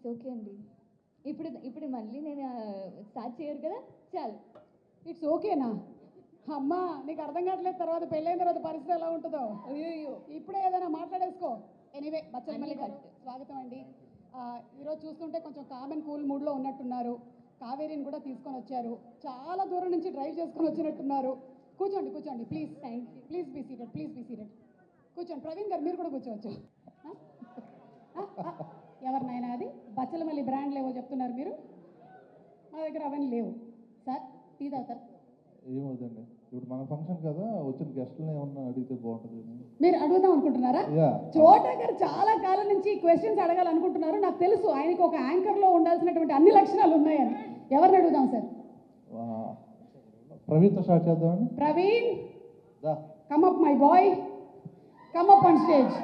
It's okay అండి. ఇప్పుడు ఇప్పుడు మళ్ళీ నేను స్టార్ట్ చేయరు కదా, చాలు. ఇట్స్ ఓకేనా? అమ్మా నీకు అర్థం కావట్లేదు, తర్వాత పెళ్ళైన తర్వాత పరిస్థితి ఎలా ఉంటుందో. అయ్యో, ఇప్పుడే ఏదైనా మాట్లాడేసుకో. ఎనీవే బచ్చలమల్లి గారు కట్. స్వాగతం అండి. ఈరోజు చూస్తుంటే కొంచెం కామన్ కూల్ మూడ్లో ఉన్నట్టున్నారు. కావేరిని కూడా తీసుకొని వచ్చారు, చాలా దూరం నుంచి డ్రైవ్ చేసుకొని వచ్చినట్టున్నారు. కూర్చోండి కూర్చోండి please. Thank you. Please be seated, please be seated. కూర్చోండి. ప్రవీణ్ గారు మీరు కూడా కూర్చోవచ్చు. ఎవరినైనా అది బచ్చలమల్లి బ్రాండ్ లేవో చెప్తున్నారు మీరు, మా దగ్గర అవన్నీ లేవు. సార్ టీ తాగుతారు? ఏమవుతుంది ఇప్పుడు మన ఫంక్షన్ కదా, వచ్చిన గెస్ట్లని ఏమన్నా అడిగితే బాగుంటుంది. మీరు అడుగుదాం అనుకుంటున్నారా? చోటా గారు చాలా కాలం నుంచి క్వశ్చన్స్ అడగాలనుకుంటున్నారు. నాకు తెలుసు ఆయనకు ఒక యాంకర్లో ఉండాల్సినటువంటి అన్ని లక్షణాలు ఉన్నాయని. ఎవరిని అడుగుదాం సార్? ప్రవీణ్తో స్టార్ట్ చేద్దామండి. Praveen, come up my boy, come up on stage.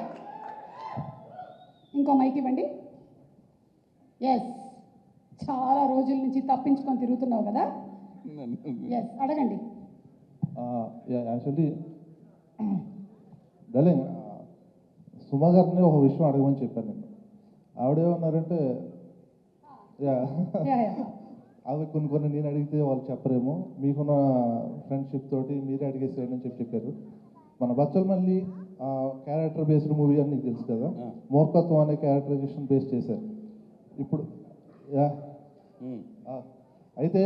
ఇంకో మైక్ ఇవ్వండి. ఎస్, చాలా రోజుల నుంచి తప్పించుకొని తిరుగుతున్నావు కదా. ఎస్, అడగండి. యాక్చువల్లీ డార్లింగ్, సుమ గారిని ఒక విషయం అడగమని చెప్పాను నేను. ఆవిడేమన్నారంటే అవి కొన్ని నేను అడిగితే వాళ్ళు చెప్పరేమో, మీకున్న ఫ్రెండ్షిప్ తోటి మీరే అడిగేసేయండి అని చెప్పారు. మన బచ్చలమల్లి క్యారెక్టర్ బేస్డ్ మూవీ అని నీకు తెలుసు కదా, మూర్ఖత్వం అనే క్యారెక్టరైజేషన్ బేస్ చేశారు ఇప్పుడు. అయితే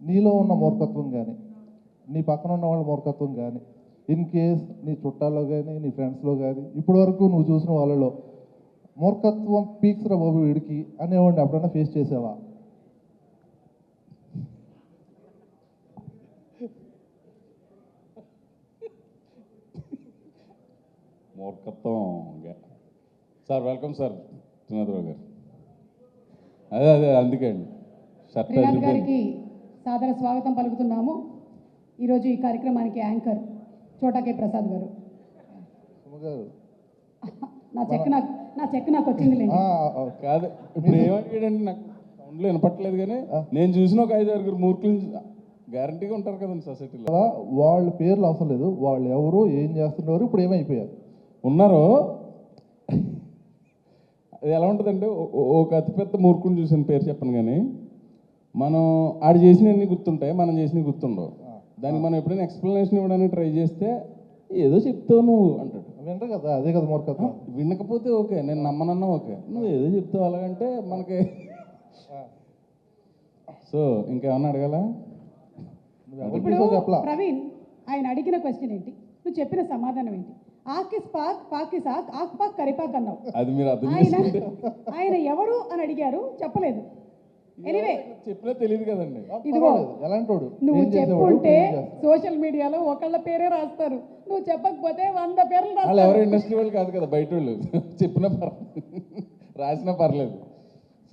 నీలో ఉన్న మూర్ఖత్వం కానీ, నీ పక్కన ఉన్న వాళ్ళ మూర్ఖత్వం కానీ, ఇన్ కేస్ నీ చుట్టాల్లో కానీ నీ ఫ్రెండ్స్లో కానీ ఇప్పటి వరకు నువ్వు చూసిన వాళ్ళలో మూర్ఖత్వం పీక్స్ రా బాబు వీడికి అనేవాడిని ఎప్పుడైనా ఫేస్ చేసావా? మూర్ఖత్వం సార్. వెల్కమ్ సార్ త్రినాథరావు గారు. అదే అందుకే అండి షర్ట్ త్రినాథ్ గారికి సాదర స్వాగతం పలుకుతున్నాము. ఈరోజు ఈ కార్యక్రమానికి యాంకర్ చోటా కే ప్రసాద్ గారు. నా చెక్ నాకు వచ్చింది కాదు. ఇప్పుడు ఏమడిగాడండి, నాకు సౌండ్లో వినపట్టలేదు, కానీ నేను చూసిన ఒక 5-6 మూర్ఖులు గ్యారంటీగా ఉంటారు కదండి సొసైటీలో. వాళ్ళ పేర్లు అవసరం లేదు, వాళ్ళు ఎవరు ఏం చేస్తున్నారు ఇప్పుడు ఏమైపోయారు ఉన్నారు. అది ఎలా ఉంటుందంటే, ఒక అతిపెద్ద మూర్ఖుని చూసిన పేరు చెప్పను, కానీ మనం ఆడు చేసినవన్నీ గుర్తుంటాయి, మనం చేసినవి గుర్తుండవు. దానికి మనం ఎప్పుడైనా ఎక్స్ప్లెనేషన్ ఇవ్వడానికి ట్రై చేస్తే ఏదో చెప్తావు నువ్వు అంటాడు. వినరు కదా, అదే కదా మూర్ఖత్వం. వినకపోతే ఓకే, నేను నమ్మనన్నా ఓకే, నువ్వు ఏదో చెప్తావు అలాగంటే మనకి. సో ఇంకేమన్నా అడగాల? ఇప్పుడు ప్రవీణ్, ఆయన అడిగిన క్వశ్చన్ ఏంటి, నువ్వు చెప్పిన సమాధానం ఏంటి? ఆకిస్ పాక్ పాకిస్ ఆక్ ఆక్ పాక్ కరిపాక్ అన్నావు. అది మీరు అర్థం చేసుకుంటే ఆయన ఎవరు అని అడిగారు, చెప్పలేదు. ఎనీవే చెప్పినా తెలియదు కదండి. ఇదిగో ఎలాంటోడు నువ్వు చెప్పుంటే సోషల్ మీడియాలో ఒకళ్ళ పేరే రాస్తారు, నువ్వు చెప్పకపోతే 100 పేర్లు వాళ్ళు రాస్తారు. ఎవరు ఇండస్ట్రీ వాళ్ళు కాదు కదా, బయట వాళ్ళు. చెప్పినా రాసినా పర్లేదు.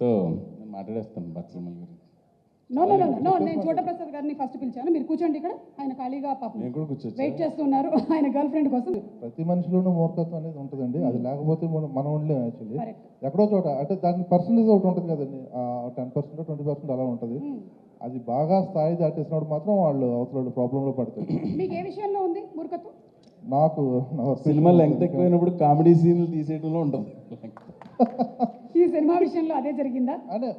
సో నేను మాట్లాడేస్తాను బచ్చలమల్లి గురించి. నో, నేను చోటా ప్రసాద్ గారిని ఫస్ట్ పిలిచాను. మీరు కూర్చోండి ఇక్కడ. ఆయన ఖాళీగా పాపం నేను కూడా కూర్చోచ్చు. వెయిట్ చేస్తున్నారు ఆయన గర్ల్ ఫ్రెండ్ కోసం. ప్రతి మనిషిలోనూ మూర్ఖత్వం అనేది ఉంటుందండి, అది లేకపోతే మనం ఉండలేము. Actually Correct. ఎక్కడో చోట అంటే దాని పర్సంటేజ్ ఒకటి ఉంటుంది కదండి, 10% 20% అలా ఉంటుంది. అది బాగా స్థాయి దాటేసినప్పుడు మాత్రం వాళ్ళు అవతల ప్రాబ్లంలో పడతారు. మీకు ఏ విషయంలో ఉంది మూర్ఖత్వం? నాకు సినిమా లెంగ్త్ ఎక్కువైనప్పుడు కామెడీ సీన్లు తీసేయడంలో ఉంటుంది. ఈ సినిమా విషయంలో అదే జరిగిందా? అంటే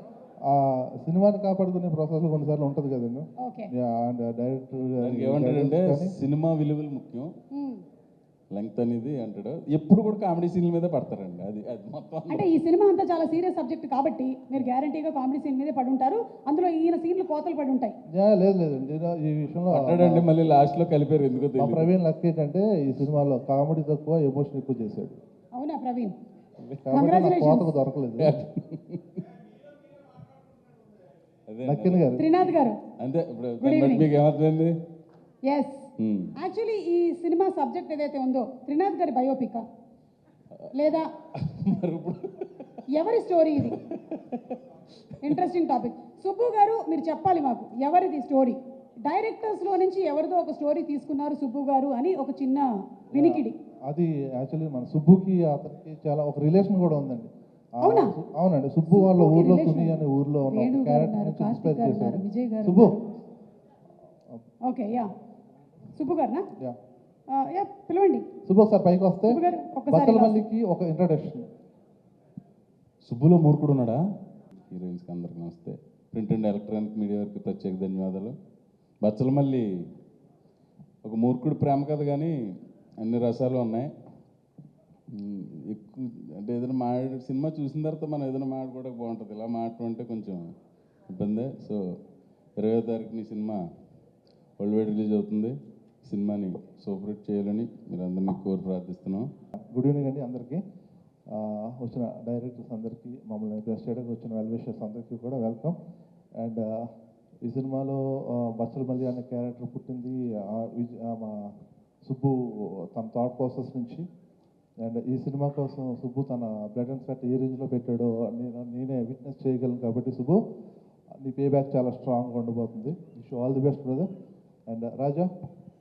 సినిమాని కాపాడుకునే ప్రాసెస్ కొన్నిసార్లు ఉంటుంది కదండి. ఓకే, దానికి ఏమంటాడంటే సినిమా విలువలు ముఖ్యం, లెంగ్త్ అనేది అంటాడు. ఎప్పుడు కూడా కామెడీ సీన్ల మీద పడతారండి. అది అది మొత్తం. అంటే ఈ సినిమా అంతా చాలా సీరియస్ సబ్జెక్ట్ కాబట్టి మీరు గ్యారంటీగా కామెడీ సీన్ మీదే పడి ఉంటారు. అందులో ఈయన సీన్లు కోతలు పడి ఉంటాయి. లేదండి, ఈ విషయంలో పడ్డాడండి, మళ్ళీ లాస్ట్ లో కలిపారు. ఎందుకో తెలియదు. ప్రవీణ్ లక్ ఏంటంటే ఈ సినిమాలో కామెడీ తక్కువ, ఎమోషన్ ఎక్కువ చేశాడు. అవునా ప్రవీణ్? కాబట్టి కోతకు దొరకలేదు. త్రినాథ్ గారు అంతే. ఇప్పుడు మీకు ఏమవుతుంది? ఎస్, యాక్చువల్లీ ఈ సినిమా సబ్జెక్ట్ ఏదైతే ఉందో త్రినాథ్ గారి బయోపిక్ లేదా ఎవరి స్టోరీ ఇది? Interesting topic. సుబ్బు గారు మీరు చెప్పాలి మాకు, ఎవరిది స్టోరీ? డైరెక్టర్స్లో నుంచి ఎవరిదో ఒక స్టోరీ తీసుకున్నారు సుబ్బు గారు అని ఒక చిన్న వినికిడి. అది యాక్చువల్లీ మన సుబ్బుకి అతనికి చాలా ఒక రిలేషన్ కూడా ఉందండి. అవునా? అవునండి, సుబ్బు వాళ్ళ ఊర్లో తుని అనే ఊర్లో ఉన్న character Subbu. Okay, yeah Subbu గారునా? యా పిలవండి. సుబ్బు ఒకసారి పైకి వస్తే సుబ్బు గారు, ఒక్కసారి బచ్చల ఇలా మల్లికి ఒక ఇంట్రడక్షన్. సుబ్బులో మూర్ఖుడు ఉన్నాడా? హీరోయిన్స్కి అందరికి నమస్తే. ప్రింట్ అండ్ ఎలక్ట్రానిక్ మీడియా వారికి ప్రత్యేక ధన్యవాదాలు. బచ్చల మల్లి ఒక మూర్ఖుడు ప్రేమ కథ, కానీ అన్ని రసాలు ఉన్నాయి. ఎక్కువ అంటే ఏదైనా మాట్లాడే సినిమా చూసిన తర్వాత మనం ఏదైనా మాట్లాడుకోవడానికి బాగుంటుంది. ఇలా మాట్లాడుకుంటే కొంచెం ఇబ్బందే. సో 20వ తారీఖుని సినిమా వరల్డ్ వైడ్ రిలీజ్ అవుతుంది. సినిమాని సూపర్ హిట్ చేయాలని మీరు అందరినీ కోరి ప్రార్థిస్తున్నాం. గుడ్ ఈవినింగ్ అండి అందరికీ. వచ్చిన డైరెక్టర్స్ అందరికీ, మమ్మల్ని గెస్ట్ చేయడానికి వచ్చిన వెల్ విషర్స్ అందరికీ కూడా వెల్కమ్. అండ్ ఈ సినిమాలో బచ్చల మల్లి అనే క్యారెక్టర్ పుట్టింది మా సుబ్బు తన థాట్ ప్రాసెస్ నుంచి. అండ్ ఈ సినిమా కోసం సుబ్బు తన బ్లడ్ అండ్ స్వెట్ ఏ రేంజ్లో పెట్టాడో నేనే విట్నెస్ చేయగలను. కాబట్టి సుబ్బు, నీ పే బ్యాక్ చాలా స్ట్రాంగ్గా ఉండబోతుంది. Wish all the best brother. And Raja,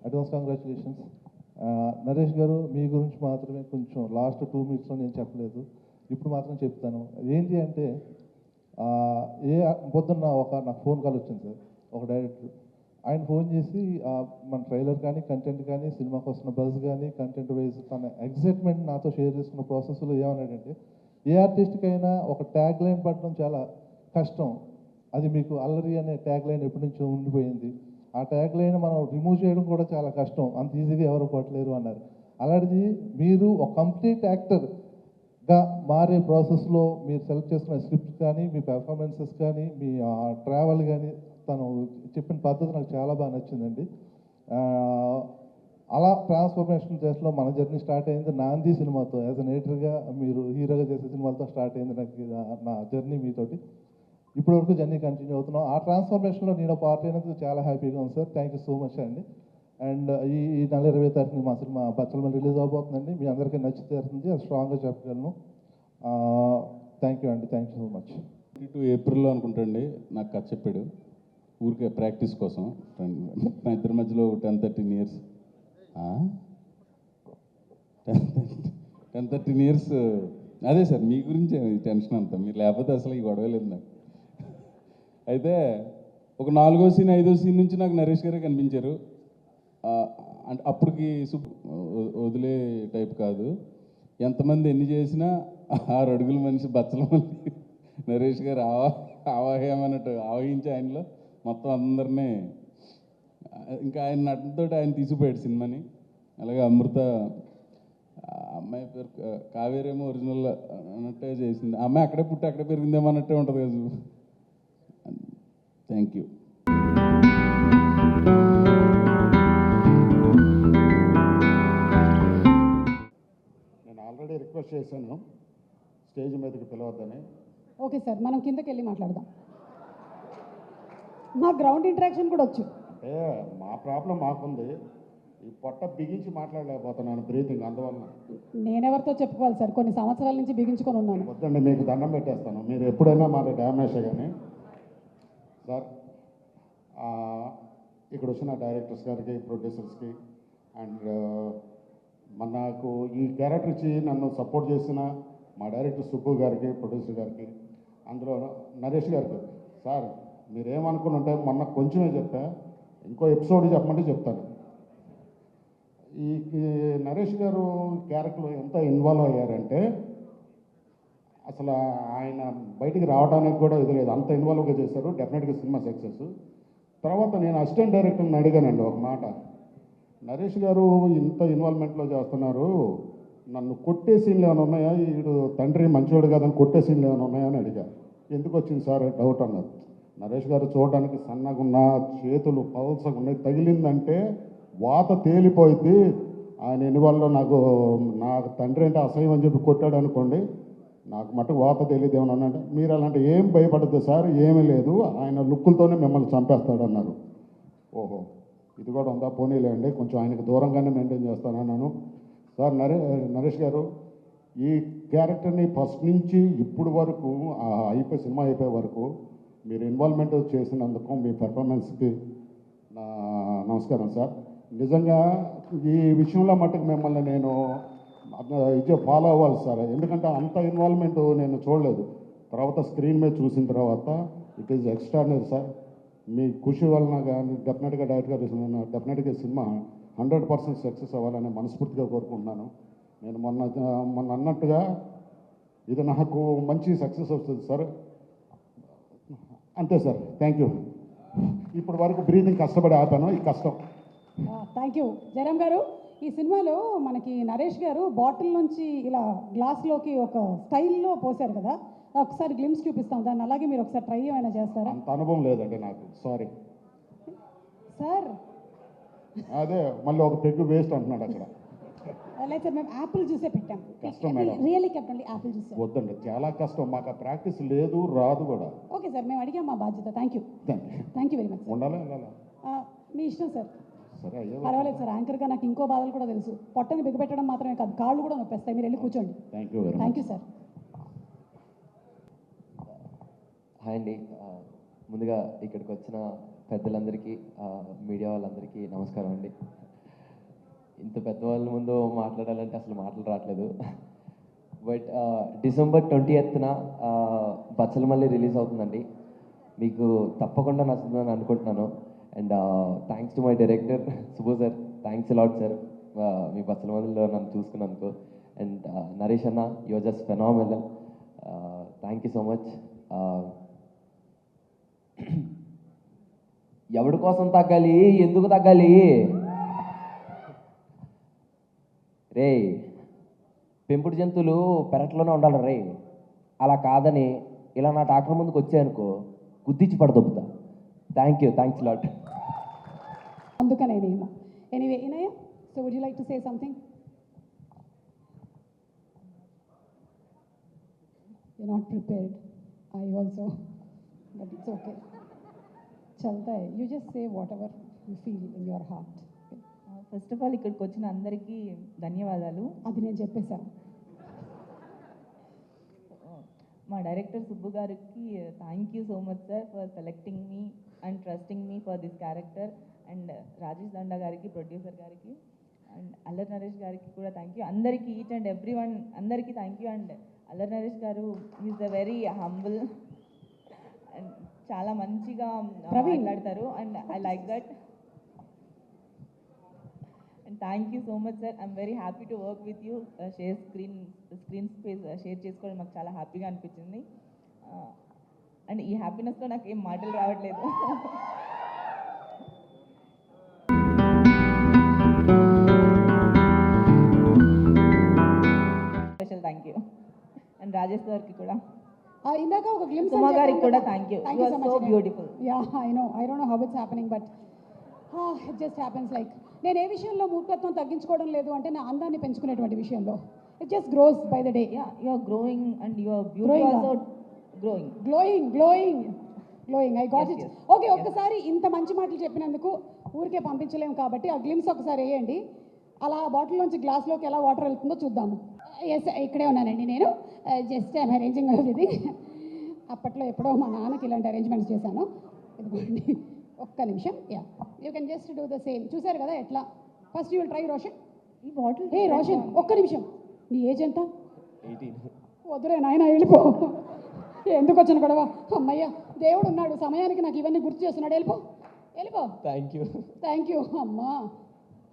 advance congratulations. Naresh గారు, మీ గురించి మాత్రమే కొంచెం లాస్ట్ 2 minutesలో నేను చెప్పలేదు, ఇప్పుడు మాత్రం చెప్తాను. ఏంటి అంటే పొద్దున్న నాకు ఫోన్ కాల్ వచ్చింది సార్, ఒక డైరెక్టర్. ఆయన ఫోన్ చేసి మన ట్రైలర్ కానీ, కంటెంట్ కానీ, సినిమాకి వస్తున్న బజ్ కానీ, కంటెంట్ వైజ్ తన ఎగ్జైట్మెంట్ నాతో షేర్ చేసుకున్న ప్రాసెస్లో ఏమన్నాడంటే, ఏ ఆర్టిస్ట్కైనా ఒక ట్యాగ్ లైన్ పడడం చాలా కష్టం, అది మీకు అల్లరి అనే ట్యాగ్ లైన్ ఎప్పటి నుంచో ఉండిపోయింది, ఆ ట్యాగ్ లైన్ మనం రిమూవ్ చేయడం కూడా చాలా కష్టం, అంత ఈజీగా ఎవరు కొట్టలేరు అన్నారు. అలాంటిది మీరు ఒక కంప్లీట్ యాక్టర్గా మారే ప్రాసెస్లో మీరు సెలెక్ట్ చేసుకున్న స్క్రిప్ట్ కానీ, మీ పెర్ఫార్మెన్సెస్ కానీ, మీ ట్రావెల్ కానీ, తను చెప్పిన పద్ధతి నాకు చాలా బాగా నచ్చిందండి. అలా ట్రాన్స్ఫర్మేషన్ చేస్తలో మన జర్నీ స్టార్ట్ అయింది నాంది సినిమాతో. యాజ్ అ నేటర్గా మీరు హీరోగా చేసే సినిమాలతో స్టార్ట్ అయింది నాకు నా జర్నీ మీతోటి. ఇప్పటివరకు జర్నీ కంటిన్యూ అవుతున్నాం. ఆ ట్రాన్స్ఫర్మేషన్లో నేను పార్ట్ అయినందుకు చాలా హ్యాపీగా ఉంది sir. Thank you so much అండి. అండ్ ఈ నెల 20వ తారీఖున మా సినిమా బచ్చల మల్లి రిలీజ్ అవబోతుందండి. మీ అందరికీ నచ్చుతుంది, అది స్ట్రాంగ్గా చెప్పగలను. థ్యాంక్ యూ అండి, థ్యాంక్ యూ సో మచ్. 22 ఏప్రిల్లో అనుకుంటండి నాకు కథ చెప్పాడు, ఊరికే ప్రాక్టీస్ కోసం. మా ఇద్దరి మధ్యలో 10-13 years 10-13 years. అదే సార్, మీ గురించే ఈ టెన్షన్ అంతా, మీరు లేకపోతే అసలు ఈ గొడవ లేదు నాకు. అయితే ఒక 4వ సీన్ 5వ సీన్ నుంచి నాకు నరేష్ గారే కనిపించారు. అంటే అప్పటికి వదిలే టైప్ కాదు, ఎంతమంది ఎన్ని చేసినా 6 అడుగుల మనిషి బచ్చల మల్లి నరేష్ గారు ఆవాహ్యమన్నట్టు ఆవహించి ఆయనలో మొత్తం అందరినీ, ఇంకా ఆయన నటనతో ఆయన తీసిపోయాడు సినిమాని. అలాగే అమృత అమ్మాయి పేరు కావేరేమో ఒరిజినల్ అన్నట్టే చేసింది. ఆ అమ్మాయి అక్కడే పుట్టి అక్కడే పెరిగిందేమో అన్నట్టే ఉంటుంది కదా. Thank you. నేను ఆల్రెడీ రిక్వెస్ట్ చేశాను స్టేజ్ మీదకి పిలవద్దని. ఓకే సార్, మనం కిందకి వెళ్ళి మాట్లాడదాం. మా గ్రౌండ్ ఇంటరాక్షన్ కూడా వచ్చు. అంటే మా ప్రాబ్లం మాకుంది, ఈ పొట్ట బిగించి మాట్లాడలేకపోతున్నాను, బ్రీతింగ్, అందువల్ల. నేనెవరితో చెప్పుకోవాలి సార్, కొన్ని సంవత్సరాల నుంచి బిగించుకొని ఉన్నాను. వద్దండి, మీకు దండం పెట్టేస్తాను, మీరు ఎప్పుడైనా మాట డ్యామేజ్ కానీ. సార్, ఇక్కడ వచ్చిన డైరెక్టర్స్ గారికి, ప్రొడ్యూసర్స్కి, అండ్ నాకు ఈ క్యారెక్టర్ ఇచ్చి నన్ను సపోర్ట్ చేసిన మా డైరెక్టర్ సుబ్బు గారికి, ప్రొడ్యూసర్ గారికి, అందులో నరేష్ గారికి. సార్, మీరేమనుకుని ఉంటే మొన్న కొంచెమే చెప్పా, ఇంకో ఎపిసోడ్ చెప్పమంటే చెప్తాను. ఈ నరేష్ గారు క్యారెక్టర్లో ఎంత ఇన్వాల్వ్ అయ్యారంటే అసలు ఆయన బయటికి రావడానికి కూడా ఇది లేదు, అంత ఇన్వాల్వ్గా చేశారు. డెఫినెట్గా సినిమా సక్సెస్. తర్వాత నేను అసిస్టెంట్ డైరెక్టర్ని అడిగానండి ఒక మాట, నరేష్ గారు ఇంత ఇన్వాల్వ్మెంట్లో చేస్తున్నారు, నన్ను కొట్టే సీన్లు ఏమైనా ఉన్నాయా, వీడు తండ్రి మంచివాడు కాదని కొట్టే సీన్లు ఏమైనా ఉన్నాయా అని అడిగా. ఎందుకు వచ్చింది సార్ డౌట్ అన్నారు. నరేష్ గారు చూడడానికి సన్నగా ఉన్న, చేతులు పల్సగా ఉన్నాయి, తగిలిందంటే వాత తేలిపోయింది, ఆయన ఇన్వాల్వ్లో నాకు తండ్రి అంటే అసహ్యం అని చెప్పి కొట్టాడు అనుకోండి, నాకు మటుకు వాత తెలియదు ఏమన్నా అంటే, మీరు అలాంటి ఏం భయపడద్దు సార్, ఏమీ లేదు, ఆయన లుక్కులతోనే మిమ్మల్ని చంపేస్తాడు అన్నారు. ఓహో, ఇది కూడా ఉందా, పోనీలేండి, కొంచెం ఆయనకు దూరంగానే మెయింటైన్ చేస్తానన్నాను. సార్, నరేష్ గారు ఈ క్యారెక్టర్ని ఫస్ట్ నుంచి ఇప్పుడు వరకు సినిమా అయిపోయే వరకు మీరు ఇన్వాల్వ్మెంట్ చేసినందుకు మీ పెర్ఫార్మెన్స్కి నా నమస్కారం సార్. నిజంగా ఈ విషయంలో మటుకు మిమ్మల్ని నేను ఫాలో అవ్వాలి సార్, ఎందుకంటే అంత ఇన్వాల్వ్మెంట్ నేను చూడలేదు. తర్వాత స్క్రీన్ మీద చూసిన తర్వాత ఇట్ ఈజ్ ఎక్స్ట్రాడినరీ సార్. మీ కృషి వలన కానీ డెఫినెట్గా డైరెక్ట్గా డెఫినెట్గా సినిమా 100% సక్సెస్ అవ్వాలని మనస్ఫూర్తిగా కోరుకుంటున్నాను. నేను మొన్న అన్నట్టుగా ఇది నాకు మంచి సక్సెస్ వస్తుంది సార్. అంతే సార్, థ్యాంక్ యూ. ఇప్పటి వరకు బ్రీతింగ్ కష్టపడి ఆపాను, ఈ కష్టం. థ్యాంక్ యూ జయరామ్ గారు. ఈ సినిమాలో మనకి నరేష్ గారు బాటిల్ నుంచి ఇలా గ్లాస్లోకి ఒక స్టైల్లో పోసారు కదా, ఒకసారి గ్లిమ్స్ చూపిస్తాం దాన్ని, అలాగే మీరు ఒకసారి ట్రై ఏమైనా చేస్తారా? అంత అనుభవం లేదండి నాకు, సారీ. సార్ అదే మళ్ళీ ఒక పెగ్గు వేస్ట్ అంటున్నాడు అక్కడ. లేదు సార్, మేము యాపిల్ జ్యూసే పెట్టాం. కష్టం madam. Really kept only Apple juice. వద్దండి, చాలా కష్టం, మాకు ఆ ప్రాక్టీస్ లేదు, రాదు కూడా. ఓకే సార్, మేము అడిగాం, మా బాధ్యత. Thank you very much. ఉండాలా వెళ్ళాలా? మీ ఇష్టం సార్, సరే అయ్యో, పర్వాలేదు సార్. యాంకర్గా నాకు ఇంకో బాధలు కూడా తెలుసు. పొట్టని బిగపెట్టడం మాత్రమే కాదు, కాళ్ళు కూడా నొప్పేస్తాయి. మీరు వెళ్ళి కూర్చోండి. Thank you very thank much. You sir. Hi అండి. ముందుగా ఇక్కడికి వచ్చిన పెద్దలందరికీ, మీడియా వాళ్ళందరికీ నమస్కారం అండి. ఇంత పెద్దవాళ్ళ ముందు మాట్లాడాలంటే అసలు మాటలు రావట్లేదు. But December 20th Bachhala Malli release అవుతుందండి. మీకు తప్పకుండా నచ్చుతుందని అనుకుంటున్నాను. And thanks to my director Subbu sir, thanks a lot sir మీ బచ్చలమల్లిలో నన్ను చూసుకున్నందుకు. అండ్ నరేష్ అన్న, you are just phenomenal. Thank you so much. ఎవడి కోసం తగ్గాలి, ఎందుకు తగ్గాలి రే? పెంపుడు జంతువులు పెరట్లోనే ఉండాలి రే. అలా కాదని ఇలా నా డాక్టర్ ముందుకు వచ్చాయనుకో, గుద్దిచ్చి పడదొబ్బుతా. Thanks lot. అందుకనేనేమో. Anyway Inaya, so would you like to say something? You not prepared, I also, but it's okay, చల్తా హై. You just say whatever you feel in your heart. First of all ఇక్కడికి వచ్చిన అందరికీ ధన్యవాదాలు. అది నేను చెప్పేశాను. మా డైరెక్టర్ సుబ్బు గారికి thank you so much sir for selecting me and trusting me for this character. And Rajesh Danda గారికి, ప్రొడ్యూసర్ గారికి, అండ్ అల్లరి నరేష్ గారికి కూడా థ్యాంక్ యూ. అందరికీ, ఈచ్ అండ్ ఎవ్రీ వన్ అందరికీ thank you. And Allari Naresh గారు is a very humble and చాలా మంచిగా మాట్లాడతారు. And I like that. And thank you so much sir. I'm very happy to work with you. Screen space share చేసుకోవడం మాకు చాలా హ్యాపీగా అనిపించింది. అండ్ ఈ హ్యాపీనెస్తో నాకు ఏం మాటలు రావట్లేదు. Special thank you. And Rajesh గారికి కూడా, ఇందాక ఒక గ్లిమ్స్ సుమా గారికి కూడా thank you. Thank you you are so so much. Beautiful. Yeah, I know. I don't know how it's happening, but it just happens. Like, నేను ఏ విషయంలో మూర్ఖత్వం తగ్గించుకోవడం లేదు అంటే నా అందాన్ని పెంచుకునేటువంటి విషయంలో. It just grows by the day. Yeah, you are growing and your beauty Growing, also growing. Glowing. I got Yes, it. yes. Okay, ఒక్కసారి ఇంత మంచి మాటలు చెప్పినందుకు ఊరికే పంపించలేము కాబట్టి ఆ గ్లిమ్స్ ఒకసారి వేయండి. అలా బాటిల్లోంచి గ్లాస్లోకి ఎలా వాటర్ వెళ్తుందో చూద్దాము. ఎస్, ఇక్కడే ఉన్నానండి నేను. Just I'm arranging everything. అప్పట్లో ఎప్పుడో మా నాన్నకి ఇలాంటి అరేంజ్మెంట్స్ చేశాను. ఇదిగోండి, ఒక్క నిమిషం. Yeah, you can just do the same. చూసారు కదా ఎట్లా? First you will try Roshan. ఈ బాటిల్ ఏ రోషన్, ఒక్క నిమిషం. నీ ఏజ్ ఎంత? 18. వద్దురే నాయన, వెళ్ళిపో. ఎందుకు వచ్చిన గొడవ? అమ్మయ్య, దేవుడు ఉన్నాడు, సమయానికి నాకు ఇవన్నీ గుర్తు చేస్తున్నాడు. వెళ్ళిపో. Thank you.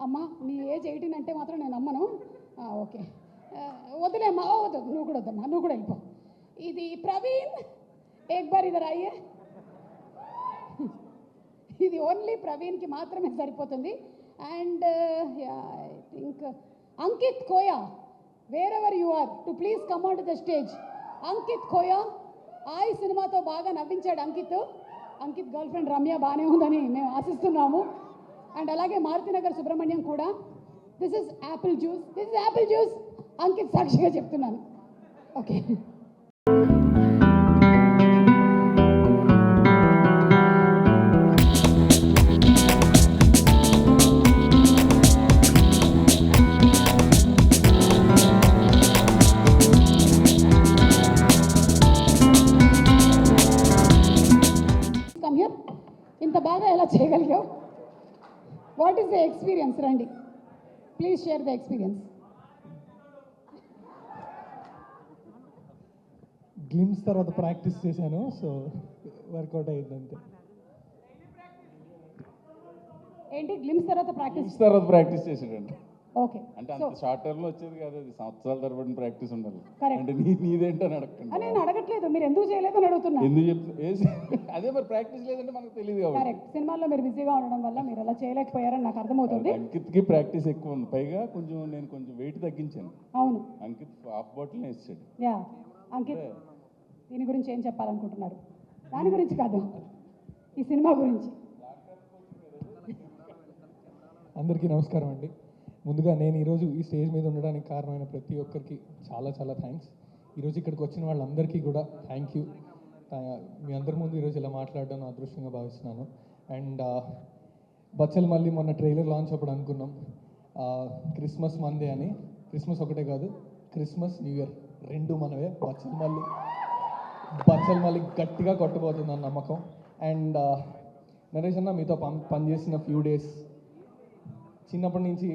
అమ్మా నీ ఏజ్ 18 అంటే మాత్రం నేను నమ్మను. ఓకే, వద్దులే అమ్మా. వద్దు, నువ్వు కూడా వద్దమ్మా, నువ్వు కూడా వెళ్ళిపో. ఇది ప్రవీణ్, ఏక్ బార్ ఇదర్ అయ్యే. ఇది ఓన్లీ ప్రవీణ్కి మాత్రమే సరిపోతుంది. And I think Ankit Koya, wherever you are, to please come on to the stage. Ankit Koya, Aay సినిమాతో బాగా నవ్వించాడు అంకిత్ గర్ల్ ఫ్రెండ్ రమ్య బాగానే ఉందని మేము ఆశిస్తున్నాము. అండ్ అలాగే మారుతినగర్ సుబ్రహ్మణ్యం కూడా. This is apple juice. Ankit సాక్షిగా చెప్తున్నాను. Okay, come here. ఇంత బాగా ఎలా చేయగలిగావు? What is the experience? రండి, please share the experience. Glimpse తర్వాత ప్రాక్టీస్ చేశాను, సో వర్కౌట్ అయ్యింది అంతే. ఏంటి గ్లిమ్స్ తర్వాత ప్రాక్టీస్? తర్వాత ప్రాక్టీస్ చేసాడండి. ఓకే, అంటే అంత షార్ట్ టర్మ్ లో వచ్చేది కాదు, అది సంవత్సరాల తరబడి ప్రాక్టీస్ ఉండాలి. Correct. అంటే నీదేంటని అడగండి. నేను అడగట్లేదు, మీరు ఎందుకు చేయలేదు అని అడుగుతున్నా. ఎందుకు అదే మరి ప్రాక్టీస్ లేదంటే మనకు తెలియదు కాబట్టి. కరెక్ట్, సినిమాల్లో మీరు బిజీగా ఉండడం వల్ల మీరు అలా చేయలేకపోయారని నాకు అర్థమవుతుంది. అంకిత్కి ప్రాక్టీస్ ఎక్కువ ఉంది, పైగా నేను కొంచెం వెయిట్ తగ్గించాను. అవును, అంకిత్ హాఫ్ బాటిల్ వేసాడు. యా అంకిత్, దీని గురించి ఏం చెప్పాలనుకుంటున్నారు? దాని గురించి కాదు, ఈ సినిమా గురించి. అందరికీ నమస్కారం అండి. ముందుగా నేను ఈరోజు ఈ స్టేజ్ మీద ఉండడానికి కారణమైన ప్రతి ఒక్కరికి చాలా చాలా థ్యాంక్స్. ఈరోజు ఇక్కడికి వచ్చిన వాళ్ళందరికీ కూడా థ్యాంక్ యూ. మీ అందరి ముందు ఈరోజు ఇలా మాట్లాడడం నా అదృష్టంగా భావిస్తున్నాను. అండ్ బచ్చల్ మళ్ళీ మొన్న ట్రైలర్ లాంచ్ అప్పుడు అనుకున్నాం క్రిస్మస్ మందే అని. క్రిస్మస్ ఒకటే కాదు, క్రిస్మస్ న్యూ ఇయర్ రెండు మనవే. బచ్చల్ మళ్ళీ గట్టిగా కొట్టబోతుందని నమ్మకం. అండ్ నరేష్ అన్న, మీతో పనిచేసిన ఫ్యూ డేస్, చిన్నప్పటి నుంచి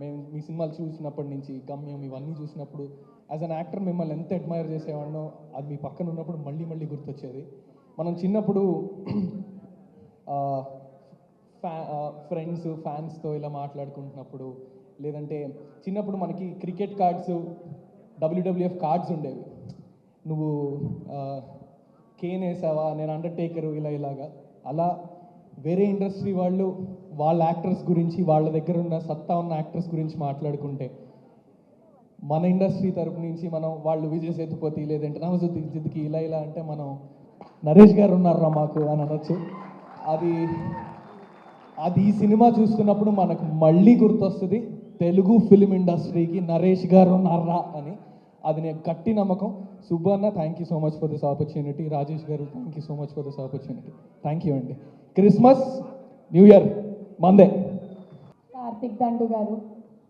మేము మీ సినిమాలు చూసినప్పటి నుంచి, గమ్యం ఇవన్నీ చూసినప్పుడు యాజ్ అన్ యాక్టర్ మిమ్మల్ని ఎంత అడ్మైర్ చేసేవాడినో అది మీ పక్కన ఉన్నప్పుడు మళ్ళీ మళ్ళీ గుర్తొచ్చేది. మనం చిన్నప్పుడు ఫ్యాన్స్తో ఇలా మాట్లాడుకుంటున్నప్పుడు, లేదంటే చిన్నప్పుడు మనకి క్రికెట్ కార్డ్స్, WWF కార్డ్స్ ఉండేవి. నువ్వు కేన్ వేసావా, నేను అండర్టేకరు, ఇలాగా అలా వేరే ఇండస్ట్రీ వాళ్ళు వాళ్ళ యాక్టర్స్ గురించి, వాళ్ళ దగ్గర ఉన్న సత్తా ఉన్న యాక్టర్స్ గురించి మాట్లాడుకుంటే, మన ఇండస్ట్రీ తరపు నుంచి మనం వాళ్ళు విజయ్ సేతుపతి లేదంటే నవజుద్దీన్ సిద్దికి ఇలా అంటే మనం నరేష్ గారు ఉన్నారా మాకు అని అనొచ్చు. అది ఈ సినిమా చూస్తున్నప్పుడు మనకు మళ్ళీ గుర్తొస్తుంది, తెలుగు ఫిలిం ఇండస్ట్రీకి నరేష్ గారు ఉన్నారా అని. అది నేను గట్టి నమ్మకం. Subbanna, thank you so much for this opportunity. Rajesh గారు, thank you so much for this opportunity. Thank you అండి. క్రిస్మస్ న్యూ ఇయర్ మందే. కార్తిక్ దండు గారు,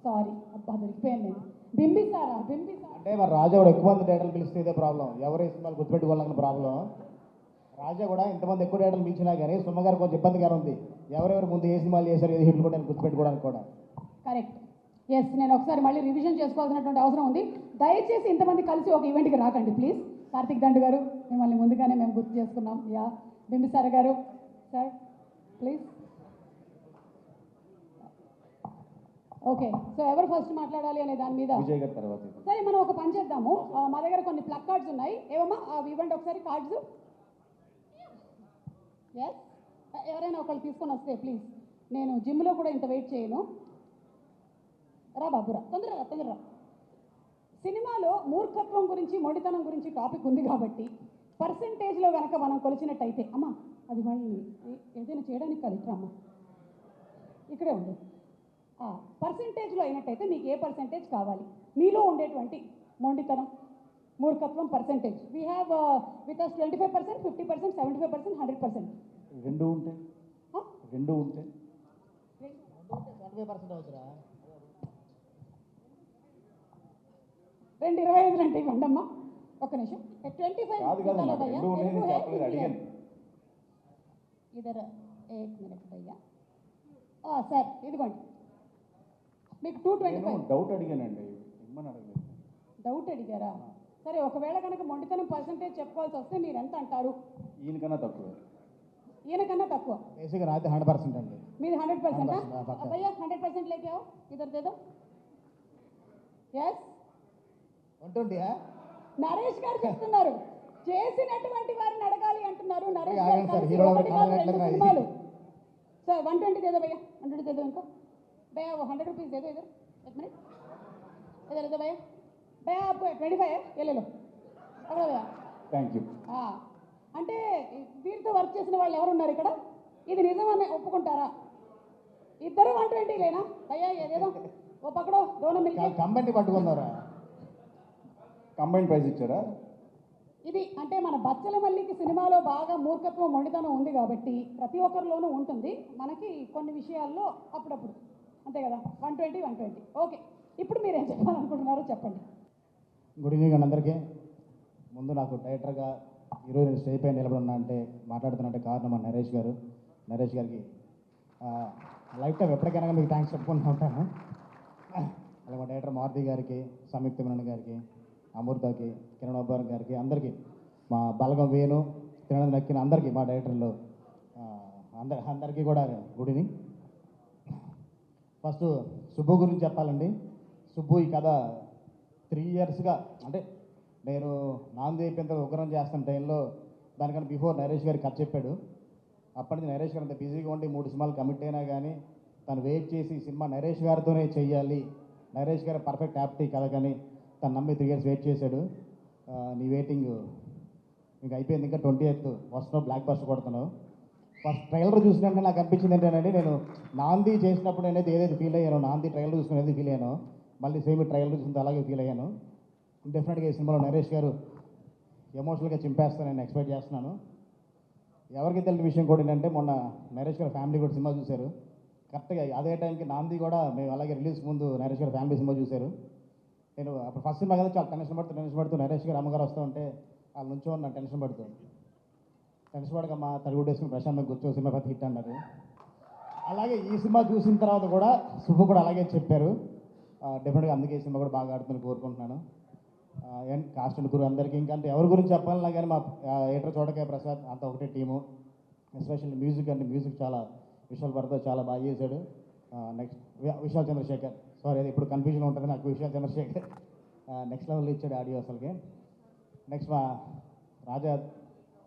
సారీ అబ్బా దొరికిపోయాను నేను. బింబిసారా అంటే మరి రాజా కూడా ఎక్కువ మంది డేటాలు పిలిస్తే ఇదే ప్రాబ్లం, ఎవరు సినిమాలు గుర్తుపెట్టుకోవాలన్న ప్రాబ్లం. రాజా కూడా ఇంతమంది ఎక్కువ డేటాలు పిలిచినా కానీ సుమ్మగారు కొంచెం ఇబ్బందిగానే ఉంది, ఎవరెవరు ముందు ఏ సినిమాలు చేశారు, ఏది హిట్లు కూడా గుర్తుపెట్టుకోవడానికి కూడా. కరెక్ట్, ఎస్, నేను ఒకసారి మళ్ళీ రివిజన్ చేసుకోవాల్సినటువంటి అవసరం ఉంది. దయచేసి ఇంతమంది కలిసి ఒక ఈవెంట్కి రాకండి ప్లీజ్. కార్తిక్ దండు గారు, మిమ్మల్ని ముందుగానే మేము గుర్తు చేసుకున్నాం. యా బింబిసార గారు, సార్ ప్లీజ్. ఓకే, సో ఎవరు ఫస్ట్ మాట్లాడాలి అనే దాని మీద విజయ్ గారి తర్వాత. సరే, మనం ఒక పని చేద్దాము. మా దగ్గర కొన్ని ప్లగ్ కార్డ్స్ ఉన్నాయి, ఏమమ్మా అవి ఇవ్వండి ఒకసారి కార్డ్స్. ఎస్, ఎవరైనా ఒకళ్ళు తీసుకొని వస్తే ప్లీజ్. నేను జిమ్లో కూడా ఇంత వెయిట్ చేయను. రా బాబురా, తొందరగా. సినిమాలో మూర్ఖత్వం గురించి, మొండితనం గురించి టాపిక్ ఉంది కాబట్టి పర్సంటేజ్లో కనుక మనం కొలిచినట్టయితే, అమ్మా అది మళ్ళీ ఏదైనా చేయడానికి కాదు, ఇట్లా అమ్మ ఇక్కడే ఉంది. పర్సంటేజ్లో అయినట్టయితే మీకు ఏ పర్సంటేజ్ కావాలి మీలో ఉండేటువంటి మొండితనం, మూర్ఖత్వం percentage? We have with us 25%, 50%, 75%, 100%. రెండు ఉంటే 25% అవుతురా. 2.25 అంటే ఇవ్వండి అమ్మా. ఒక్క నిమిషం. 25 ఇద్దరు 1 మినిట్ భయ్యా. సార్ ఇదిగోండి మీకు 225. డౌట్ అడిగానండి, ఇమ్మని అడగలేదు. డౌట్ అడిగారా? సరే, ఒకవేళ కనుక మొండితనం పర్సంటేజ్ చెప్పుకోవాల్సి వస్తే మీరు ఎంత అంటారు? ఈయనకన్నా తక్కువ. ఈయనకన్నా తక్కువ. బేసిక్గా నాది 100% అండి. మీది 100%? భయ్యా 100% లేకే ఇద్దరు దేదో. ఎస్ 120. నరేష్ గారు చెప్తున్నారు, చేసినటువంటి వారిని అడగాలి అంటున్నారు. నరేష్ గారు సార్ 120 దేదో భయ్యా, 100 దేదో ఇంకో भैया वो 100 रुपीज़ दे दो इधर, एक मिनट इधर दे भैया. भैया आपको 25 है, ये ले लो. पकड़ो भैया. Thank you. అంటే వీరితో వర్క్ చేసిన వాళ్ళు ఎవరు ఉన్నారు ఇక్కడ? ఇది నిజమని ఒప్పుకుంటారా? ఇద్దరు 120 లేనా భయ్యా? ఏదేదో ఓ పక్కడో దోనం మిల్కి కంబైన్ పట్టుకున్నారా? కంబైన్ ప్రైస్ ఇచ్చారా? ఇది అంటే మన బచ్చల మల్లికి సినిమాలో బాగా మూర్ఖత్వం, మొండితనం ఉంది కాబట్టి ప్రతి ఒక్కరిలోనూ ఉంటుంది. మనకి కొన్ని విషయాల్లో అప్పుడప్పుడు అంతే కదా. 120. ఓకే, ఇప్పుడు మీరు ఏం చెప్పాలనుకుంటున్నారో చెప్పండి. గుడ్ ఈవినింగ్ అండి అందరికీ. ముందు నాకు డైరెక్టర్గా ఈరోజు నేను స్టేజ్ పైన నిలబడున్నా అంటే మాట్లాడుతున్నట్టే కారణం మన నరేష్ గారు. నరేష్ గారికి లైఫ్ టైం ఎప్పటికైనా మీకు థ్యాంక్స్ చెప్పుకుంటూ ఉంటాను. అలాగే మా డైరెక్టర్ మారుతి గారికి, సంయుక్త మేనన్ గారికి, అమృతకి, కిరణ్ అబ్బార్ గారికి, అందరికీ, మా బలగం వేణు, కిరణ్ నక్కిన అందరికీ, మా డైరెక్టర్లు అందరికీ కూడా గుడ్ ఈవినింగ్. ఫస్ట్ సుబ్బు గురించి చెప్పాలండి. సుబ్బు ఈ కథ 3 ఇయర్స్గా, అంటే నేను నాంది అయిపోయిన తర్వాత ఉగ్రం చేస్తున్న టైంలో దానికన్నా బిఫోర్ నరేష్ గారికి కథ చెప్పాడు. అప్పటి నుంచి నరేష్ గారు అంత బిజీగా ఉండి 3 సినిమాలు కమిట్ అయినా కానీ తను వెయిట్ చేసి ఈ సినిమా నరేష్ గారితోనే చెయ్యాలి, నరేష్ గారు పర్ఫెక్ట్ యాప్టీ కథ కానీ తను నమ్మి 3 ఇయర్స్ వెయిట్ చేశాడు. నీ వెయిటింగ్ మీకు అయిపోయింది, ఇంకా 20th వస్తున్నావు, బ్లాక్ బస్టర్ కొడుతున్నావు. ఫస్ట్ ట్రైలర్ చూసినట్టే నాకు అనిపించింది ఏంటంటే, నేను నాంది చేసినప్పుడు నేనైతే ఏదైతే ఫీల్ అయ్యానో, నాంది ట్రైలర్ చూసుకునేది ఫీల్ అయ్యానో, మళ్ళీ సేమ్ ట్రైలర్ చూసుకుంటే అలాగే ఫీల్ అయ్యాను. డెఫినెట్గా ఈ సినిమాలో నరేష్ గారు ఎమోషనల్గా చింపేస్తానని ఎక్స్పెక్ట్ చేస్తున్నాను. ఎవరికి తెలియని విషయం కూడా ఏంటంటే, మొన్న నరేష్ గారు ఫ్యామిలీ కూడా సినిమా చూశారు. కరెక్ట్గా అదే టైంకి నాంది కూడా మేము అలాగే రిలీజ్ ముందు నరేష్ గారు ఫ్యామిలీ సినిమా చూశారు. నేను అప్పుడు ఫస్ట్ సినిమా కదా చాలా టెన్షన్ పడుతూ నరేష్ గారు అమ్మగారు వస్తూ ఉంటే వాళ్ళ నుంచో నాకు టెన్షన్ పడకమ్మా తలుగుడు వేసుకుని ప్రశాంతంగా కూర్చో, సినిమా పెద్ద హిట్ అన్నారు. అలాగే ఈ సినిమా చూసిన తర్వాత కూడా సుబ్బు కూడా అలాగే చెప్పారు. డెఫినెట్గా అందుకే ఈ సినిమా కూడా బాగా ఆడుతుందని కోరుకుంటున్నాను. అండ్ కాస్ట్ అండ్ గురు అందరికీ, ఇంకా అంటే ఎవరి గురించి చెప్పాలన్నా కానీ మా ఏటర్ చోటకాయ ప్రసాద్ అంతా ఒకటే టీము. ఎస్పెషల్లీ మ్యూజిక్ అంటే మ్యూజిక్ చాలా విశాల్ భరతో చాలా బాగా చేశాడు. నెక్స్ట్ విశాల్ చంద్రశేఖర్, సారీ అది ఇప్పుడు కన్ఫ్యూజన్ ఉంటుంది నాకు, విశాల్ చంద్రశేఖర్ నెక్స్ట్ లెవెల్లో ఇచ్చాడు ఆడియో అసలుకి. నెక్స్ట్ మా రాజా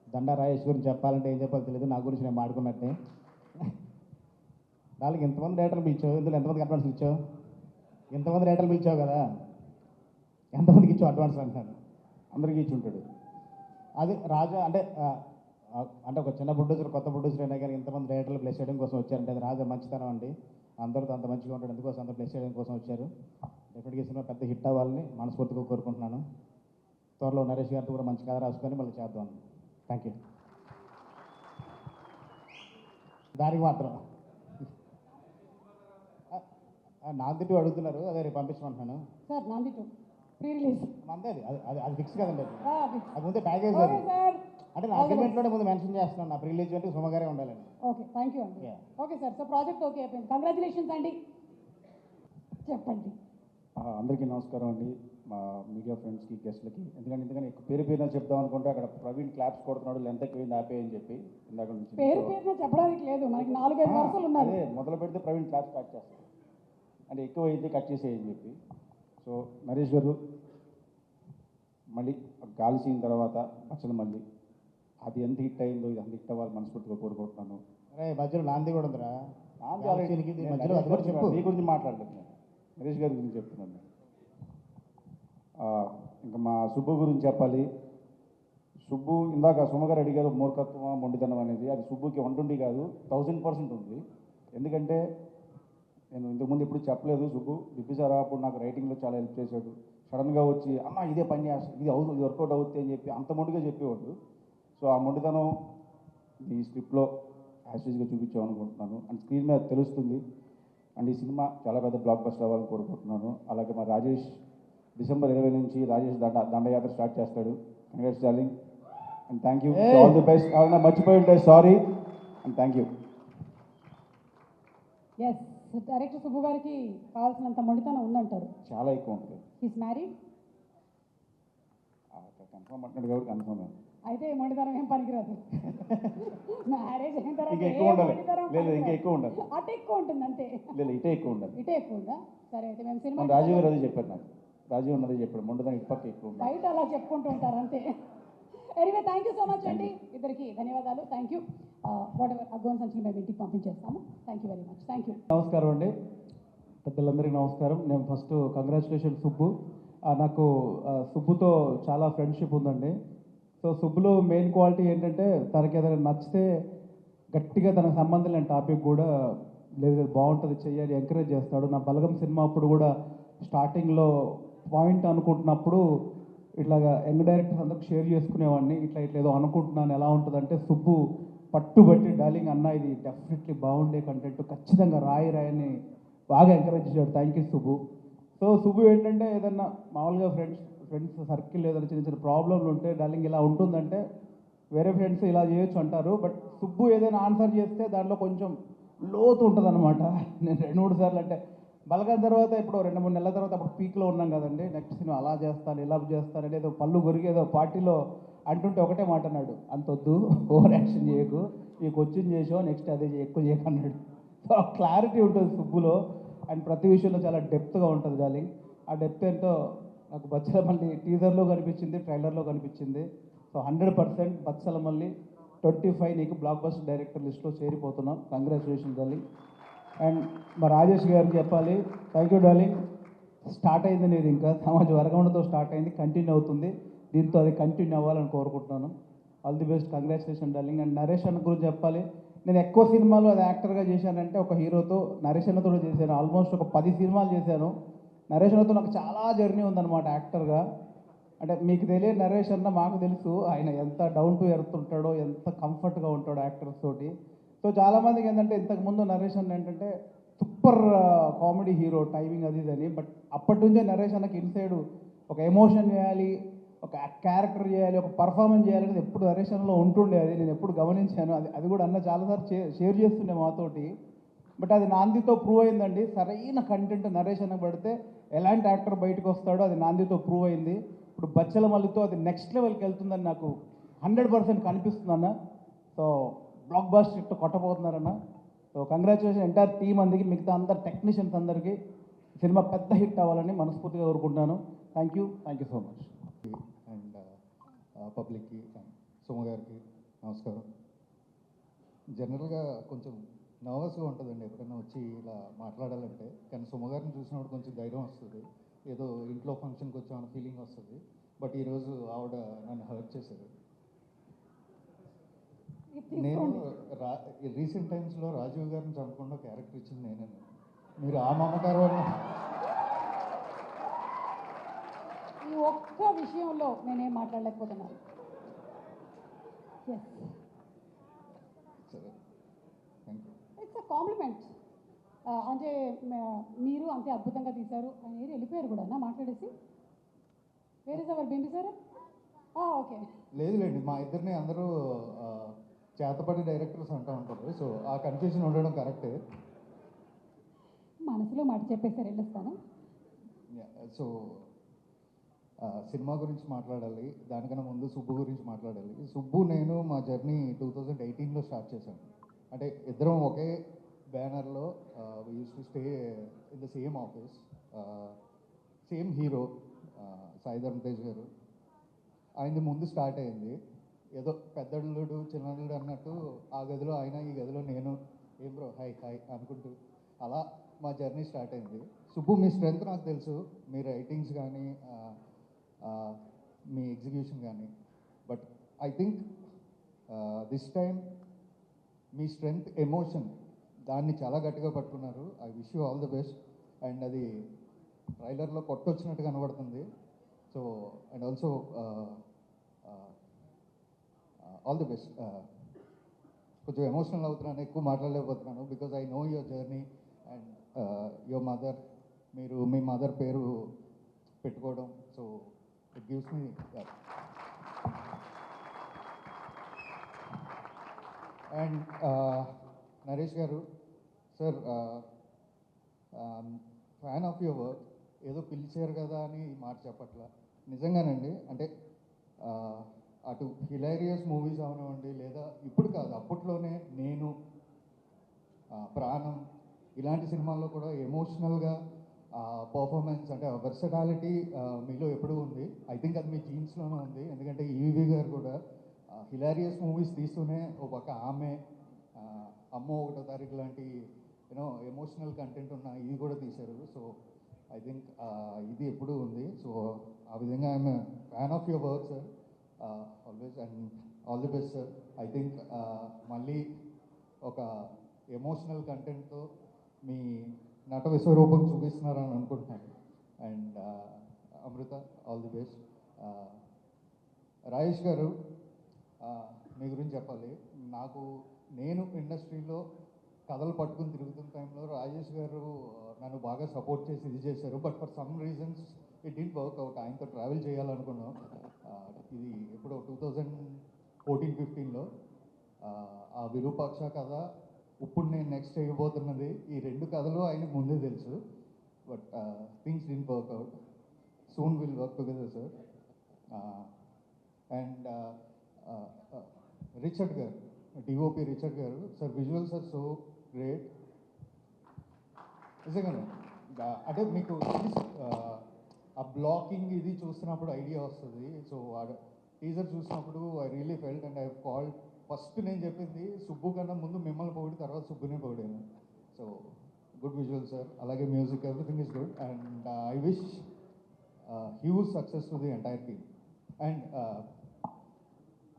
దండా రాజేష్ గురించి చెప్పాలంటే ఏం చెప్పాలో తెలియదు, నా గురించి నేను మాడుకున్నట్టే. వాళ్ళకి ఎంతమంది రేటర్లు పిలిచావు, ఇందులో ఎంతమందికి అడ్వాన్స్ ఇచ్చావు, ఎంతమంది రేటర్లు పిలిచావు కదా, ఎంతమందికి ఇచ్చావు అడ్వాన్స్ అంటాను, అందరికీ ఇచ్చి ఉంటాడు. అది రాజా అంటే ఒక చిన్న ప్రొడ్యూసర్ కొత్త ప్రొడ్యూసర్ అయినా కానీ ఇంతమంది రేటర్లు ప్లేస్ చేయడం కోసం వచ్చారంటే అది రాజా మంచితనం అండి. అందరితో అంత మంచిగా ఉంటాడు, అందుకోసం అంత ప్లేస్ చేయడం కోసం వచ్చారు. డెఫినెట్గా సినిమా పెద్ద హిట్ అవ్వాలని మనస్ఫూర్తిగా కోరుకుంటున్నాను. త్వరలో నరేష్ గారితో కూడా మంచి కథ రాసుకొని మళ్ళీ చేద్దాం. Thank you. దానికి మాత్రం నాంది 2 అడుగుతున్నారు, అదే రేపు పంపించమంటున్నాను సార్ నాంది 2 ప్రీ రిలీజ్ అంతే. అది ఫిక్స్ కదండి, ఓకే అది ముందే ప్యాకేజ్ అది. సార్, అంటే నా అగ్రిమెంట్లోనే ముందు మెన్షన్ చేస్తున్నాను, నా ప్రీ రిలీజ్ అంటే సుమగారే ఉండాలని. ఓకే థ్యాంక్ యూ అండి. Yeah. Okay sir, so project okay అయిపోయింది, కంగ్రాచులేషన్స్ అండి. చెప్పండి. అందరికీ నమస్కారం అండి, మా మీడియా ఫ్రెండ్స్కి, గెస్ట్లకి. ఎందుకంటే పేరు పేరున చెప్దాం అనుకుంటే అక్కడ ప్రవీణ్ క్లాప్స్ కొడుతున్నాడు, లెంత్ ఎక్కువైంది ఆపేయని చెప్పి ఇందాక నుంచి. పేరున చెప్పడానికి లేదు, మనకి 4-5 వరుసలు ఉన్నారు. అదే మొదలు పెడితే ప్రవీణ్ క్లాప్స్ స్టార్ట్ చేస్తాడు, అంటే ఎక్కువ అయితే కట్ చేసేయని చెప్పి. సో నరేష్ గారు మళ్ళీ గాలి సీన్ తర్వాత అసలు మళ్ళీ అది ఎంత హిట్ అయిందో ఇది అంత హిట్ అవ్వాలి మనస్ఫూర్తిగా కోరుకుంటున్నాను. అరే మధ్యలో నాంది కూడా ఉందిరా, నాంది మధ్యలో అది కూడా చెప్పు. మీ గురించి మాట్లాడలేదు నేను, నరేష్ గారి గురించి చెప్తున్నాను. ఇంకా మా సుబ్బు గురించి చెప్పాలి. సుబ్బు ఇందాక సుమగారు అడిగారు మూర్ఖత్వం మొండితనం అనేది, అది సుబ్బుకి 120 కాదు 1000% ఉంది. ఎందుకంటే నేను ఇంతకుముందు ఎప్పుడు చెప్పలేదు, సుబ్బు బిప్పిసారా అప్పుడు నాకు రైటింగ్లో చాలా హెల్ప్ చేశాడు. సడన్గా వచ్చి అన్న ఇదే పని చేస్తా, ఇది వర్కౌట్ అవుతుంది అని చెప్పి అంత మొండిగా చెప్పేవాడు. సో ఆ మొండితనం ఈ స్క్రిప్ట్లో యాక్చువల్గా చూపించామనుకుంటున్నాను, అండ్ స్క్రీన్ మీద తెలుస్తుంది. అండ్ ఈ సినిమా చాలా పెద్ద బ్లాక్ బస్టర్ అవ్వాలని కోరుకుంటున్నాను. అలాగే మా రాజేష్ డిసెంబర్ 20 నుంచి రాజేష్ దండయాత్ర స్టార్ట్ చేస్తాడు. Congrats darling and thank you, all the best. ఎవరైనా మర్చిపోయి ఉంటే sorry and thank you. Yes, director Subbu గారికి కావాల్సినంత మొండితనం ఉందంటారు. చాలా ఎక్కువ ఉంటుంది. హీస్ మ్యారీడ్, కన్ఫర్మ్ అంటున్నాడు కాబట్టి కన్ఫర్మ్. అయితే మొండితనం ఏం పనికిరాదు. మ్యారేజ్ అయిన తర్వాత ఇంకా ఎక్కువ ఉండాలి, లేదు ఇంకా ఎక్కువ ఉండాలి, అటు ఎక్కువ ఉంటుంది అంతే. లేదు ఇటే ఎక్కువ ఉండాలి. ఇటే ఎక్కువ ఉందా? సరే అయితే మేము సినిమా రాజీవ్ గారు అదే చెప్పారు నాకు, రాజీవ్ ఉన్నదే చెప్పాడు, మొండదాన్ని ఇటు పక్క ఎక్కువ ఉండాలి. బయట అలా చెప్పుకుంటూ ఉంటారు అంతే. Anyway thank you so much అండి, ఇద్దరికి ధన్యవాదాలు. Thank you. Whatever advance సంచులు మేము ఇంటికి పంపించేస్తాము. Thank you very much. Thank you. నమస్కారం అండి, పెద్దలందరికీ నమస్కారం. నేను ఫస్ట్ కంగ్రాచులేషన్ సుబ్బు. నాకు సుబ్బుతో చాలా ఫ్రెండ్షిప్ ఉందండి. సో సుబ్బులో మెయిన్ క్వాలిటీ ఏంటంటే తనకి ఏదైనా నచ్చితే గట్టిగా తనకు సంబంధం లేని టాపిక్ కూడా లేదు బాగుంటుంది చెయ్యాలి ఎంకరేజ్ చేస్తాడు. నా బలగం సినిమా అప్పుడు కూడా స్టార్టింగ్లో పాయింట్ అనుకుంటున్నప్పుడు ఇట్లాగా యంగ్ డైరెక్టర్స్ అందరికి షేర్ చేసుకునేవాడిని, ఇట్లా ఏదో అనుకుంటున్నాను ఎలా ఉంటుందంటే సుబ్బు పట్టుబట్టి డార్లింగ్ అన్న ఇది డెఫినెట్లీ బాగుండే కంటెంట్ ఖచ్చితంగా రాయని బాగా ఎంకరేజ్ చేశాడు. Thank you Subbu. So Subbu ఏంటంటే ఏదన్నా మామూలుగా ఫ్రెండ్స్ సర్కిల్ ఏదైనా చిన్న చిన్న ప్రాబ్లంలు ఉంటే డార్లింగ్ ఇలా ఉంటుందంటే వేరే ఫ్రెండ్స్ ఇలా చేయొచ్చు అంటారు, బట్ సుబ్బు ఏదైనా ఆన్సర్ చేస్తే దాంట్లో కొంచెం లోతు ఉంటుంది అనమాట. నేను 2-3 సార్లు అంటే బలగం తర్వాత ఇప్పుడు 2-3 నెలల తర్వాత అప్పుడు పీక్లో ఉన్నాం కదండి, నెక్స్ట్ సినిమా అలా చేస్తాను ఇలా చేస్తాను అనేది పళ్ళు గొరిగేదో పార్టీలో అంటుంటే ఒకటే మాట అన్నాడు, అంతొద్దు ఓవర్ యాక్షన్ చేయకు, ఈ క్వశ్చన్ చేసావు నెక్స్ట్ అదే ఎక్కువ చేయకన్నాడు. సో క్లారిటీ ఉంటుంది సుబ్బులో. అండ్ ప్రతి విషయంలో చాలా డెప్త్గా ఉంటుంది డార్లింగ్. ఆ డెప్త్ ఏంటో నాకు బచ్చలమల్లి టీజర్లో కనిపించింది, ట్రైలర్లో కనిపించింది. సో 100% బచ్చలమల్లి 25 నీకు బ్లాక్ బస్టర్ డైరెక్టర్ లిస్ట్లో చేరిపోతున్నాం. Congratulation darling. అండ్ మా రాజేష్ గారికి చెప్పాలి, థ్యాంక్ యూ డార్లింగ్. స్టార్ట్ అయింది నీది, ఇంకా సమాజ వరగౌండతో స్టార్ట్ అయింది, కంటిన్యూ అవుతుంది. దీంతో అది కంటిన్యూ అవ్వాలని కోరుకుంటున్నాను. All the best, congratulation darling. And Naresh అన్న గురించి చెప్పాలి, నేను ఎక్కువ సినిమాలు అది యాక్టర్గా చేశానంటే ఒక హీరోతో, నరేష్ అన్నతో చేశాను. ఆల్మోస్ట్ ఒక 10 సినిమాలు చేశాను. నరేష్ అన్నతో నాకు చాలా జర్నీ ఉందన్నమాట యాక్టర్గా. అంటే మీకు తెలియదు, నరేష్ అన్న మాకు తెలుసు ఆయన ఎంత డౌన్ టు ఎర్త్ ఉంటాడో, ఎంత కంఫర్ట్గా ఉంటాడో యాక్టర్స్ తోటి. సో చాలామందికి ఏంటంటే ఇంతకుముందు నరేష్ అన్న ఏంటంటే సూపర్ కామెడీ హీరో, టైమింగ్ అది ఇదని. బట్ అప్పటి నుంచే నరేష్ అన్నకి ఇన్సైడ్ ఒక ఎమోషన్ చేయాలి, ఒక క్యారెక్టర్ చేయాలి, ఒక పర్ఫార్మెన్స్ చేయాలి అనేది ఎప్పుడు నరేష్ అన్నలో ఉంటుండే. అది నేను ఎప్పుడు గమనించాను. అది కూడా అన్న చాలాసార్లు షేర్ చేస్తుండే మాతోటి. బట్ అది నాందితో ప్రూవ్ అయిందండి. సరైన కంటెంట్ నరేష్ అన్న పడితే ఎలాంటి యాక్టర్ బయటకు వస్తాడో అది నాందితో ప్రూవ్ అయింది. ఇప్పుడు బచ్చలమల్లితో అది నెక్స్ట్ లెవెల్కి వెళ్తుందని నాకు 100% కనిపిస్తుంది అన్న. సో బ్లాక్ బస్టర్ ఇట్టు కొట్టబోతున్నారన్న. సో కంగ్రాచులేషన్ ఎంటైర్ టీమ్ అందరికి, మిగతా అందరు టెక్నీషియన్స్ అందరికీ. సినిమా పెద్ద హిట్ అవ్వాలని మనస్ఫూర్తిగా కోరుకుంటున్నాను. Thank you so much. And పబ్లిక్కి, సుమ గారికి నమస్కారం. జనరల్గా కొంచెం నర్వస్గా ఉంటుందండి ఎప్పుడైనా వచ్చి ఇలా మాట్లాడాలంటే, కానీ సుమ గారిని చూసినప్పుడు కొంచెం ధైర్యం వస్తుంది. ఏదో ఇంట్లో ఫంక్షన్కి వచ్చామన్న ఫీలింగ్ వస్తుంది. బట్ ఈరోజు ఆవిడ నన్ను హర్ట్ చేశారు. నేను రీసెంట్ టైమ్స్లో రాజీవ్ గారిని చంపకుండా క్యారెక్టర్ ఇచ్చింది నేనండి. మీరు ఆ మమకారం ఈ ఒక్క విషయంలో నేనేం మాట్లాడలేకపోతున్నాను. సరే, thank you. It's a compliment. అంటే మీరు అంతే అద్భుతంగా తీశారు. ఆయన ఏది వెళ్ళిపోయారు కూడా అన్న మాట్లాడేసి. వేరే ఎవరు బింబిసారా? ఓకే, లేదులేండి, మా ఇద్దరిని అందరూ చేతపడి డైరెక్టర్స్ అంటూ ఉంటారు. సో ఆ కన్ఫ్యూజన్ ఉండడం కరెక్టే. మనసులో మాట చెప్పేసారు, వెళ్ళొస్తాను. సో సినిమా గురించి మాట్లాడాలి, దానికన్నా ముందు సుబ్బు గురించి మాట్లాడాలి. సుబ్బు నేను మా జర్నీ 2018లో స్టార్ట్ చేశాను. అంటే ఇద్దరం ఒకే బ్యానర్లో use to stay in the same office, same hero Saidharam Tej గారు. ఆయనది ముందు స్టార్ట్ అయింది. ఏదో పెద్దల్లుడు చిన్నల్లుడు అన్నట్టు ఆ గదిలో ఆయన, ఈ గదిలో నేను, ఏం బ్రో హాయ్ హాయ్ అనుకుంటూ అలా మా జర్నీ స్టార్ట్ అయింది. సుబ్బు, మీ స్ట్రెంగ్త్ నాకు తెలుసు, మీ రైటింగ్స్ కానీ మీ ఎగ్జిక్యూషన్ కానీ. But I think this time మీ స్ట్రెంగ్త్ ఎమోషన్, దాన్ని చాలా గట్టిగా పట్టుకున్నారు. I wish you all the best. And అది ట్రైలర్లో కొట్టొచ్చినట్టు కనబడుతుంది. So and also all the best. కొంచెం ఎమోషనల్ అవుతున్నాను, ఎక్కువ మాట్లాడలేకపోతున్నాను, because I know your journey and your mother. మీరు మీ మదర్ పేరు పెట్టుకోవడం, so it gives me. And Naresh గారు sir, fan of your work. ఏదో పిలిచారు కదా అని ఈ మాట చెప్పట్లా, నిజంగానండి. అంటే అటు హిలేరియస్ మూవీస్ అవనివ్వండి, లేదా ఇప్పుడు కాదు అప్పట్లోనే నేను, ప్రాణం, ఇలాంటి సినిమాల్లో కూడా ఎమోషనల్గా పర్ఫార్మెన్స్, అంటే వెర్సటాలిటీ మీలో ఎప్పుడూ ఉంది. ఐ థింక్ అది మీ జీన్స్లోనే ఉంది. ఎందుకంటే ఈవీ గారు కూడా హిలారియస్ మూవీస్ తీస్తూనే ఒక పక్క ఆమె, అమ్మో ఒకటో తారీఖు లాంటి యూనో ఎమోషనల్ కంటెంట్ ఉన్న ఇది కూడా తీశారు. సో ఐ థింక్ ఇది ఎప్పుడూ ఉంది. సో ఆ విధంగా I'm fan of your work sir, always. And all the best sir. I think మళ్ళీ ఒక ఎమోషనల్ కంటెంట్తో మీ నట విశ్వరూపం చూపిస్తున్నారని అనుకుంటున్నాను. And Amrutha, all the best. Rajesh garu, మీ గురించి చెప్పాలి. నేను ఇండస్ట్రీలో కథలు పట్టుకుని తిరుగుతున్న టైంలో రాజేష్ గారు నన్ను బాగా సపోర్ట్ చేసి ఇది చేశారు. But for some reasons it didn't work out. ఆయనతో ట్రావెల్ చేయాలనుకున్నాం. ఇది ఎప్పుడో 2014-15లో ఆ విరూపాక్ష కథ, ఇప్పుడు నేను నెక్స్ట్ చేయబోతున్నది, ఈ 2 కథలు ఆయనకు ముందే తెలుసు. But things didn't work out. Soon will work together sir. And Richard garu, DOP Richard garu sir, visuals are so great. నిజంగానే అంటే మీకు ఆ బ్లాకింగ్ ఇది చూస్తున్నప్పుడు ఐడియా వస్తుంది. సో టీజర్ చూసినప్పుడు I really felt and I call first నేను చెప్పింది సుబ్బు కన్నా ముందు మిమ్మల్ని పొగిడి తర్వాత సుబ్బునే పొగిడాను. సో గుడ్ విజువల్ సార్, అలాగే music everything is good and I wish huge success to the entire team. And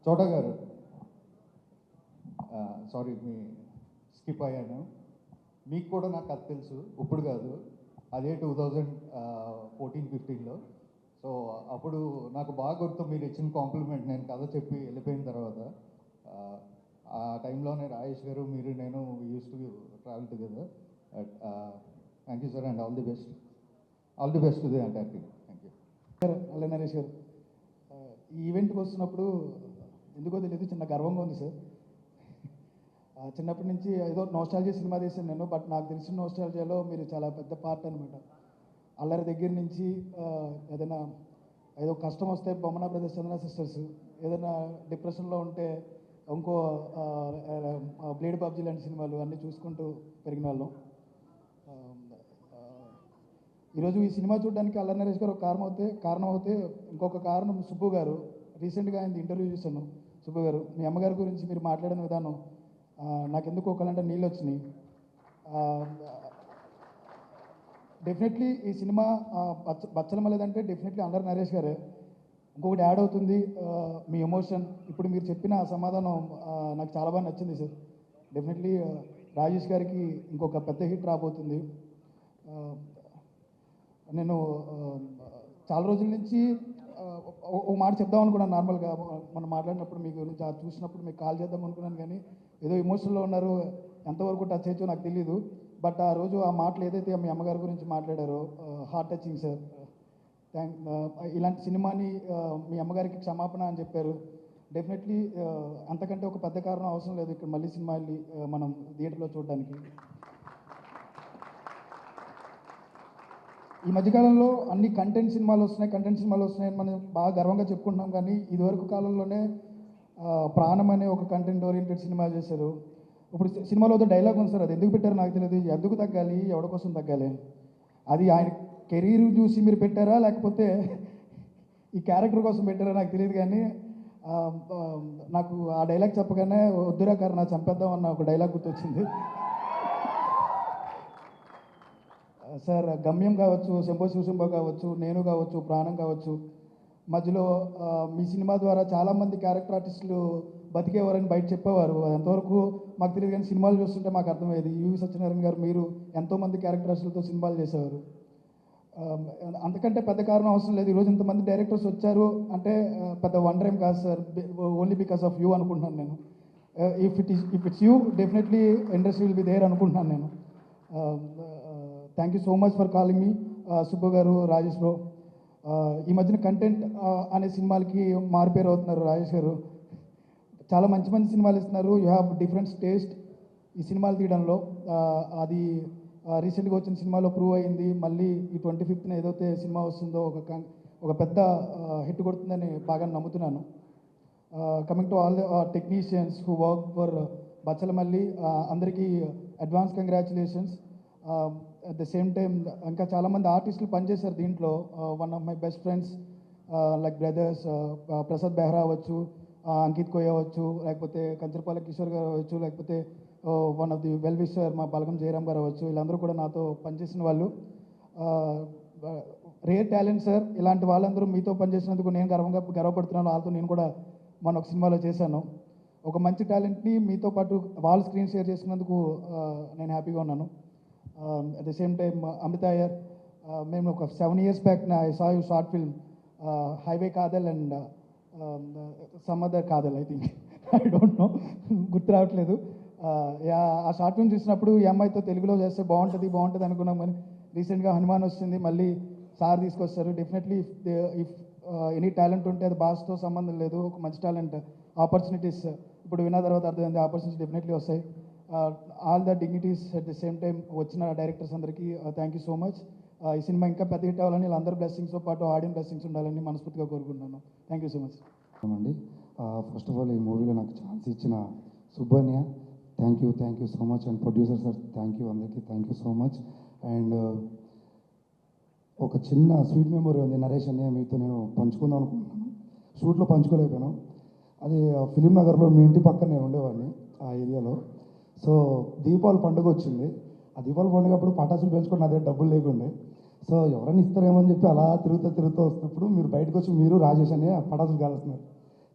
చోటా గారు, సారీ మీ స్కిప్ అయ్యాను. మీకు కూడా నాకు కథ తెలుసు, ఇప్పుడు కాదు, అదే 2014-15లో. సో అప్పుడు నాకు బాగా గుర్తు మీరు ఇచ్చిన కాంప్లిమెంట్, నేను కథ చెప్పి వెళ్ళిపోయిన తర్వాత. ఆ టైంలోనే రాజేష్ గారు, మీరు, నేను use to travel together. Thank you sir and all the best. All the best to the entire team. Thank you sir. అల్ల నరేష్ గారు, ఈ ఈవెంట్కి వస్తున్నప్పుడు ఎందుకో తెలియదు చిన్న గర్వంగా ఉంది సార్. చిన్నప్పటి నుంచి ఏదో నోస్టాలజీ సినిమా తీసాను నేను, బట్ నాకు తెలిసిన నోస్టాలజీలో మీరు చాలా పెద్ద పార్ట్ అనమాట. అల్లరి దగ్గర నుంచి ఏదైనా ఏదో కష్టం వస్తే బొమ్మన బ్రదర్స్, చందన సిస్టర్స్, ఏదైనా డిప్రెషన్లో ఉంటే ఇంకో బ్లేడ్ పబ్జీ లాంటి సినిమాలు అన్నీ చూసుకుంటూ పెరిగిన వాళ్ళం. ఈరోజు ఈ సినిమా చూడడానికి అల్లరి నరేష్ గారు ఒక కారణం అవుతే ఇంకొక కారణం సుబ్బు గారు. రీసెంట్గా ఆయన ఇంటర్వ్యూ చూశాను. సుబ్బు గారు, మీ అమ్మగారి గురించి మీరు మాట్లాడిన విధానం నాకెందుకు ఒకళ్ళంటే నీళ్ళు వచ్చినాయి. డెఫినెట్లీ ఈ సినిమా బచ్చలమలేదంటే డెఫినెట్లీ అల్లరి నరేష్ గారే. ఇంకొకటి యాడ్ అవుతుంది, మీ ఎమోషన్. ఇప్పుడు మీరు చెప్పిన సమాధానం నాకు చాలా బాగా నచ్చింది సార్. డెఫినెట్లీ రాజేష్ గారికి ఇంకొక పెద్ద హిట్ రాబోతుంది. నేను చాలా రోజుల నుంచి ఒక మాట చెప్దాం అనుకున్నాను. నార్మల్గా మనం మాట్లాడినప్పుడు మీ గురించి చూసినప్పుడు మీకు కాల్ చేద్దాం అనుకున్నాను, కానీ ఏదో ఎమోషన్లో ఉన్నారు, ఎంతవరకు టచ్ అయ్యో నాకు తెలియదు. బట్ ఆ రోజు ఆ మాటలు ఏదైతే మీ అమ్మగారి గురించి మాట్లాడారో హార్ట్ టచింగ్ సార్. ఇలాంటి సినిమాని మీ అమ్మగారికి క్షమాపణ అని చెప్పారు. డెఫినెట్లీ అంతకంటే ఒక పెద్ద కారణం అవసరం లేదు ఇక్కడ మళ్ళీ సినిమా వెళ్ళి మనం థియేటర్లో చూడడానికి. ఈ మధ్యకాలంలో అన్ని కంటెంట్ సినిమాలు వస్తున్నాయని మనం బాగా గర్వంగా చెప్పుకుంటున్నాం, కానీ ఇదివరకు కాలంలోనే ప్రాణం అనే ఒక కంటెంట్ ఓరియంటెడ్ సినిమా చేశారు. ఇప్పుడు సినిమాలో డైలాగ్ ఉంది సార్, అది ఎందుకు పెట్టారో నాకు తెలియదు. ఎందుకు తగ్గాలి, ఎవరి కోసం తగ్గాలి, అది ఆయన కెరీర్ చూసి మీరు పెట్టారా లేకపోతే ఈ క్యారెక్టర్ కోసం పెట్టారా నాకు తెలియదు. కానీ నాకు ఆ డైలాగ్ చెప్పగానే వద్దురా కర్ణ చంపేద్దాం అన్న ఒక డైలాగ్ గుర్తొచ్చింది సార్. గమ్యం కావచ్చు, శంభో శివశంభో కావచ్చు, నేను కావచ్చు, ప్రాణం కావచ్చు, మధ్యలో మీ సినిమా ద్వారా చాలామంది క్యారెక్టర్ ఆర్టిస్టులు బతికేవారని బయట చెప్పేవారు. ఎంతవరకు మాకు తెలియదు, కానీ సినిమాలు చూస్తుంటే మాకు అర్థమయ్యేది. యువి సత్యనారాయణ గారు, మీరు ఎంతోమంది క్యారెక్టర్ ఆర్టిస్టులతో సినిమాలు చేసేవారు. అంతకంటే పెద్ద కారణం అవసరం లేదు. ఈరోజు ఇంతమంది డైరెక్టర్స్ వచ్చారు అంటే పెద్ద వండర్ ఏం కాదు sir, only because of you అనుకుంటున్నాను నేను. If it's you, definitely industry will be there అనుకుంటున్నాను నేను. Thank you so much for calling me Subbu garu, Rajesh bro. ఈ మధ్యన కంటెంట్ అనే సినిమాలకి మారుపేరు అవుతున్నారు రాజేష్ గారు. చాలా మంచి మంచి సినిమాలు ఇస్తున్నారు. యూ హ్యావ్ డిఫరెంట్ టేస్ట్ ఈ సినిమాలు తీయడంలో. అది రీసెంట్గా వచ్చిన సినిమాలో ప్రూవ్ అయ్యింది. మళ్ళీ ఈ 25th ఏదైతే సినిమా వస్తుందో ఒక పెద్ద హిట్ కొడుతుందని బాగా నమ్ముతున్నాను. Coming to all the technicians who work for Bachhalamalli, అందరికీ advance congratulations. At the same time ఇంకా చాలామంది ఆర్టిస్టులు పనిచేశారు దీంట్లో. One of my best friends like brothers Prasad Behra అవ్వచ్చు, అంకిత్ కోయ అవ్వచ్చు, లేకపోతే కంచరపాల కిషోర్ గారు అవ్వచ్చు, లేకపోతే one of the well wisher మా బలగం జయరామ్ గారు అవ్వచ్చు. వీళ్ళందరూ కూడా నాతో పనిచేసిన వాళ్ళు. Rare talent sir. ఇలాంటి వాళ్ళందరూ మీతో పనిచేసినందుకు నేను గర్వపడుతున్నాను. వాళ్ళతో నేను కూడా మన ఒక సినిమాలో చేశాను. ఒక మంచి టాలెంట్ని మీతో పాటు వాళ్ళు స్క్రీన్ షేర్ చేసుకున్నందుకు నేను హ్యాపీగా ఉన్నాను. At the same time Amrita Iyer, మేము ఒక 7 years back I saw you short film highway Kaadhal and some other Kaadhal, I think, I don't know, గుర్తు రావట్లేదు. ఆ షార్ట్ ఫిల్మ్ చూసినప్పుడు ఈ అమ్మాయితో తెలుగులో చేస్తే బాగుంటుంది అనుకున్నాం, కానీ రీసెంట్గా హనుమాన్ వచ్చింది, మళ్ళీ సార్ తీసుకొస్తారు. డెఫినెట్లీ ఇఫ్ ఎనీ టాలెంట్ ఉంటే అది భాషతో సంబంధం లేదు. ఒక మంచి టాలెంట్ ఆపర్చునిటీస్ ఇప్పుడు విన్న తర్వాత అర్థమైంది, ఆపర్చునిటీస్ డెఫినెట్లీ వస్తాయి. All the dignities at the same time వచ్చిన డైరెక్టర్స్ అందరికీ థ్యాంక్ యూ సో మచ్. ఈ సినిమా ఇంకా పెద్ద హిట్ అవ్వాలని వీళ్ళందరూ బ్లెస్సింగ్స్తో పాటు ఆడియన్స్ బ్లెస్సింగ్స్ ఉండాలని మనస్ఫూర్తిగా కోరుకుంటున్నాను. థ్యాంక్ యూ సో మచ్ అండి. ఫస్ట్ ఆఫ్ ఆల్ ఈ మూవీలో నాకు ఛాన్స్ ఇచ్చిన Subbanya, thank you so much. And producer sir thank you, అందరికీ thank you so much. And ఒక చిన్న స్వీట్ మెమొరీ ఉంది నరేష్ అన్నయ్య మీతో నేను పంచుకుందాం అనుకుంటున్నాను. షూట్లో పంచుకోలేకపోయాను. అది ఫిలిం నగర్లో మీ ఇంటి పక్కన నేను ఉండేవాడిని ఆ ఏరియాలో. సో దీపావళి పండుగ వచ్చింది. ఆ దీపావళి పండుగ అప్పుడు పటాసులు పెంచుకొని అదే డబ్బులు లేకుండే. సో ఎవరైనా ఇస్తారేమో అని చెప్పి అలా తిరుగుతూ వస్తున్నప్పుడు మీరు బయటకు వచ్చి మీరు రాజేష్ అన్నయ్య పటాసులు కాలుస్తున్నారు.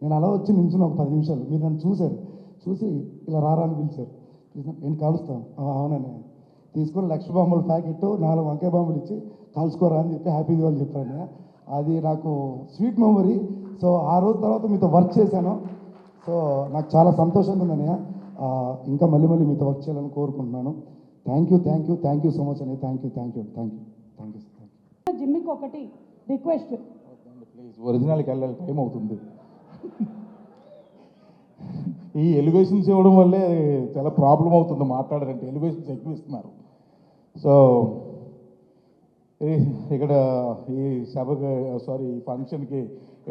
నేను అలా వచ్చి నిల్చున్న ఒక 10 నిమిషాలు. మీరు నన్ను చూశారు, చూసి ఇలా రారా అని పిలిచారు. నేను కాలుస్తాను. అవునన్నయ్య. తీసుకొని 1,00,000 బాంబుల ప్యాకెట్ 4 వంకాయ బాంబులు ఇచ్చి కాల్చుకోరా అని చెప్పి హ్యాపీ దివాళి చెప్పాను. అది నాకు స్వీట్ మెమొరీ. సో ఆ రోజు తర్వాత మీతో వర్క్ చేశాను. సో నాకు చాలా సంతోషంగా ఉందన్నయ్య. ఇంకా మళ్ళీ మీతో వర్క్ చేయాలని కోరుకుంటున్నాను. థ్యాంక్ యూ సో మచ్ అన్నయ్య. Thank you. జిమ్మికి ఒకటి రిక్వెస్ట్, ప్లీజ్ ఒరిజినల్కి వెళ్ళాలి, టైం అవుతుంది. ఈ ఎలివేషన్స్ ఇవ్వడం వల్లే చాలా ప్రాబ్లం అవుతుంది మాట్లాడారంటే. ఎలివేషన్స్ ఎక్కువ ఇస్తున్నారు. సో ఇక్కడ ఈ సభకి ఈ ఫంక్షన్కి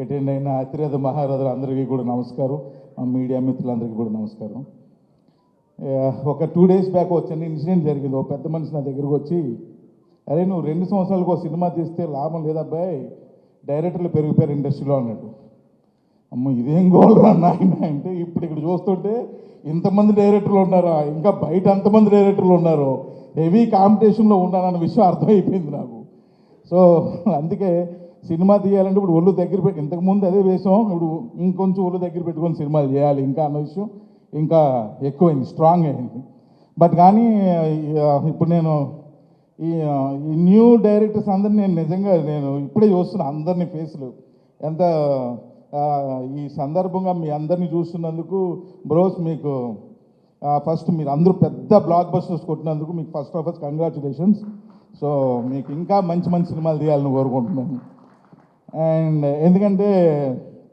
అటెండ్ అయిన అతిరథ మహారథులు అందరికీ కూడా నమస్కారం. మీడియా మిత్రులందరికీ కూడా నమస్కారం. ఒక 2 days బ్యాక్ ఒక చిన్న ఇన్సిడెంట్ జరిగింది. ఒక పెద్ద మనిషి నా దగ్గరకు వచ్చి, అరే నువ్వు 2 సంవత్సరాలకు ఒక సినిమా తీస్తే లాభం లేదబ్బాయి, డైరెక్టర్లు పెరిగిపోయారు ఇండస్ట్రీలో అన్నట్టు. అమ్మ ఇదేం గోల్రా నాయన అంటే, ఇప్పుడు ఇక్కడ చూస్తుంటే ఇంతమంది డైరెక్టర్లు ఉన్నారా, ఇంకా బయట అంతమంది డైరెక్టర్లు ఉన్నారు, హెవీ కాంపిటీషన్లో ఉన్నానన్న విషయం అర్థమైపోయింది నాకు. సో అందుకే సినిమా తీయాలంటే ఇప్పుడు ఒళ్ళు దగ్గర పెట్టి, ఇంతకుముందు అదే వేసాం, ఇప్పుడు ఇంకొంచెం ఒళ్ళు దగ్గర పెట్టుకొని సినిమాలు చేయాలి ఇంకా అన్న విషయం ఇంకా ఎక్కువైంది, స్ట్రాంగ్ అయింది. బట్ కానీ ఇప్పుడు నేను ఈ న్యూ డైరెక్టర్స్ అందరినీ నేను ఇప్పుడే చూస్తున్నాను అందరినీ ఫేస్లు. ఎంత ఈ సందర్భంగా మీ అందరినీ చూస్తున్నందుకు బ్రోస్ మీకు ఫస్ట్ మీరు అందరూ పెద్ద బ్లాక్ బస్టర్స్ కొట్టినందుకు మీకు first of all congratulations. So మీకు ఇంకా మంచి మంచి సినిమాలు తీయాలని కోరుకుంటున్నాను. అండ్ ఎందుకంటే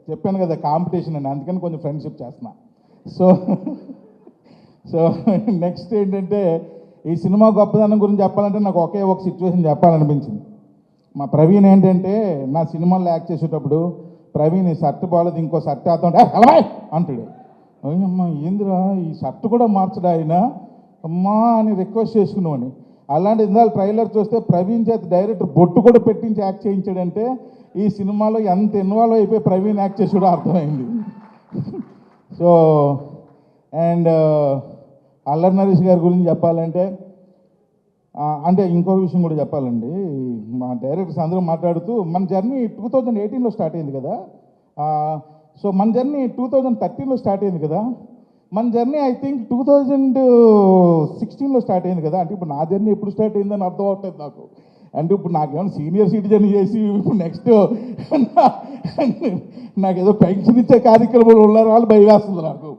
చెప్పాను కదా కాంపిటీషన్ అని, అందుకని కొంచెం ఫ్రెండ్షిప్ చేస్తున్నా. సో నెక్స్ట్ ఏంటంటే ఈ సినిమా గొప్పదనం గురించి చెప్పాలంటే నాకు ఒకే ఒక సిచ్యువేషన్ చెప్పాలనిపించింది. మా ప్రవీణ్ ఏంటంటే నా సినిమాల్లో యాక్ట్ చేసేటప్పుడు ప్రవీణ్ ఈ షర్ట్ బాగాలేదు ఇంకో షర్ట్ వేస్తుంటే అలవాయ్ అంటాడు. అమ్మా ఏందిరా ఈ షర్ట్ కూడా మార్చడా ఆయన అమ్మా అని రిక్వెస్ట్ చేసుకున్నామని. అలాంటి ఇందాక ట్రైలర్ చూస్తే ప్రవీణ్ చేత డైరెక్టర్ బొట్టు కూడా పెట్టించి యాక్ట్ చేయించాడంటే ఈ సినిమాలో ఎంత ఇన్వాల్వ్ అయిపోయి ప్రవీణ్ యాక్ట్ చేసి కూడా అర్థమైంది. సో అండ్ అల్లరి నరేష్ గారి గురించి చెప్పాలంటే అంటే ఇంకో విషయం కూడా చెప్పాలండి. మా డైరెక్టర్స్ అందరూ మాట్లాడుతూ మన జర్నీ 2018లో స్టార్ట్ అయింది కదా, సో మన జర్నీ 2013లో స్టార్ట్ అయింది కదా, మన జర్నీ ఐ థింక్ 2016లో స్టార్ట్ అయింది కదా. అంటే ఇప్పుడు నా జర్నీ ఎప్పుడు స్టార్ట్ అయిందని అర్థం అవట్లేదు నాకు. అంటే ఇప్పుడు నాకేమైనా సీనియర్ సిటిజన్ చేసి ఇప్పుడు నెక్స్ట్ నాకేదో పెన్షన్ ఇచ్చే కార్యక్రమాలు ఉన్నారు వాళ్ళు భయం వేస్తుంది నాకు.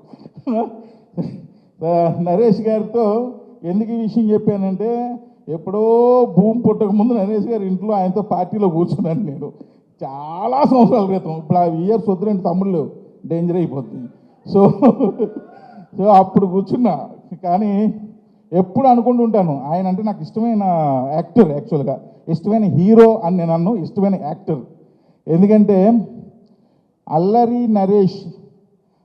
నరేష్ గారితో ఎందుకు ఈ విషయం చెప్పానంటే ఎప్పుడో భూమి పుట్టక ముందు నరేష్ గారి ఇంట్లో ఆయనతో పార్టీలో కూర్చున్నాను నేను చాలా సంవత్సరాల క్రితం. ఇప్పుడు ఆ ఇయర్స్ వద్దులేండి తమ్ముళ్ళు డేంజర్ అయిపోతుంది. సో అప్పుడు కూర్చున్నా. కానీ ఎప్పుడు అనుకుంటూ ఉంటాను ఆయన అంటే నాకు ఇష్టమైన యాక్టర్, యాక్చువల్గా ఇష్టమైన హీరో అని నేను అన్ను, ఇష్టమైన యాక్టర్. ఎందుకంటే అల్లరి నరేష్,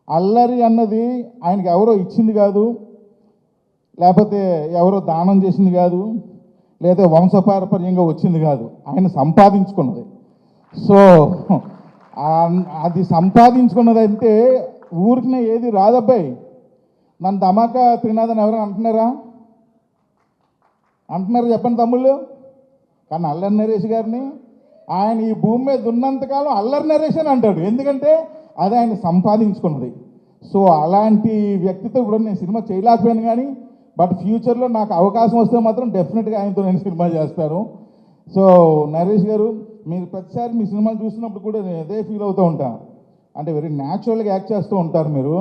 అల్లరి అన్నది ఆయనకి ఎవరో ఇచ్చింది కాదు, లేకపోతే ఎవరో దానం చేసింది కాదు, లేదా వంశపారపర్యంగా వచ్చింది కాదు, ఆయన సంపాదించుకున్నది. సో అది సంపాదించుకున్నది అంటే ఊరికినే ఏది రాదబ్బాయి. నన్ను ధమాకా త్రినాథన్ ఎవరైనా అంటున్నారు చెప్పండి తమ్ముళ్ళు. కానీ అల్లరి నరేష్ గారిని ఆయన ఈ భూమి మీద ఉన్నంతకాలం అల్లరి నరేష్ అని అంటాడు, ఎందుకంటే అది ఆయన సంపాదించుకున్నది. సో అలాంటి వ్యక్తితో కూడా నేను సినిమా చేయలేకపోయాను. కానీ బట్ ఫ్యూచర్లో నాకు అవకాశం వస్తే మాత్రం డెఫినెట్గా ఆయనతో నేను సినిమా చేస్తాను. సో నరేష్ గారు మీరు ప్రతిసారి మీ సినిమాలు చూసినప్పుడు కూడా నేను అదే ఫీల్ అవుతూ ఉంటాను. అంటే వెరీ న్యాచురల్గా యాక్ట్ చేస్తూ ఉంటారు మీరు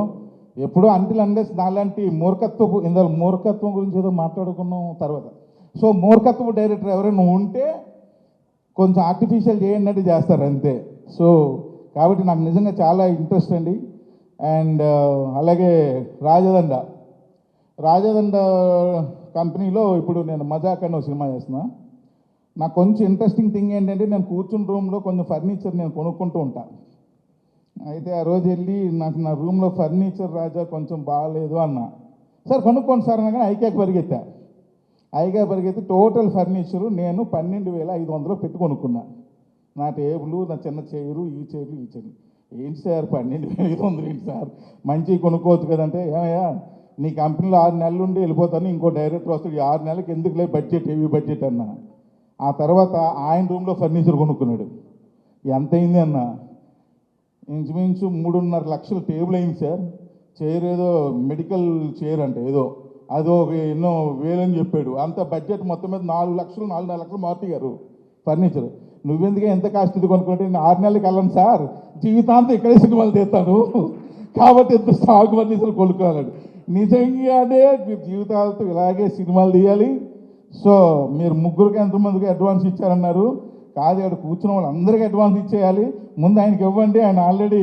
ఎప్పుడూ. అంటిల్ అన్లెస్ నాలాంటి మూర్ఖత్వం గురించి ఏదో మాట్లాడుకున్నాం తర్వాత. సో మూర్ఖత్వపు డైరెక్టర్ ఎవరైనా ఉంటే కొంచెం ఆర్టిఫిషియల్ చేయండి చేస్తారు అంతే. సో కాబట్టి నాకు నిజంగా చాలా ఇంట్రెస్ట్ అండి. అండ్ అలాగే రాజదండ కంపెనీలో ఇప్పుడు నేను మజాక్ అని ఒక సినిమా చేస్తున్నా. నాకు కొంచెం ఇంట్రెస్టింగ్ థింగ్ ఏంటంటే నేను కూర్చున్న రూమ్లో కొంచెం ఫర్నిచర్ నేను కొనుక్కుంటూ ఉంటాను. అయితే ఆ రోజు వెళ్ళి నాకు నా రూమ్లో ఫర్నిచర్ రాజా కొంచెం బాగాలేదు అన్నా. సార్ కొనుక్కోండి సార్ అనగానే ఐక్యాకి పరిగెత్తా. హైగా పరిగెత్తి టోటల్ ఫర్నిచరు నేను 12,500 పెట్టి కొనుక్కున్నా. నా టేబుల్, నా చిన్న చైరు, ఈ చైర్లు. ఏంటి సార్ 12,500 ఏంటి సార్, మంచిగా కొనుక్కోవచ్చు కదంటే, ఏమయ్యా నీ కంపెనీలో 6 నెలలు ఉండి వెళ్ళిపోతాను, ఇంకో డైరెక్టర్ వస్తాడు, 6 నెలలకి ఎందుకులే బడ్జెట్, హెవీ బడ్జెట్ అన్న. ఆ తర్వాత ఆయన రూమ్లో ఫర్నిచర్ కొనుక్కున్నాడు. ఎంత అయింది అన్న? ఇంచుమించు 3.5 లక్షల టేబుల్ అయింది సార్. చైర్ ఏదో మెడికల్ చైర్ అంటే ఏదో అదో ఎన్నో వేలని చెప్పాడు. అంత బడ్జెట్ మొత్తం మీద 4 లక్షలు 4.5 లక్షలు మారుతి గారు ఫర్నిచర్. నువ్వెందుకే ఎంత కాస్ట్ ఇది కొనుక్కుంటే, నేను 6 నెలలకి వెళ్ళను సార్, జీవితాంతం ఇక్కడే సినిమాలు తీస్తాను కాబట్టి ఎంత స్టాక్ ఫర్నిచర్ కొనుక్కోవాలండి. నిజంగానే మీరు జీవితాలతో ఇలాగే సినిమాలు తీయాలి. సో మీరు ముగ్గురికి ఎంతమందికి అడ్వాన్స్ ఇచ్చారన్నారు, కాదు ఇక్కడ కూర్చున్న వాళ్ళందరికీ అడ్వాన్స్ ఇచ్చేయాలి. ముందు ఆయనకి ఇవ్వండి, ఆయన ఆల్రెడీ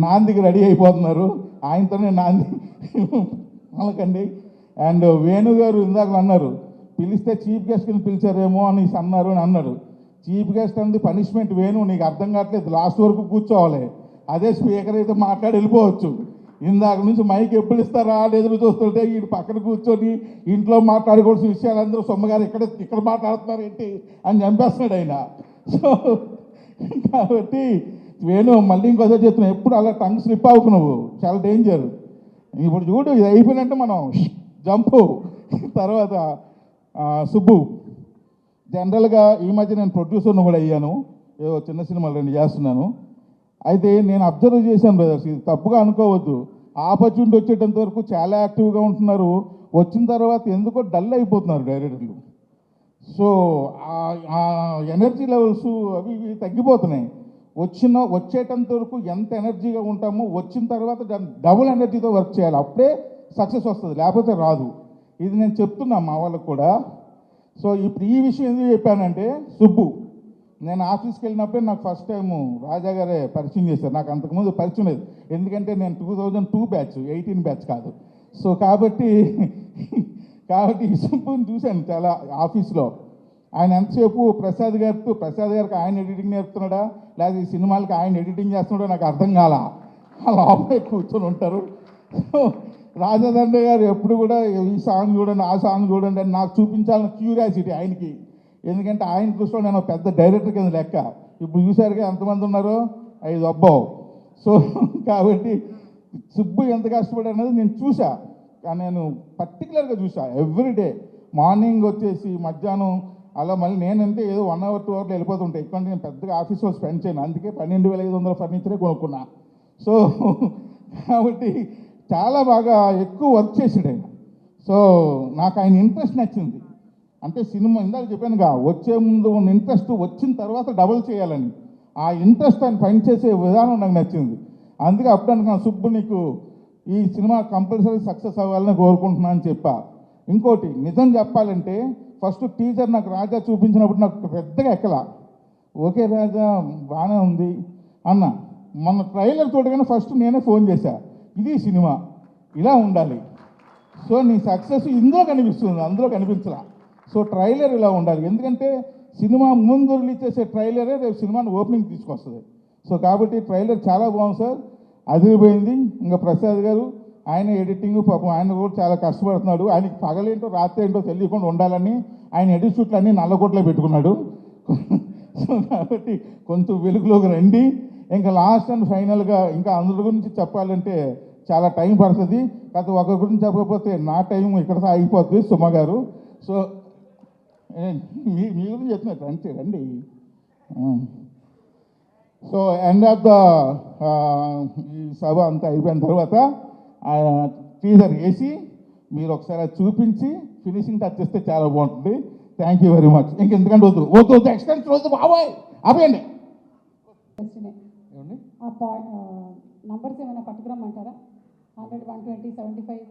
నాందికి రెడీ అయిపోతున్నారు, ఆయనతోనే నాంది అనకండి. అండ్ వేణు గారు ఇందాక అన్నారు, పిలిస్తే చీఫ్ గెస్ట్ కింద పిలిచారేమో అని అన్నారు అని అన్నాడు. చీఫ్ గెస్ట్ అనేది పనిష్మెంట్ వేణు, నీకు అర్థం కావట్లేదు, లాస్ట్ వరకు కూర్చోవాలి. అదే స్పీకర్ అయితే మాట్లాడి వెళ్ళిపోవచ్చు. ఇందాక నుంచి మైక్ ఎప్పుడు ఇస్తారా అని ఎదురు చూస్తుంటే ఈ పక్కన కూర్చొని ఇంట్లో మాట్లాడుకోవాల్సిన విషయాలందరూ సొమ్మగారు ఇక్కడ మాట్లాడుతున్నారు ఏంటి అని చంపేస్తున్నాడు ఆయన. సో కాబట్టి వేణు మళ్ళీ ఇంకోసారి చెప్తున్నావు, ఎప్పుడు అలా టంగ్ స్లిప్ అవ్వకు, నువ్వు చాలా డేంజర్. ఇప్పుడు చూడు, ఇది అయిపోయినట్టు మనం జంపు. తర్వాత సుబ్బు, జనరల్గా ఈ మధ్య నేను ప్రొడ్యూసర్ను కూడా అయ్యాను, ఏదో చిన్న సినిమాలు 2 చేస్తున్నాను. అయితే నేను అబ్జర్వ్ చేశాను బ్రదర్స్, ఇది తప్పుగా అనుకోవద్దు, ఆపర్చునిటీ వచ్చేటంత వరకు చాలా యాక్టివ్గా ఉంటున్నారు, వచ్చిన తర్వాత ఎందుకో డల్ అయిపోతున్నారు డైరెక్టర్లు. సో ఆ ఎనర్జీ లెవెల్స్ అవి ఇవి తగ్గిపోతున్నాయి. వచ్చేటంత వరకు ఎంత ఎనర్జీగా ఉంటామో వచ్చిన తర్వాత డబుల్ ఎనర్జీతో వర్క్ చేయాలి, అప్పుడే సక్సెస్ వస్తుంది, లేకపోతే రాదు. ఇది నేను చెప్తున్నా మా వాళ్ళకు కూడా. సో ఇప్పుడు ఈ విషయం ఎందుకు చెప్పానంటే, సుబ్బు నేను ఆఫీస్కి వెళ్ళినప్పుడే నాకు ఫస్ట్ టైము రాజా గారే పరిచయం చేశారు. నాకు అంతకుముందు పరిచయం లేదు, ఎందుకంటే నేను 2002 బ్యాచ్, 18 బ్యాచ్ కాదు. సో కాబట్టి ఈ సుబ్బుని చూశాను చాలా ఆఫీస్లో. ఆయన ఎంతసేపు ప్రసాద్ గారికి ఆయన ఎడిటింగ్ నేర్పుతున్నాడా, లేదా ఈ సినిమాలకి ఆయన ఎడిటింగ్ చేస్తున్నాడో నాకు అర్థం కాల. అలా ఆపే కూర్చొని ఉంటారు. రాజదండ్రి గారు ఎప్పుడు కూడా ఈ సాంగ్ చూడండి, ఆ సాంగ్ చూడండి అని నాకు చూపించాలని క్యూరియాసిటీ ఆయనకి. ఎందుకంటే ఆయన దృష్టిలో నేను పెద్ద డైరెక్టర్ కింద లెక్క. ఇప్పుడు చూసారుగా ఎంతమంది ఉన్నారో, 5 అబ్బావు. సో కాబట్టి సుబ్బు ఎంత కష్టపడి అన్నది నేను చూసా. కానీ నేను పర్టికులర్గా చూసా ఎవ్రీడే. మార్నింగ్ వచ్చేసి మధ్యాహ్నం అలా మళ్ళీ నేనంటే ఏదో 1 అవర్ 2 అవర్లో వెళ్ళిపోతుంటాయి. ఎందుకంటే నేను పెద్దగా ఆఫీస్లో స్పెండ్ చేయను, అందుకే 12,500 ఫర్నిచరే కొనుక్కున్నా. సో కాబట్టి చాలా బాగా ఎక్కువ వర్క్ చేసాడు ఆయన. సో నాకు ఆయన ఇంట్రెస్ట్ నచ్చింది. అంటే సినిమా ఇందాక చెప్పానుగా, వచ్చే ముందు ఉన్న ఇంట్రెస్ట్ వచ్చిన తర్వాత డబుల్ చేయాలని, ఆ ఇంట్రెస్ట్ ఆయన పనిచేసే విధానం నాకు నచ్చింది. అందుకే అప్పుడు అనుకున్నాను, సుబ్బు నీకు ఈ సినిమా కంపల్సరీ సక్సెస్ అవ్వాలని కోరుకుంటున్నాను అని చెప్పా. ఇంకోటి నిజం చెప్పాలంటే, ఫస్ట్ టీజర్ నాకు రాజా చూపించినప్పుడు నాకు పెద్దగా ఎక్కలా. ఓకే రాజా బాగానే ఉంది అన్న. మన ట్రైలర్ చూడగానే ఫస్ట్ నేనే ఫోన్ చేశా, ఇది సినిమా ఇలా ఉండాలి, సో నీ సక్సెస్ ఇందులో కనిపిస్తుంది, అందులో కనిపించలా. సో ట్రైలర్ ఇలా ఉండాలి, ఎందుకంటే సినిమా ముందు రిలీజ్ చేసే ట్రైలరే రేపు సినిమాని ఓపెనింగ్ తీసుకొస్తుంది. సో కాబట్టి ట్రైలర్ చాలా బాగుంది సార్, అదిరిపోయింది. ఇంకా ప్రసాద్ గారు ఆయన ఎడిటింగ్ పాపం ఆయన కూడా చాలా కష్టపడుతున్నాడు. ఆయనకి పగలేంటో రాత్రి ఏంటో తెలియకుండా ఉండాలని ఆయన ఎడిట్ షూట్లు అన్నీ నల్లకోట్లో పెట్టుకున్నాడు. సో కాబట్టి కొంచెం వెలుగులోకి రండి. ఇంకా లాస్ట్ అండ్ ఫైనల్గా ఇంకా అందరి గురించి చెప్పాలంటే చాలా టైం పడుతుంది. కాకపోతే ఒకరి గురించి చెప్పకపోతే నా టైం ఇక్కడ అయిపోద్ది సుమ గారు. సో మీ గురించి చెప్తున్నారు, రండి రండి. సో ఎండ్ ఆఫ్ ద ఈ సభ అంతా అయిపోయిన తర్వాత టీజర్ వేసి మీరు ఒకసారి అది చూపించి ఫినిషింగ్ టచ్ చేస్తే చాలా బాగుంటుంది. Thank you very much. ఇంకెందుకంటే వద్దు ఎక్స్టెన్షన్ వద్దు బాబాయ్ ఆపేయండి. నంబర్స్ ఏమైనా పట్టుకురమ్మంటారా? 100, 120, 75,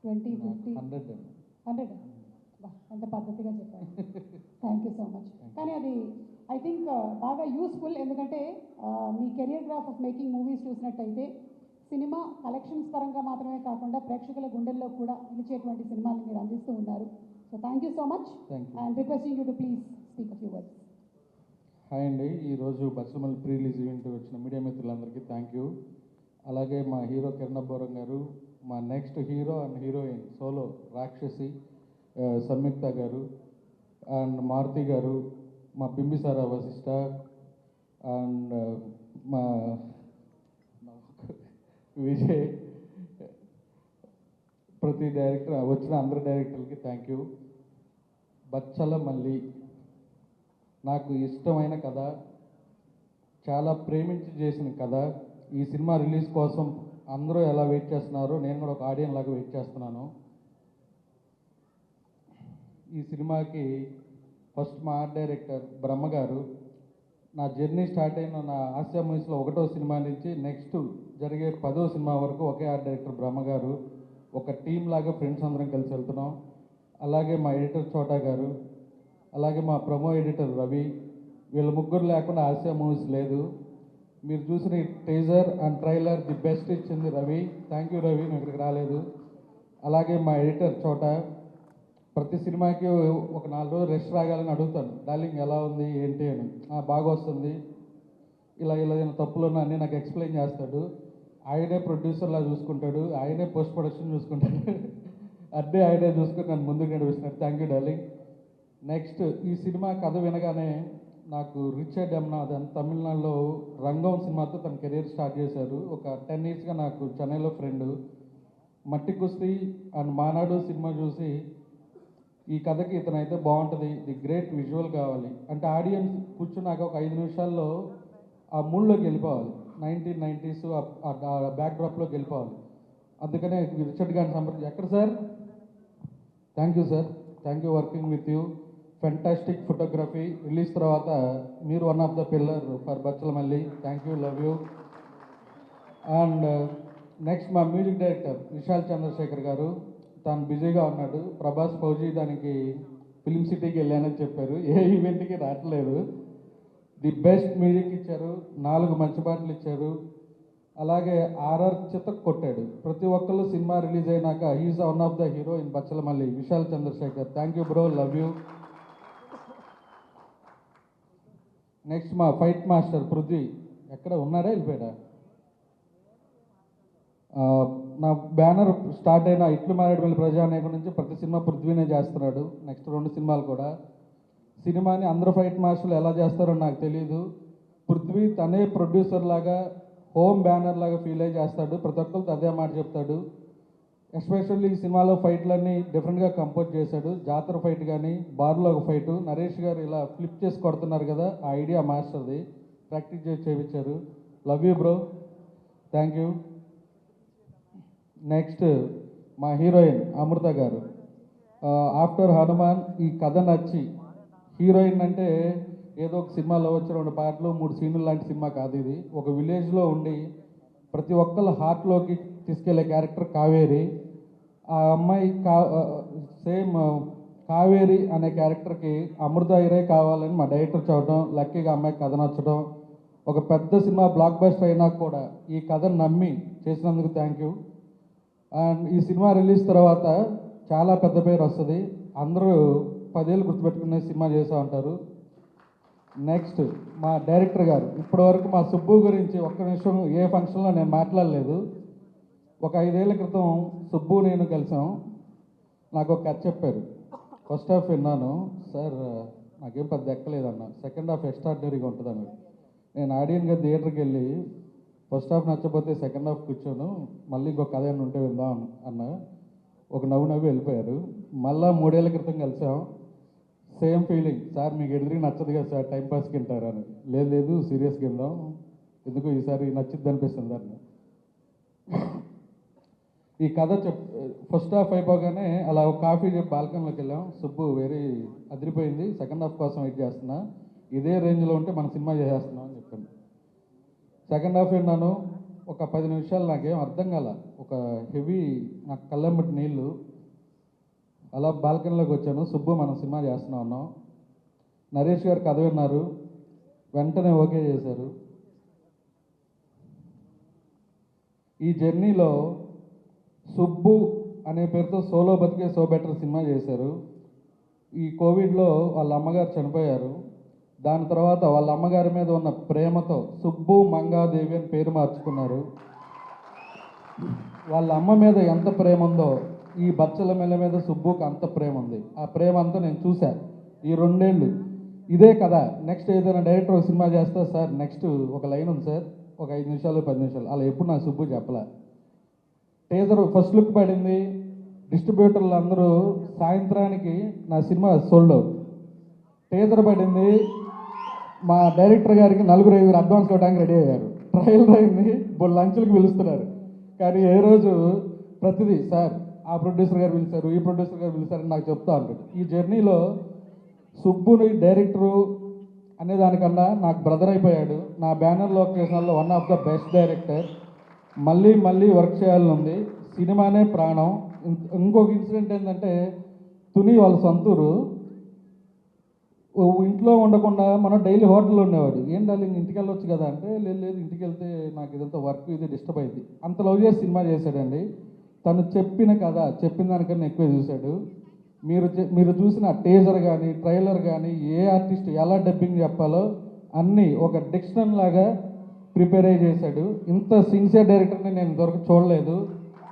20, 50, 100. ఎంత పద్ధతిగా చెప్పారు. Thank you so much. కానీ అది ఐ థింక్ బాగా యూస్ఫుల్, ఎందుకంటే మీ career graph of making movies చూసినట్టయితే సినిమా కలెక్షన్స్ పరంగా మాత్రమే కాకుండా ప్రేక్షకుల గుండెల్లో కూడా నిలిచేటువంటి సినిమాలు మీరు అందిస్తూ ఉన్నారు. So thank you so much and requesting you to please speak a few words. Hi అండి, ఈరోజు బస్సుమల్లి ప్రీ రిలీజ్ ఈవెంట్ వచ్చిన మీడియా మిత్రులందరికీ థ్యాంక్ యూ. అలాగే మా హీరో కిరణ్ అబ్బోరం గారు, మా next hero and heroine solo రాక్షసి, సంయుక్త గారు అండ్ మారుతి గారు, మా బింబిసార వశిష్ట అండ్ మా విజయ్, ప్రతి డైరెక్టర్ వచ్చిన అందరి డైరెక్టర్లకి థ్యాంక్ యూ. బచ్చల మల్లి నాకు ఇష్టమైన కథ, చాలా ప్రేమించి చేసిన కథ. ఈ సినిమా రిలీజ్ కోసం అందరూ ఎలా వెయిట్ చేస్తున్నారో నేను కూడా ఒక ఆడియన్స్ లాగా వెయిట్ చేస్తున్నాను. ఈ సినిమాకి ఫస్ట్ మా ఆర్ట్ డైరెక్టర్ బ్రహ్మ గారు, నా జర్నీ స్టార్ట్ అయిన నా ఆసియా మూవీస్లో 1వ సినిమా నుంచి నెక్స్ట్ జరిగే 10వ సినిమా వరకు ఒకే ఆర్ట్ డైరెక్టర్ బ్రహ్మ గారు. ఒక టీం లాగా ఫ్రెండ్స్ అందరం కలిసి వెళ్తున్నాం. అలాగే మా ఎడిటర్ చోటా గారు, అలాగే మా ప్రమో ఎడిటర్ రవి, వీళ్ళ ముగ్గురు లేకుండా ఆసియా మూవీస్ లేదు. మీరు చూసిన teaser and trailer the best ఇచ్చింది రవి. థ్యాంక్ యూ రవి, నేను ఇక్కడికి రాలేదు. అలాగే మా ఎడిటర్ చోటా, ప్రతి సినిమాకి ఒక 4 రోజులు రెస్ట్ రాగాలని అడుగుతాను, డార్లింగ్ ఎలా ఉంది ఏంటి అని. బాగా వస్తుంది, ఇలా తప్పులు ఉన్నా అన్నీ నాకు ఎక్స్ప్లెయిన్ చేస్తాడు. ఆయనే ప్రొడ్యూసర్లా చూసుకుంటాడు, ఆయనే పోస్ట్ ప్రొడక్షన్ చూసుకుంటాడు, అన్నీ ఆయనే చూసుకుని నన్ను ముందుకు నడిపిస్తున్నాడు. Thank you darling. నెక్స్ట్ ఈ సినిమా కథ వినగానే నాకు రిచర్డ్ ఎమ్నాథన్ తమిళనాడులో రంగం సినిమాతో తన కెరీర్ స్టార్ట్ చేశారు. ఒక 10 yearsగా నాకు చెన్నైలో ఫ్రెండ్. మట్టి కుస్తీ అండ్ మానాడు సినిమా చూసి ఈ కథకి ఇతనైతే బాగుంటుంది, ది గ్రేట్ విజువల్ కావాలి అంటే ఆడియన్స్ కూర్చున్నాక ఒక 5 నిమిషాల్లో ఆ మూడ్లోకి వెళ్ళిపోవాలి. 1990s ఆ బ్యాక్డ్రాప్లోకి వెళ్ళిపోవాలి. అందుకనే రిచర్డ్ గారిని సంప్రదించి, ఎక్కడ sir? Thank you sir, thank you working with you. Fantastic photography. Release తర్వాత మీరు one of the pillar for Bachhala Malli. Thank you, love you. And next మా మ్యూజిక్ డైరెక్టర్ విశాల్ చంద్రశేఖర్ గారు, తను బిజీగా ఉన్నాడు. ప్రభాస్ ఫౌజీ దానికి ఫిల్మ్ సిటీకి వెళ్ళానని చెప్పారు, ఏ ఈవెంట్కి రావట్లేదు. ది బెస్ట్ మ్యూజిక్ ఇచ్చారు, 4 మంచి పాటలు ఇచ్చారు. అలాగే ఆర్ఆర్ చితక్ కొట్టాడు. ప్రతి ఒక్కళ్ళు సినిమా రిలీజ్ అయినాక he's one of the hero in Bachhala Malli, Vishal Chandrashekhar. Thank you bro, love you. Next మా ఫైట్ మాస్టర్ పృథ్వీ, ఎక్కడ ఉన్నాడా వెళ్ళిపోయాడా? నా బ్యానర్ స్టార్ట్ అయిన ఇట్లు మారేడుమిల్లి ప్రజానాయకుడి నుంచి ప్రతి సినిమా పృథ్వీనే చేస్తున్నాడు. నెక్స్ట్ 2 సినిమాలు కూడా. సినిమాని అందరూ ఫైట్ మాస్టర్లు ఎలా చేస్తారో నాకు తెలియదు. పృథ్వీ తనే ప్రొడ్యూసర్ లాగా, హోమ్ బ్యానర్ లాగా ఫీల్ అయ్యి చేస్తాడు. ప్రతి ఒక్కరితో అదే మాట చెప్తాడు. ఎస్పెషల్లీ ఈ సినిమాలో ఫైట్లన్నీ డిఫరెంట్గా కంపోజ్ చేశాడు. జాతర ఫైట్ కానీ, బార్లో ఒక ఫైటు, నరేష్ గారు ఇలా ఫ్లిప్ చేసి కొడుతున్నారు కదా, ఆ ఐడియా మాస్టర్ది. ప్రాక్టీస్ చేసి చేయించారు. Love you bro, thank you. Next మా హీరోయిన్ అమృత గారు. ఆఫ్టర్ హనుమాన్ ఈ కథ నచ్చి, హీరోయిన్ అంటే ఏదో ఒక సినిమాలో వచ్చి 2 పాటలు 3 సీన్లు లాంటి సినిమా కాదు ఇది. ఒక విలేజ్లో ఉండి ప్రతి ఒక్కళ్ళ హార్ట్లోకి తీసుకెళ్లే క్యారెక్టర్ కావేరి. ఆ అమ్మాయి సేమ్ కావేరి అనే క్యారెక్టర్కి అమృత హీరో కావాలని మా డైరెక్టర్ చూడటం, లక్కీగా అమ్మాయికి కథ నచ్చడం, ఒక పెద్ద సినిమా బ్లాక్ బస్టర్ అయినా కూడా ఈ కథను నమ్మి చేసినందుకు థ్యాంక్ యూ. అండ్ ఈ సినిమా రిలీజ్ తర్వాత చాలా పెద్ద పేరు వస్తుంది. అందరూ 10 ఏళ్ళు గుర్తుపెట్టుకునే సినిమా చేస్తూ ఉంటారు. నెక్స్ట్ మా డైరెక్టర్ గారు, ఇప్పటివరకు మా సుబ్బు గురించి ఒక్క నిమిషం ఏ ఫంక్షన్లో నేను మాట్లాడలేదు. ఒక 5 ఏళ్ల క్రితం సుబ్బు నేను కలిసాం. నాకు ఒక కథ చెప్పారు. ఫస్ట్ హాఫ్ విన్నాను, సార్ నాకేం పెద్ద ఎక్కలేదన్న, సెకండ్ హాఫ్ ఎక్స్ట్రాడినరీగా ఉంటుందన్న. నేను ఆడియన్గా థియేటర్కి వెళ్ళి ఫస్ట్ హాఫ్ నచ్చకపోతే సెకండ్ హాఫ్ కూర్చోను, మళ్ళీ ఇంకొక కథ ఏమైనా ఉంటే విందాం అన్న. ఒక నవ్వు వెళ్ళిపోయారు. మళ్ళీ 3 ఏళ్ల క్రితం కలిసాం. సేమ్ ఫీలింగ్, సార్ మీకు ఎదురు నచ్చదు కదా సార్, టైంపాస్కి వింటారు అని. లేదు సీరియస్గా విందాం, ఎందుకు ఈసారి నచ్చిద్ది అనిపిస్తుంది అన్న. ఈ కథ ఫస్ట్ హాఫ్ అయిపోగానే అలా ఒక కాఫీ చెప్పి బాల్కనీలోకి వెళ్ళాం. సుబ్బు వెరీ అదిరిపోయింది, సెకండ్ హాఫ్ కోసం వెయిట్ చేస్తున్నా, ఇదే రేంజ్లో ఉంటే మన సినిమా చేసేస్తున్నాం అని చెప్పాను. సెకండ్ హాఫ్ విన్నాను. ఒక 10 నిమిషాలు నాకేం అర్థం కాల, ఒక హెవీ, నాకు కళ్ళెమ్మటి నీళ్ళు. అలా బాల్కనీలోకి వచ్చాను. సుబ్బు మనం సినిమా చేస్తున్నాం అన్నాం. నరేష్ గారు కథ విన్నారు, వెంటనే ఓకే చేశారు. ఈ జర్నీలో సుబ్బు అనే పేరుతో సోలో బతికే సో బెటర్ సినిమా చేశారు. ఈ కోవిడ్లో వాళ్ళ అమ్మగారు చనిపోయారు. దాని తర్వాత వాళ్ళ అమ్మగారి మీద ఉన్న ప్రేమతో సుబ్బు మంగాదేవి అని పేరు మార్చుకున్నారు. వాళ్ళ అమ్మ మీద ఎంత ప్రేమ ఉందో ఈ బచ్చల మెల్ల మీద సుబ్బుకి అంత ప్రేమ ఉంది. ఆ ప్రేమ అంతా నేను చూసా ఈ 2 ఏళ్ళు. ఇదే కదా నెక్స్ట్ ఏదైనా డైరెక్టర్ ఒక సినిమా చేస్తా సార్, నెక్స్ట్ ఒక లైన్ ఉంది సార్, ఒక 5 నిమిషాలు 10 నిమిషాలు, అలా ఎప్పుడు నా సుబ్బు చెప్పలే. టీజర్ ఫస్ట్ లుక్ పడింది, డిస్ట్రిబ్యూటర్లు అందరూ సాయంత్రానికి నా సినిమా సోల్డ్ అవుట్. టీజర్ పడింది, మా డైరెక్టర్ గారికి 4-5 అడ్వాన్స్ ఇవ్వడానికి రెడీ అయ్యారు. ట్రయల్ అయింది, ఇప్పుడు లంచ్లకు పిలుస్తున్నారు. కానీ ఏ రోజు ప్రతిదీ సార్ ఆ ప్రొడ్యూసర్ గారు పిలిచారు, ఈ ప్రొడ్యూసర్ గారు పిలిచారని నాకు చెప్తా ఉంటాడు. ఈ జర్నీలో సుబ్బుని డైరెక్టరు అనే దానికన్నా నాకు బ్రదర్ అయిపోయాడు. నా బ్యానర్ లొకేషన్లో one of the best director. మళ్ళీ మళ్ళీ వర్క్ చేయాలని ఉంది. సినిమానే ప్రాణం. ఇంకొక ఇన్సిడెంట్ ఏంటంటే, తుని వాళ్ళ సొంతూరు. ఇంట్లో ఉండకుండా మనం డైలీ హోటల్లో ఉండేవాడు. ఏం డార్లింగ్ ఇంటికి వెళ్ళొచ్చు కదా అంటే, లేదు ఇంటికి వెళ్తే నాకు ఇదంతా వర్క్ ఇది డిస్టర్బ్ అయింది. అంత లవ్ చేసి సినిమా చేశాడండి. తను చెప్పిన కథ చెప్పిన దానికన్నా ఎక్కువ చూశాడు. మీరు చూసిన టీజర్ కానీ ట్రైలర్ కానీ ఏ ఆర్టిస్ట్ ఎలా డబ్బింగ్ చెప్పాలో అన్నీ ఒక డిక్షనరీ లాగా ప్రిపేర్ అయ్యి చేశాడు. ఇంత సిన్సియర్ డైరెక్టర్ని నేను ఇంతవరకు చూడలేదు.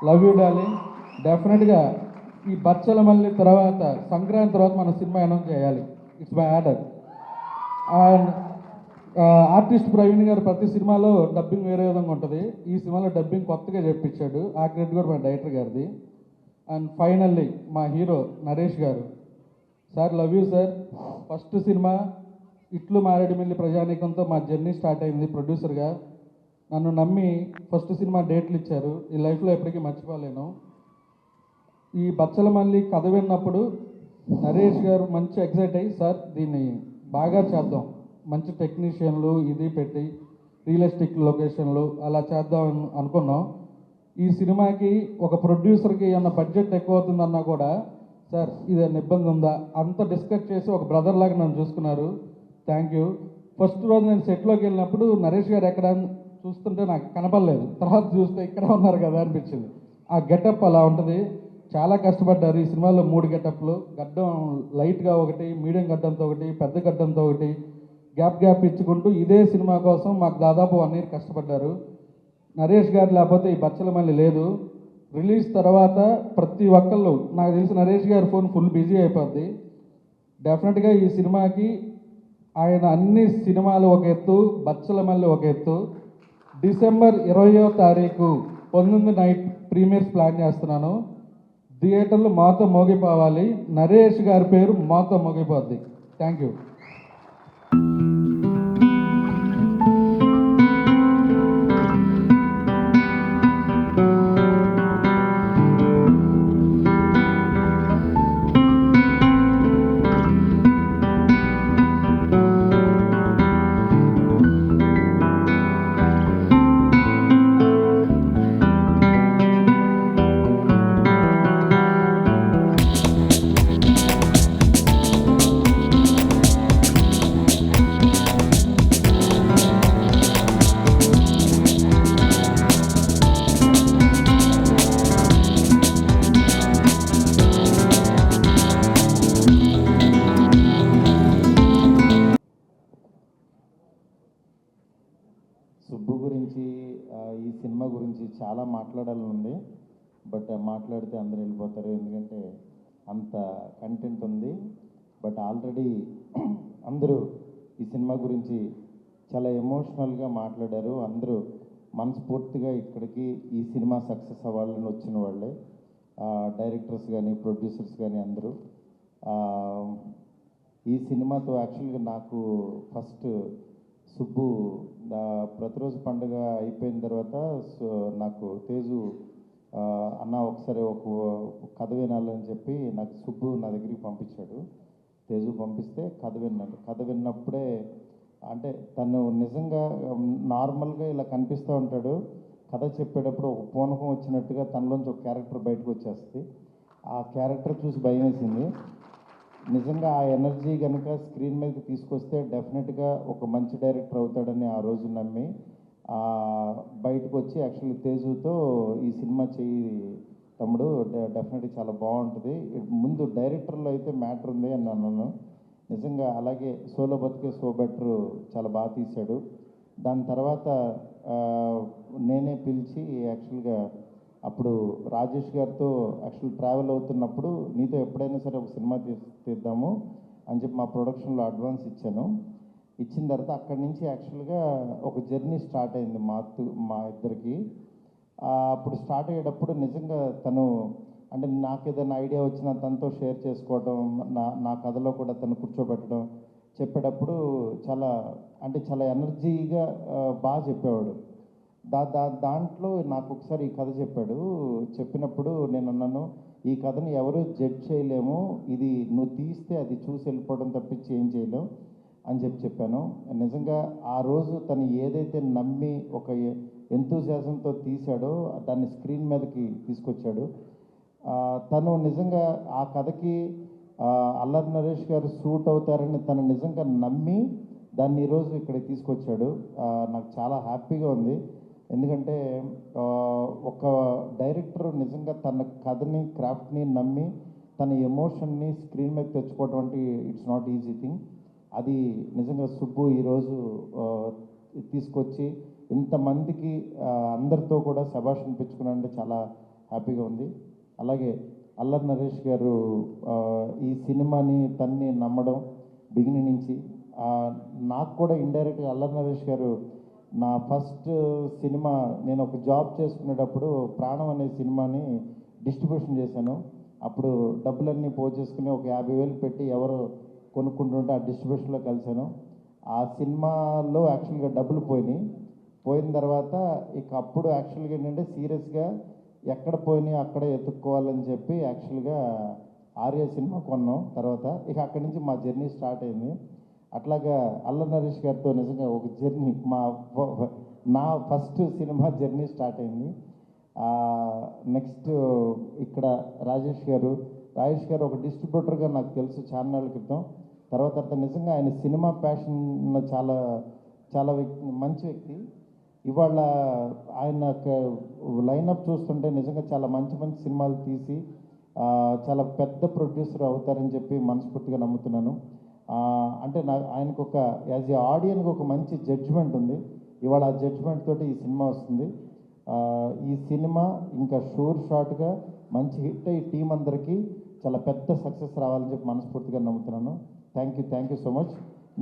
Love you darling. డెఫినెట్గా ఈ బచ్చల మళ్ళీ తర్వాత సంక్రాంతి తర్వాత మన సినిమా అనౌన్స్ చేయాలి. It's my order. And artist Praveen గారు ప్రతి సినిమాలో డబ్బింగ్ వేరే విధంగా ఉంటుంది. ఈ సినిమాలో డబ్బింగ్ కొత్తగా చెప్పించాడు. ఆ క్రెడిట్ కూడా మా డైరెక్టర్ గారిది. అండ్ ఫైనల్లీ మా హీరో నరేష్ గారు. Sir love you sir. First cinema ఇట్లు మారేడుమిల్లి ప్రజానీకంతో మా జర్నీ స్టార్ట్ అయింది ప్రొడ్యూసర్గా. నన్ను నమ్మి ఫస్ట్ సినిమా డేట్లు ఇచ్చారు. ఈ లైఫ్లో ఎప్పటికీ మర్చిపోలేను. ఈ బచ్చల మళ్ళీ కథ విన్నప్పుడు నరేష్ గారు మంచి ఎగ్జైట్ అయ్యి, సార్ దీన్ని బాగా చేద్దాం, మంచి టెక్నీషియన్లు ఇది పెట్టి రియలిస్టిక్ లొకేషన్లు అలా చేద్దాం అనుకున్నాం. ఈ సినిమాకి ఒక ప్రొడ్యూసర్కి ఏమన్నా బడ్జెట్ ఎక్కువ అవుతుందన్నా కూడా, సార్ ఇదేమన్నా ఇబ్బంది ఉందా అంత డిస్కస్ చేసి ఒక బ్రదర్ లాగా నన్ను చూసుకున్నారు. Thank you. ఫస్ట్ రోజు నేను సెట్లోకి వెళ్ళినప్పుడు నరేష్ గారు ఎక్కడ చూస్తుంటే నాకు కనపడలేదు. తర్వాత చూస్తే ఇక్కడ ఉన్నారు కదా అనిపించింది. ఆ గెటప్ అలా ఉంటుంది. చాలా కష్టపడ్డారు. ఈ సినిమాలో 3 గెటప్లు, గడ్డం లైట్గా ఒకటి, మీడియం గడ్డంతో ఒకటి, పెద్ద గడ్డంతో ఒకటి, గ్యాప్ ఇచ్చుకుంటూ ఇదే సినిమా కోసం మాకు దాదాపు 1 year కష్టపడ్డారు. నరేష్ గారు లేకపోతే ఈ బచ్చల మళ్ళీ లేదు. రిలీజ్ తర్వాత ప్రతి ఒక్కళ్ళు నాకు తెలిసి నరేష్ గారి ఫోన్ ఫుల్ బిజీ అయిపోద్ది. డెఫినెట్గా ఈ సినిమాకి ఆయన అన్ని సినిమాలు ఒక ఎత్తు, బచ్చల మళ్ళీ ఒక ఎత్తు. డిసెంబర్ 20వ తారీఖు 19 నైట్ ప్రీమియర్స్ ప్లాన్ చేస్తున్నాను. థియేటర్లు మాతో మోగిపోవాలి. నరేష్ గారి పేరు మాతో మోగిపోద్ది. Thank you. సుబ్బు గురించి ఈ సినిమా గురించి చాలా మాట్లాడాలని ఉంది. బట్ మాట్లాడితే అందరూ వెళ్ళిపోతారు, ఎందుకంటే అంత కంటెంట్ ఉంది. బట్ ఆల్రెడీ అందరూ ఈ సినిమా గురించి చాలా ఎమోషనల్గా మాట్లాడారు. అందరూ మనస్ఫూర్తిగా ఇక్కడికి ఈ సినిమా సక్సెస్ అవ్వాలని వచ్చిన వాళ్ళే, డైరెక్టర్స్ కానీ ప్రొడ్యూసర్స్ కానీ అందరూ. ఈ సినిమాతో యాక్చువల్గా నాకు ఫస్ట్ సుబ్బు ప్రతిరోజు పండుగ అయిపోయిన తర్వాత నాకు తేజు అన్న ఒకసారి ఒక కథ వినాలని చెప్పి నాకు సుబ్బు నా దగ్గరికి పంపించాడు. తేజు పంపిస్తే కథ విన్నాను. కథ విన్నప్పుడే అంటే తను నిజంగా నార్మల్గా ఇలా కనిపిస్తూ ఉంటాడు. కథ చెప్పేటప్పుడు ఒక పూనకం వచ్చినట్టుగా తనలోంచి ఒక క్యారెక్టర్ బయటకు వచ్చేస్తుంది. ఆ క్యారెక్టర్ చూసి భయం వేసింది. నిజంగా ఆ ఎనర్జీ కనుక స్క్రీన్ మీదకి తీసుకొస్తే డెఫినెట్గా ఒక మంచి డైరెక్టర్ అవుతాడని ఆ రోజు నమ్మి బయటకు వచ్చి యాక్చువల్లీ తేజుతో ఈ సినిమా చెయ్యి తమ్ముడు, డెఫినెట్గా చాలా బాగుంటుంది, ముందు డైరెక్టర్లో అయితే మ్యాటర్ ఉంది అని అన్నాను. నిజంగా అలాగే సోలో బతికే సో బెటర్ చాలా బాగా తీశాడు. దాని తర్వాత నేనే పిలిచి యాక్చువల్గా అప్పుడు రాజేష్ గారితో యాక్చువల్ ట్రావెల్ అవుతున్నప్పుడు నీతో ఎప్పుడైనా సరే ఒక సినిమా తీద్దాము అని చెప్పి మా ప్రొడక్షన్లో అడ్వాన్స్ ఇచ్చాను. ఇచ్చిన తర్వాత అక్కడి నుంచి యాక్చువల్గా ఒక జర్నీ స్టార్ట్ అయింది మా ఇద్దరికి. అప్పుడు స్టార్ట్ అయ్యేటప్పుడు నిజంగా తను అంటే నాకు ఏదైనా ఐడియా వచ్చినా తనతో షేర్ చేసుకోవడం, నా కథలో కూడా తను కూర్చోబెట్టడం, చెప్పేటప్పుడు చాలా ఎనర్జీగా బాగా చెప్పేవాడు. దాంట్లో నాకు ఒకసారి ఈ కథ చెప్పాడు. చెప్పినప్పుడు నేను అన్నాను, ఈ కథని ఎవరు జడ్జ్ చేయలేము, ఇది నువ్వు తీస్తే అది చూసి వెళ్ళిపోవడం తప్పించి ఏం చేయలేము అని చెప్పాను. నిజంగా ఆ రోజు తను ఏదైతే నమ్మి ఒక ఎంతూజియాజంతో తీశాడో దాన్ని స్క్రీన్ మీదకి తీసుకొచ్చాడు. తను నిజంగా ఆ కథకి అల్లరి నరేష్ గారు సూట్ అవుతారని తను నిజంగా నమ్మి దాన్ని ఈరోజు ఇక్కడికి తీసుకొచ్చాడు. నాకు చాలా హ్యాపీగా ఉంది. ఎందుకంటే ఒక డైరెక్టర్ నిజంగా తన కథని క్రాఫ్ట్ని నమ్మి తన ఎమోషన్ని స్క్రీన్ మీద తెచ్చుకోవడం అంటే ఇట్స్ నాట్ ఈజీ థింగ్. అది నిజంగా సుబ్బు ఈరోజు తీసుకొచ్చి ఇంతమందికి అందరితో కూడా శభాష్ అనిపించుకున్నాడంటే చాలా హ్యాపీగా ఉంది. అలాగే అల్లరి నరేష్ గారు ఈ సినిమాని తన్ని నమ్మడం బిగినింగ్ నుంచి, నాకు కూడా ఇండైరెక్ట్గా అల్లరి నరేష్ గారు నా ఫస్ట్ సినిమా నేను ఒక జాబ్ చేసుకునేటప్పుడు ప్రాణం అనే సినిమాని డిస్ట్రిబ్యూషన్ చేశాను. అప్పుడు డబ్బులన్నీ పోచేసుకుని ఒక 50,000 పెట్టి ఎవరు కొనుక్కుంటుంటే ఆ డిస్ట్రిబ్యూషన్లో కలిశాను. ఆ సినిమాలో యాక్చువల్గా డబ్బులు పోయిన తర్వాత ఇక అప్పుడు యాక్చువల్గా ఏంటంటే సీరియస్గా ఎక్కడ పోయినాయి అక్కడే ఎత్తుక్కోవాలని చెప్పి యాక్చువల్గా ఆర్య సినిమా కొన్నాం. తర్వాత ఇక అక్కడి నుంచి మా జర్నీ స్టార్ట్ అయింది. అట్లాగా అల్లరి నరేష్ గారితో నిజంగా ఒక జర్నీ నా ఫస్ట్ సినిమా జర్నీ స్టార్ట్ అయింది. నెక్స్ట్ ఇక్కడ రాజేష్ గారు ఒక డిస్ట్రిబ్యూటర్గా నాకు తెలుసు చాలా నెలల క్రితం. తర్వాత నిజంగా ఆయన సినిమా ప్యాషన్ చాలా మంచి వ్యక్తి. ఇవాళ ఆయన లైనప్ చూస్తుంటే నిజంగా చాలా మంచి సినిమాలు తీసి చాలా పెద్ద ప్రొడ్యూసర్ అవుతారని చెప్పి మనస్ఫూర్తిగా నమ్ముతున్నాను. అంటే ఆయనకు ఒక యాజ్ ఏ ఆడియన్కి ఒక మంచి జడ్జ్మెంట్ ఉంది. ఇవాళ ఆ జడ్జ్మెంట్ తోటి ఈ సినిమా వస్తుంది. ఈ సినిమా ఇంకా షార్ట్గా మంచి హిట్ అయ్యి టీం అందరికీ చాలా పెద్ద సక్సెస్ రావాలని చెప్పి మనస్ఫూర్తిగా నమ్ముతున్నాను. Thank you so much.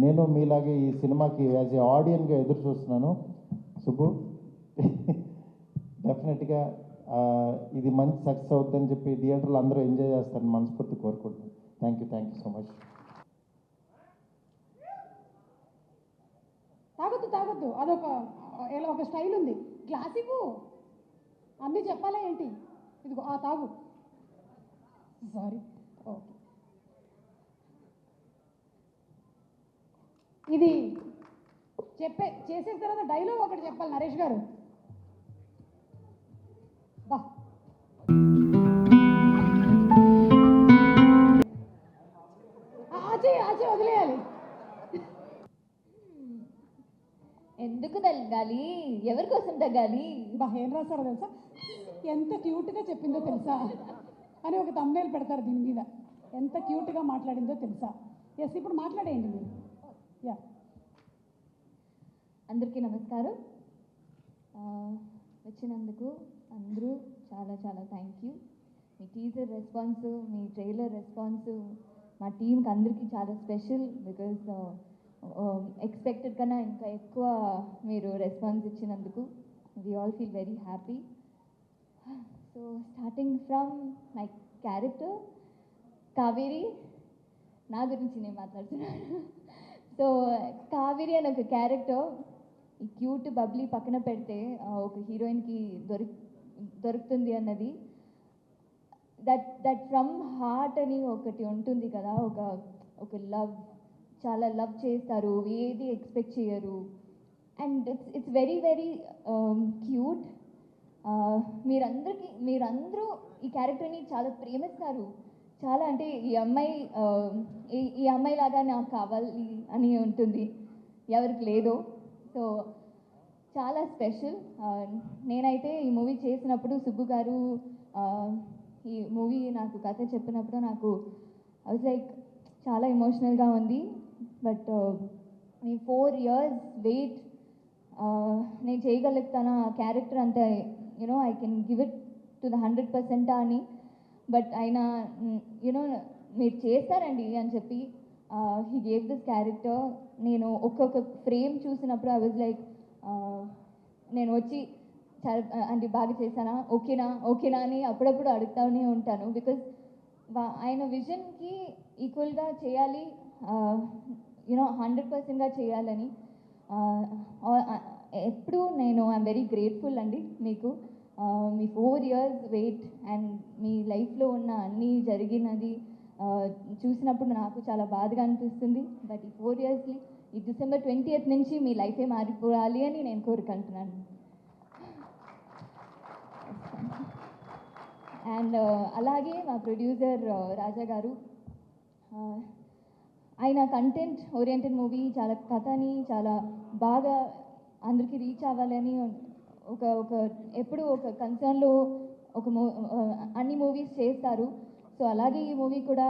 నేను మీలాగే ఈ సినిమాకి యాజ్ ఏ ఆడియన్గా ఎదురు చూస్తున్నాను. సుబ్బు డెఫినెట్గా ఇది మంచి సక్సెస్ అవుతుందని చెప్పి థియేటర్లో అందరూ ఎంజాయ్ చేస్తారని మనస్ఫూర్తి కోరుకుంటున్నాను. Thank you so much. తాగొద్దు అదొక ఎలా ఒక స్టైల్ ఉంది. గ్లాస్ ఇవ్వు, అన్నీ చెప్పాలా ఏంటి? ఇదిగో తాగు. Sorry, okay. ఇది చేసిన తర్వాత డైలాగ్ ఒకటి చెప్పాలి నరేష్ గారు. బా ఆచే వదిలేయాలి. ఎందుకు తగ్గాలి? ఎవరి కోసం తగ్గాలి? ఏం రాస్తారో తెలుసా? ఎంత క్యూట్గా చెప్పిందో తెలుసా అని ఒక తమ్నేల్ పెడతారు దీని మీద. ఎంత క్యూట్గా మాట్లాడిందో తెలుసా? ఎస్, ఇప్పుడు మాట్లాడేయండి మీరు. యా, అందరికీ నమస్కారం. వచ్చినందుకు అందరూ చాలా thank you. Me teaser response, me trailer response మా టీంకి అందరికీ చాలా స్పెషల్. బికాజ్ ఎక్స్పెక్టెడ్ కన్నా ఇంకా ఎక్కువ మీరు రెస్పాన్స్ ఇచ్చినందుకు we all feel very happy. So starting from my character Kaveri, నా గురించి నేను మాట్లాడుతున్నాను. సో కావేరి అని ఒక క్యారెక్టర్, ఈ క్యూట్ బబ్లీ పక్కన పెడితే ఒక హీరోయిన్కి దొరుకుతుంది అన్నది, దట్ ఫ్రమ్ హార్ట్ అని ఒకటి ఉంటుంది కదా, ఒక లవ్, చాలా లవ్ చేస్తారు, ఏది ఎక్స్పెక్ట్ చేయరు. And it's very cute. మీరందరూ ఈ క్యారెక్టర్ని చాలా ప్రేమిస్తారు. చాలా అంటే ఈ అమ్మాయి లాగా నాకు కావాలి అని ఉంటుంది, ఎవరికి లేదో. సో చాలా స్పెషల్. నేనైతే ఈ మూవీ చేసినప్పుడు సుబ్బు గారు ఈ మూవీ నాకు కథ చెప్పినప్పుడు నాకు ఐ వాజ్ లైక్ చాలా ఎమోషనల్గా ఉంది. బట్ మీ 4 years వెయిట్ నేను చేయగలుగుతాను ఆ క్యారెక్టర్ అంతా, I can give it to the 100% అని. బట్ ఆయన యూనో మీరు చేస్తారండి అని చెప్పి హీ గేవ్ దిస్ క్యారెక్టర్. నేను ఒక్కొక్క ఫ్రేమ్ చూసినప్పుడు ఐ వాజ్ లైక్, నేను వచ్చి చాలా అంటే బాగా చేశానా, ఓకేనా అని అప్పుడప్పుడు అడుగుతూనే ఉంటాను. బికాజ్ ఆయన విజన్కి ఈక్వల్గా చేయాలి, యూనో 100%గా చేయాలని. ఎప్పుడు నేను ఐఎమ్ వెరీ గ్రేట్ఫుల్ అండి మీకు. మీ 4 years వెయిట్ అండ్ మీ లైఫ్లో ఉన్న అన్నీ జరిగినది చూసినప్పుడు నాకు చాలా బాధగా అనిపిస్తుంది. బట్ ఈ 4 yearsలో ఈ December 20th నుంచి మీ లైఫే మారిపోవాలి అని నేను కోరుకుంటున్నాను. అండ్ అలాగే మా ప్రొడ్యూసర్ రాజా గారు, ఆయన కంటెంట్ ఓరియంటెడ్ మూవీ, చాలా కథని చాలా బాగా అందరికీ రీచ్ అవ్వాలని ఒక ఎప్పుడు ఒక కన్సర్న్లో అన్ని మూవీస్ చేస్తారు. సో అలాగే ఈ మూవీ కూడా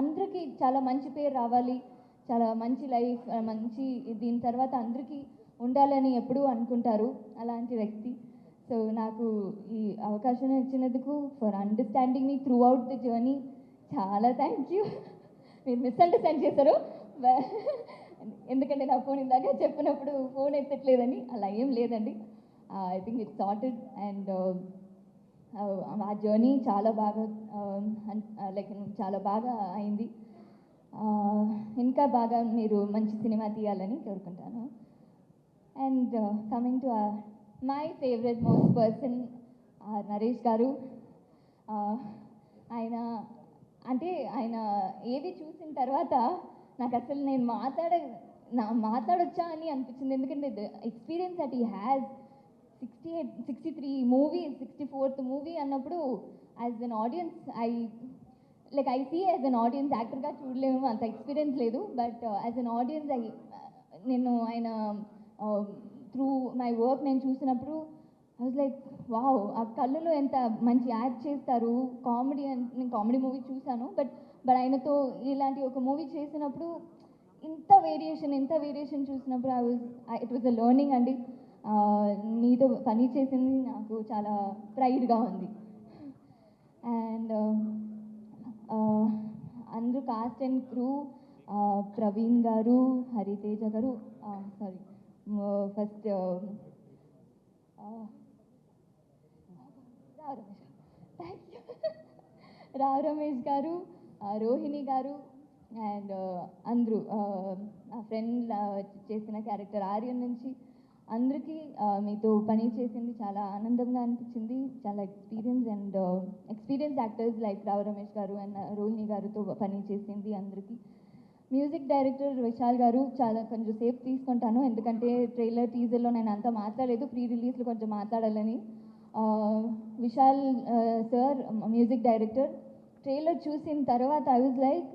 అందరికీ చాలా మంచి పేరు రావాలి, చాలా మంచి లైఫ్, మంచి దీని తర్వాత అందరికీ ఉండాలని ఎప్పుడూ అనుకుంటారు అలాంటి వ్యక్తి. సో నాకు ఈ అవకాశం ఇచ్చినందుకు, for understanding me through out the journey, చాలా థ్యాంక్ యూ. మీరు మిస్అండర్స్టాండ్ చేశారు, ఎందుకంటే నా ఫోన్ ఇందాక చెప్పినప్పుడు ఫోన్ ఎత్తట్లేదని. అలా ఏం లేదండి, I think it's sorted. And ఆ జర్నీ చాలా బాగా లైక్ చాలా బాగా అయింది. ఇంకా బాగా మీరు మంచి సినిమా తీయాలని కోరుకుంటాను. And coming to my favourite most person Naresh గారు. ఆయన ఏది చూసిన తర్వాత నాకు అసలు నేను మాట్లాడొచ్చా అని అనిపించింది. ఎందుకంటే the experience that he has, 63 movies, 64th movie అన్నప్పుడు as an audience I see as an audience, యాక్టర్గా చూడలేము, అంత ఎక్స్పీరియన్స్ లేదు. బట్ యాజ్ అన్ ఆడియన్స్ నేను ఆయన త్రూ మై వర్క్ నేను చూసినప్పుడు ఐ వాజ్ లైక్ వావ్, ఆ కళ్ళులో ఎంత మంచి యాక్ట్ చేస్తారు. నేను కామెడీ మూవీ చూశాను, బట్ ఆయనతో ఇలాంటి ఒక మూవీ చేసినప్పుడు ఇంత వేరియేషన్ చూసినప్పుడు ఇట్ వాజ్ అ లెర్నింగ్ అండి. మీతో పని చేసింది నాకు చాలా ప్రైడ్గా ఉంది. అండ్ అందరూ కాస్ట్ అండ్ క్రూ, ప్రవీణ్ గారు, హరితేజ గారు, సారీ ఫస్ట్ రావ్ రమేష్ గారు, రోహిణి గారు, అండ్ అందరూ నా ఫ్రెండ్ చేసిన క్యారెక్టర్ ఆర్యన్ నుంచి అందరికీ మీతో పని చేసింది చాలా ఆనందంగా అనిపించింది. చాలా experience actors like Rao Ramesh గారు అండ్ రోహిణి గారితో పని చేసింది అందరికీ. మ్యూజిక్ డైరెక్టర్ విశాల్ గారు, కొంచెం సేపు తీసుకుంటాను ఎందుకంటే ట్రైలర్ టీజర్లో నేను అంతా మాట్లాడలేదు, ప్రీ రిలీజ్లో కొంచెం మాట్లాడాలని. Vishal sir music director, trailer చూసిన తర్వాత ఐ వాజ్ లైక్,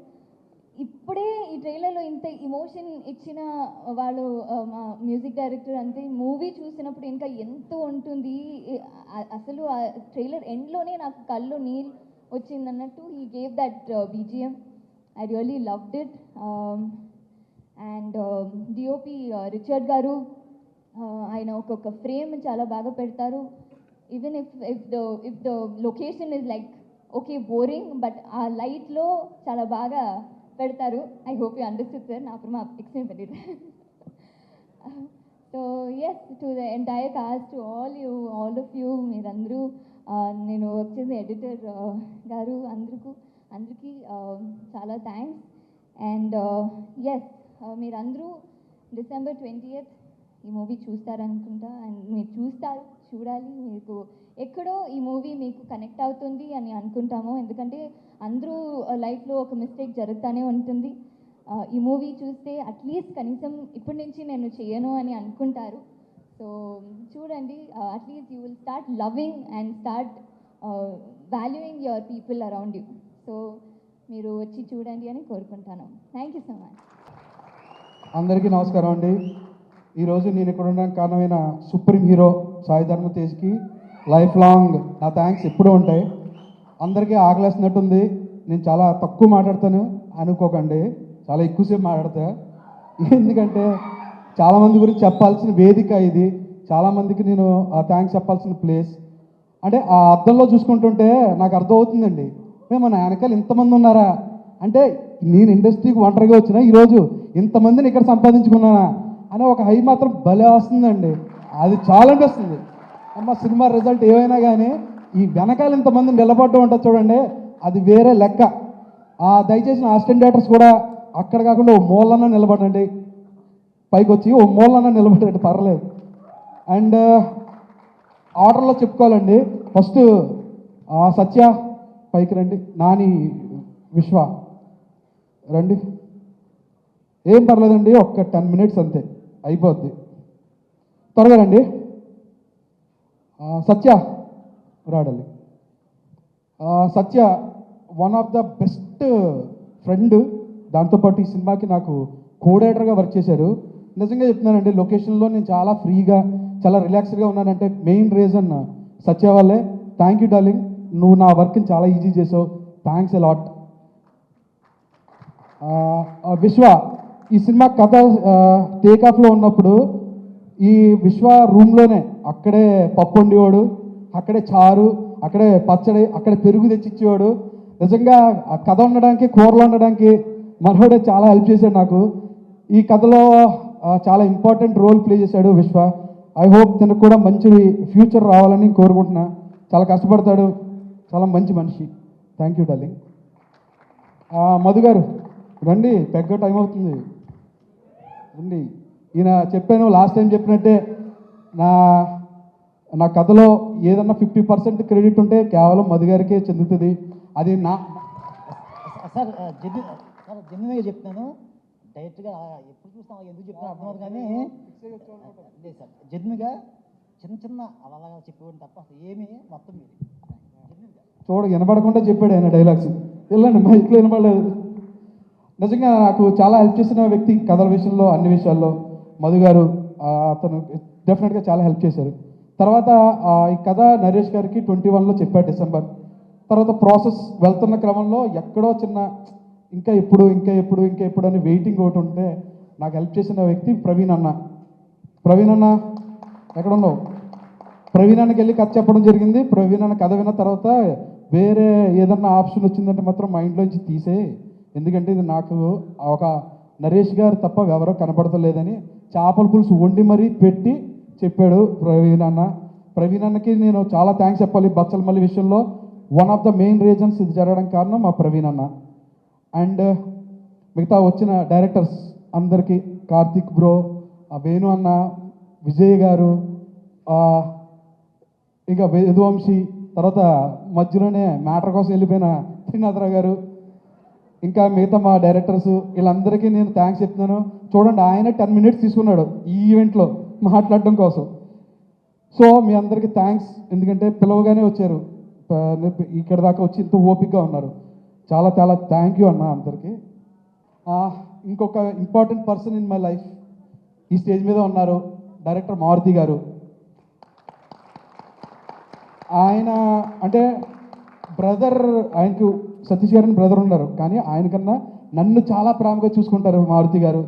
ఇప్పుడే ఈ ట్రైలర్లో ఇంత ఇమోషన్ ఇచ్చిన వాళ్ళు మా మ్యూజిక్ డైరెక్టర్ అంటే మూవీ చూసినప్పుడు ఇంకా ఎంతో ఉంటుంది. అసలు ఆ ట్రైలర్ ఎండ్లోనే నాకు కళ్ళు నీళ్ళు వచ్చిందన్నట్టు he gave that BGM. I really loved it. And DOP Richard గారు, ఆయన ఒక్కొక్క ఫ్రేమ్ చాలా బాగా పెడతారు. Even if the location is like okay boring, but ఆ లైట్లో చాలా బాగా పెడతారు. I hope you understood sir, నా అప్పుడు మా ఎక్స్ప్లెయిన్ పెట్టారు. So yes, to the entire cast, to all of you, మీరందరూ, నేను వర్క్ చేసే ఎడిటర్ గారు, అందరికీ చాలా థ్యాంక్స్. అండ్ ఎస్, మీరందరూ December 20th ఈ మూవీ చూస్తారనుకుంటా. అండ్ మీరు చూడాలి. మీకు ఎక్కడో ఈ మూవీ మీకు కనెక్ట్ అవుతుంది అని అనుకుంటాము, ఎందుకంటే అందరూ లైఫ్లో ఒక మిస్టేక్ జరుగుతూనే ఉంటుంది. ఈ మూవీ చూస్తే అట్లీస్ట్ కనీసం ఇప్పటి నుంచి నేను చేయను అని అనుకుంటారు. సో చూడండి, at least you will start loving and start valuing your people around you. So మీరు వచ్చి చూడండి అని కోరుకుంటాను. Thank you so much. అందరికీ నమస్కారం అండి. ఈరోజు నేను ఇక్కడ ఉండడానికి కారణమైన సుప్రీం హీరో సాయి ధర్మ తేజ్కి లైఫ్ లాంగ్ నా థ్యాంక్స్ ఎప్పుడూ ఉంటాయి. అందరికీ ఆకలేస్తున్నట్టుంది, నేను చాలా తక్కువ మాట్లాడతాను అనుకోకండి, చాలా ఎక్కువసేపు మాట్లాడతా. ఎందుకంటే చాలామంది గురించి చెప్పాల్సిన వేదిక ఇది, చాలామందికి నేను థ్యాంక్స్ చెప్పాల్సిన ప్లేస్. అంటే ఆ అద్దంలో చూసుకుంటుంటే నాకు అర్థమవుతుందండి మన వెనకాల ఇంతమంది ఉన్నారా అంటే నేను ఇండస్ట్రీకి ఒంటరిగా వచ్చినా ఈరోజు ఇంతమందిని ఇక్కడ సంపాదించుకున్నానా అనే ఒక హై మాత్రం భలే వస్తుందండి. అది చాలా అనిపిస్తుంది. అమ్మ సినిమా రిజల్ట్ ఏమైనా కానీ ఈ వెనకాల ఇంతమంది నిలబడడం ఉంటుంది చూడండి, అది వేరే లెక్క. దయచేసి నా అసిస్టెంట్ డైరెక్టర్స్ కూడా అక్కడ కాకుండా ఓ మూలన్న నిలబడండి, పైకి వచ్చి ఓ మూలన్న నిలబడండి, పర్లేదు. అండ్ ఆర్డర్లో చెప్పుకోవాలండి. ఫస్ట్ సత్య పైకి రండి, నాని విశ్వ రండి. ఏం పర్లేదండి, ఒక్క 10 minutes అంతే అయిపోద్ది, త్వరగా రండి. సత్య రాడాలి. Satya one of the best friend, దాంతోపాటు ఈ సినిమాకి నాకు కోడైటర్గా వర్క్ చేశారు. నిజంగా చెప్తున్నానండి, లొకేషన్లో నేను చాలా ఫ్రీగా చాలా రిలాక్స్డ్గా ఉన్నానంటే మెయిన్ రీజన్ సత్య వల్లే. థ్యాంక్ యూ డార్లింగ్, నువ్వు నా వర్క్ని చాలా ఈజీ చేసావు, థ్యాంక్స్ ఎ లాట్. విశ్వ, ఈ సినిమా కథ టేకాఫ్లో ఉన్నప్పుడు ఈ విశ్వ రూమ్లోనే అక్కడే పప్పు వండేవాడు, అక్కడే చారు, అక్కడే పచ్చడి, అక్కడే పెరుగు తెచ్చిచ్చేవాడు. నిజంగా ఆ కథ ఉండడానికి కూరలు ఉండడానికి మనోడే చాలా హెల్ప్ చేశాడు నాకు. ఈ కథలో చాలా ఇంపార్టెంట్ రోల్ ప్లే చేశాడు విశ్వ. ఐ హోప్ తనకు కూడా మంచి ఫ్యూచర్ రావాలని కోరుకుంటున్నా. చాలా కష్టపడతాడు, చాలా మంచి మనిషి. Thank you darling. మధు గారు రండి, పెద్ద టైం అవుతుంది రండి. ఈయన చెప్పాను లాస్ట్ టైం చెప్పినట్టే, నా కథలో ఏదన్నా 50% క్రెడిట్ ఉంటే కేవలం మధు గారికే చెందుతుంది. అది నా సార్ జెన్యున్గా చెప్తాను, డైరెక్ట్గా ఎప్పుడు చూస్తాం ఎందుకు చెప్తాను అర్థం అవుతుంది కానీ లేదు సార్, జెన్యున్గా చిన్న చిన్న అలా చెప్పేవాడిని తప్ప అసలు ఏమీ మొత్తం మీరు చూడ వినపడకుండా చెప్పాడు ఆయన డైలాగ్స్. వెళ్ళండి, మా ఇంట్లో వినపడలేదు. నిజంగా నాకు చాలా హెల్ప్ చేసిన వ్యక్తి కథల విషయంలో, అన్ని విషయాల్లో మధు గారు. అతను డెఫినెట్గా చాలా హెల్ప్ చేశారు. తర్వాత ఈ కథ నరేష్ గారికి 21లో చెప్పాడు డిసెంబర్. తర్వాత ప్రాసెస్ వెళ్తున్న క్రమంలో ఎక్కడో చిన్న ఇంకా ఎప్పుడు అని వెయిటింగ్ ఒకటి ఉంటే నాకు హెల్ప్ చేసిన వ్యక్తి ప్రవీణ్ అన్న. ప్రవీణ్ అన్న ఎక్కడ ఉన్నావు? ప్రవీణ్ అన్నకి వెళ్ళి కథ చెప్పడం జరిగింది. ప్రవీణ్ అన్న కథ విన్న తర్వాత వేరే ఏదన్నా ఆప్షన్ వచ్చిందంటే మాత్రం మైండ్లోంచి తీసే, ఎందుకంటే ఇది నాకు ఒక నరేష్ గారు తప్ప ఎవరో కనపడతలేదని చేపల పులుసు వండి మరీ పెట్టి చెప్పాడు ప్రవీణ్ అన్న. ప్రవీణ్ అన్నకి నేను చాలా థ్యాంక్స్ చెప్పాలి. బచ్చలమల్లి విషయంలో one of the main reasons ఇది జరగడం కారణం మా ప్రవీణ్ అన్న. అండ్ మిగతా వచ్చిన డైరెక్టర్స్ అందరికీ, కార్తిక్ బ్రో, వేణు అన్న, విజయ్ గారు, ఇంకా యదువంశీ, తర్వాత మధ్యలోనే మ్యాటర్ కోసం వెళ్ళిపోయిన శ్రీనాథరావు గారు, ఇంకా మిగతా మా డైరెక్టర్స్, వీళ్ళందరికీ నేను థ్యాంక్స్ చెప్తున్నాను. చూడండి, ఆయన 10 minutes తీసుకున్నాడు ఈ ఈవెంట్లో మాట్లాడడం కోసం. సో మీ అందరికీ థ్యాంక్స్, ఎందుకంటే పిలవగానే వచ్చారు, ఇక్కడ దాకా వచ్చి ఇంత ఓపికగా ఉన్నారు. చాలా చాలా థ్యాంక్ యూ అన్న అందరికీ. ఇంకొక important person in my life ఈ స్టేజ్ మీద ఉన్నారు, డైరెక్టర్ మారుతి గారు. ఆయన అంటే బ్రదర్, ఆయనకు సతీష్ గారిని బ్రదర్ ఉన్నారు, కానీ ఆయనకన్నా నన్ను చాలా ప్రేమగా చూసుకుంటారు మారుతి గారు.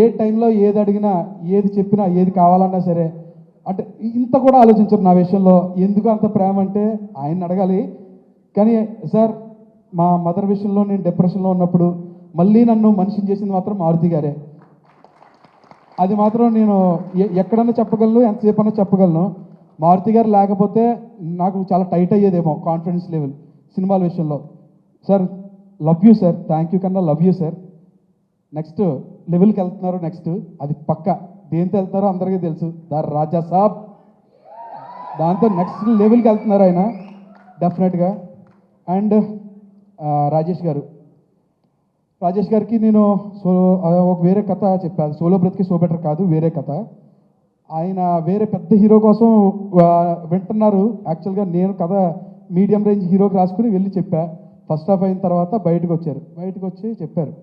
ఏ టైంలో ఏది అడిగినా, ఏది చెప్పినా, ఏది కావాలన్నా సరే, అంటే ఇంత కూడా ఆలోచించరు నా విషయంలో. ఎందుకు అంత ప్రేమ అంటే ఆయన అడగాలి. కానీ సార్, మా మదర్ విషయంలో నేను డిప్రెషన్లో ఉన్నప్పుడు మళ్ళీ నన్ను మనిషిని చేసింది మాత్రం మారుతి గారే. అది మాత్రం నేను ఎక్కడన్నా చెప్పగలను, ఎంతసేపు అన్నా చెప్పగలను. మారుతి గారు లేకపోతే నాకు చాలా టైట్ అయ్యేదేమో కాన్ఫిడెన్స్ లెవెల్ సినిమాల విషయంలో. Sir love you sir, thank you కన్నా లవ్ యూ సార్. నెక్స్ట్ లెవెల్కి వెళ్తున్నారు, నెక్స్ట్ అది పక్క. దేంతో వెళ్తున్నారో అందరికీ తెలుసు, రాజా సాబ్. దాంతో నెక్స్ట్ లెవెల్కి వెళ్తున్నారు ఆయన డెఫినెట్గా. అండ్ రాజేష్ గారికి నేను ఒక వేరే కథ చెప్పాను, సోలో బ్రతికి సో బెటర్ కాదు, వేరే కథ. ఆయన వేరే పెద్ద హీరో కోసం వింటున్నారు. యాక్చువల్గా నేను కథ మీడియం రేంజ్ హీరోకి రాసుకుని వెళ్ళి చెప్పా. ఫస్ట్ హాఫ్ అయిన తర్వాత బయటకు వచ్చి చెప్పారు,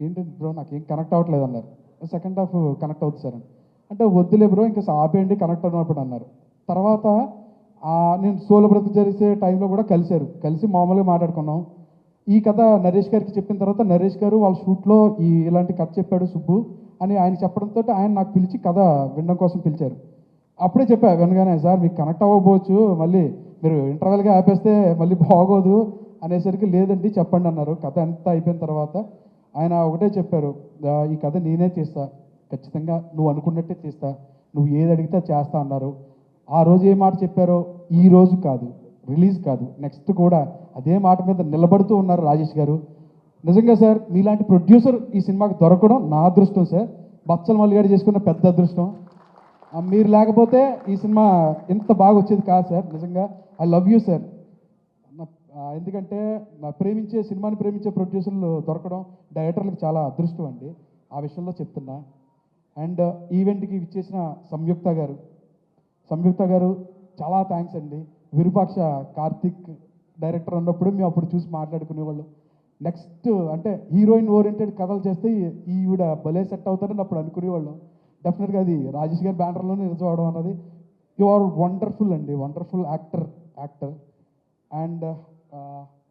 ఏంటి బ్రో నాకేం కనెక్ట్ అవ్వట్లేదు అన్నారు. సెకండ్ హాఫ్ కనెక్ట్ అవుతుంది సార్ అంటే వద్దులే బ్రో ఇంకా ఆపేయండి కనెక్ట్ అయినప్పుడు అన్నారు. తర్వాత నేను సోలో బ్రతికి జరిగే టైంలో కూడా కలిసి మామూలుగా మాట్లాడుకున్నాం. ఈ కథ నరేష్ గారికి చెప్పిన తర్వాత నరేష్ గారు వాళ్ళ షూట్లో ఇలాంటి కథ చెప్పాడు సుబ్బు అని ఆయన చెప్పడంతో ఆయన నాకు పిలిచి కథ వినడం కోసం పిలిచారు. అప్పుడే చెప్పా వినగానే, సార్ మీకు కనెక్ట్ అవ్వకపోవచ్చు, మళ్ళీ మీరు ఇంటర్వెల్గా ఆపేస్తే మళ్ళీ బాగోదు అనేసరికి లేదండి చెప్పండి అన్నారు. కథ అంతా అయిపోయిన తర్వాత ఆయన ఒకటే చెప్పారు, ఈ కథ నేనే తీస్తా, ఖచ్చితంగా నువ్వు అనుకున్నట్టే తీస్తా, నువ్వు ఏది అడిగితే చేస్తా అన్నారు. ఆ రోజు ఏ మాట చెప్పారో ఈ రోజు కాదు, రిలీజ్ కాదు, నెక్స్ట్ కూడా అదే మాట మీద నిలబడుతూ ఉన్నారు రాజేష్ గారు. నిజంగా సార్ మీలాంటి ప్రొడ్యూసర్ ఈ సినిమాకి దొరకడం నా అదృష్టం సార్. బచ్చల మల్లి గారు చేసుకున్న పెద్ద అదృష్టం. మీరు లేకపోతే ఈ సినిమా ఎంత బాగా వచ్చేది కాదు సార్. నిజంగా ఐ లవ్ యూ సార్. ఎందుకంటే సినిమాని ప్రేమించే ప్రొడ్యూసర్లు దొరకడం డైరెక్టర్లకు చాలా అదృష్టం అండి. ఆ విషయంలో చెప్తున్నా. అండ్ ఈవెంట్కి ఇచ్చేసిన సంయుక్త గారు చాలా థ్యాంక్స్ అండి. విరూపాక్ష కార్తిక్ డైరెక్టర్ ఉన్నప్పుడు మేము అప్పుడు చూసి మాట్లాడుకునేవాళ్ళు. నెక్స్ట్ అంటే హీరోయిన్ ఓరియంటెడ్ కథలు చేస్తే ఈవిడ భలే సెట్ అవుతారని అప్పుడు అనుకునేవాళ్ళం. డెఫినెట్గా అది రాజేష్ గారి బ్యానర్లోనే నిజం అవడం అన్నది. యు ఆర్ వండర్ఫుల్ అండి, వండర్ఫుల్ యాక్టర్. అండ్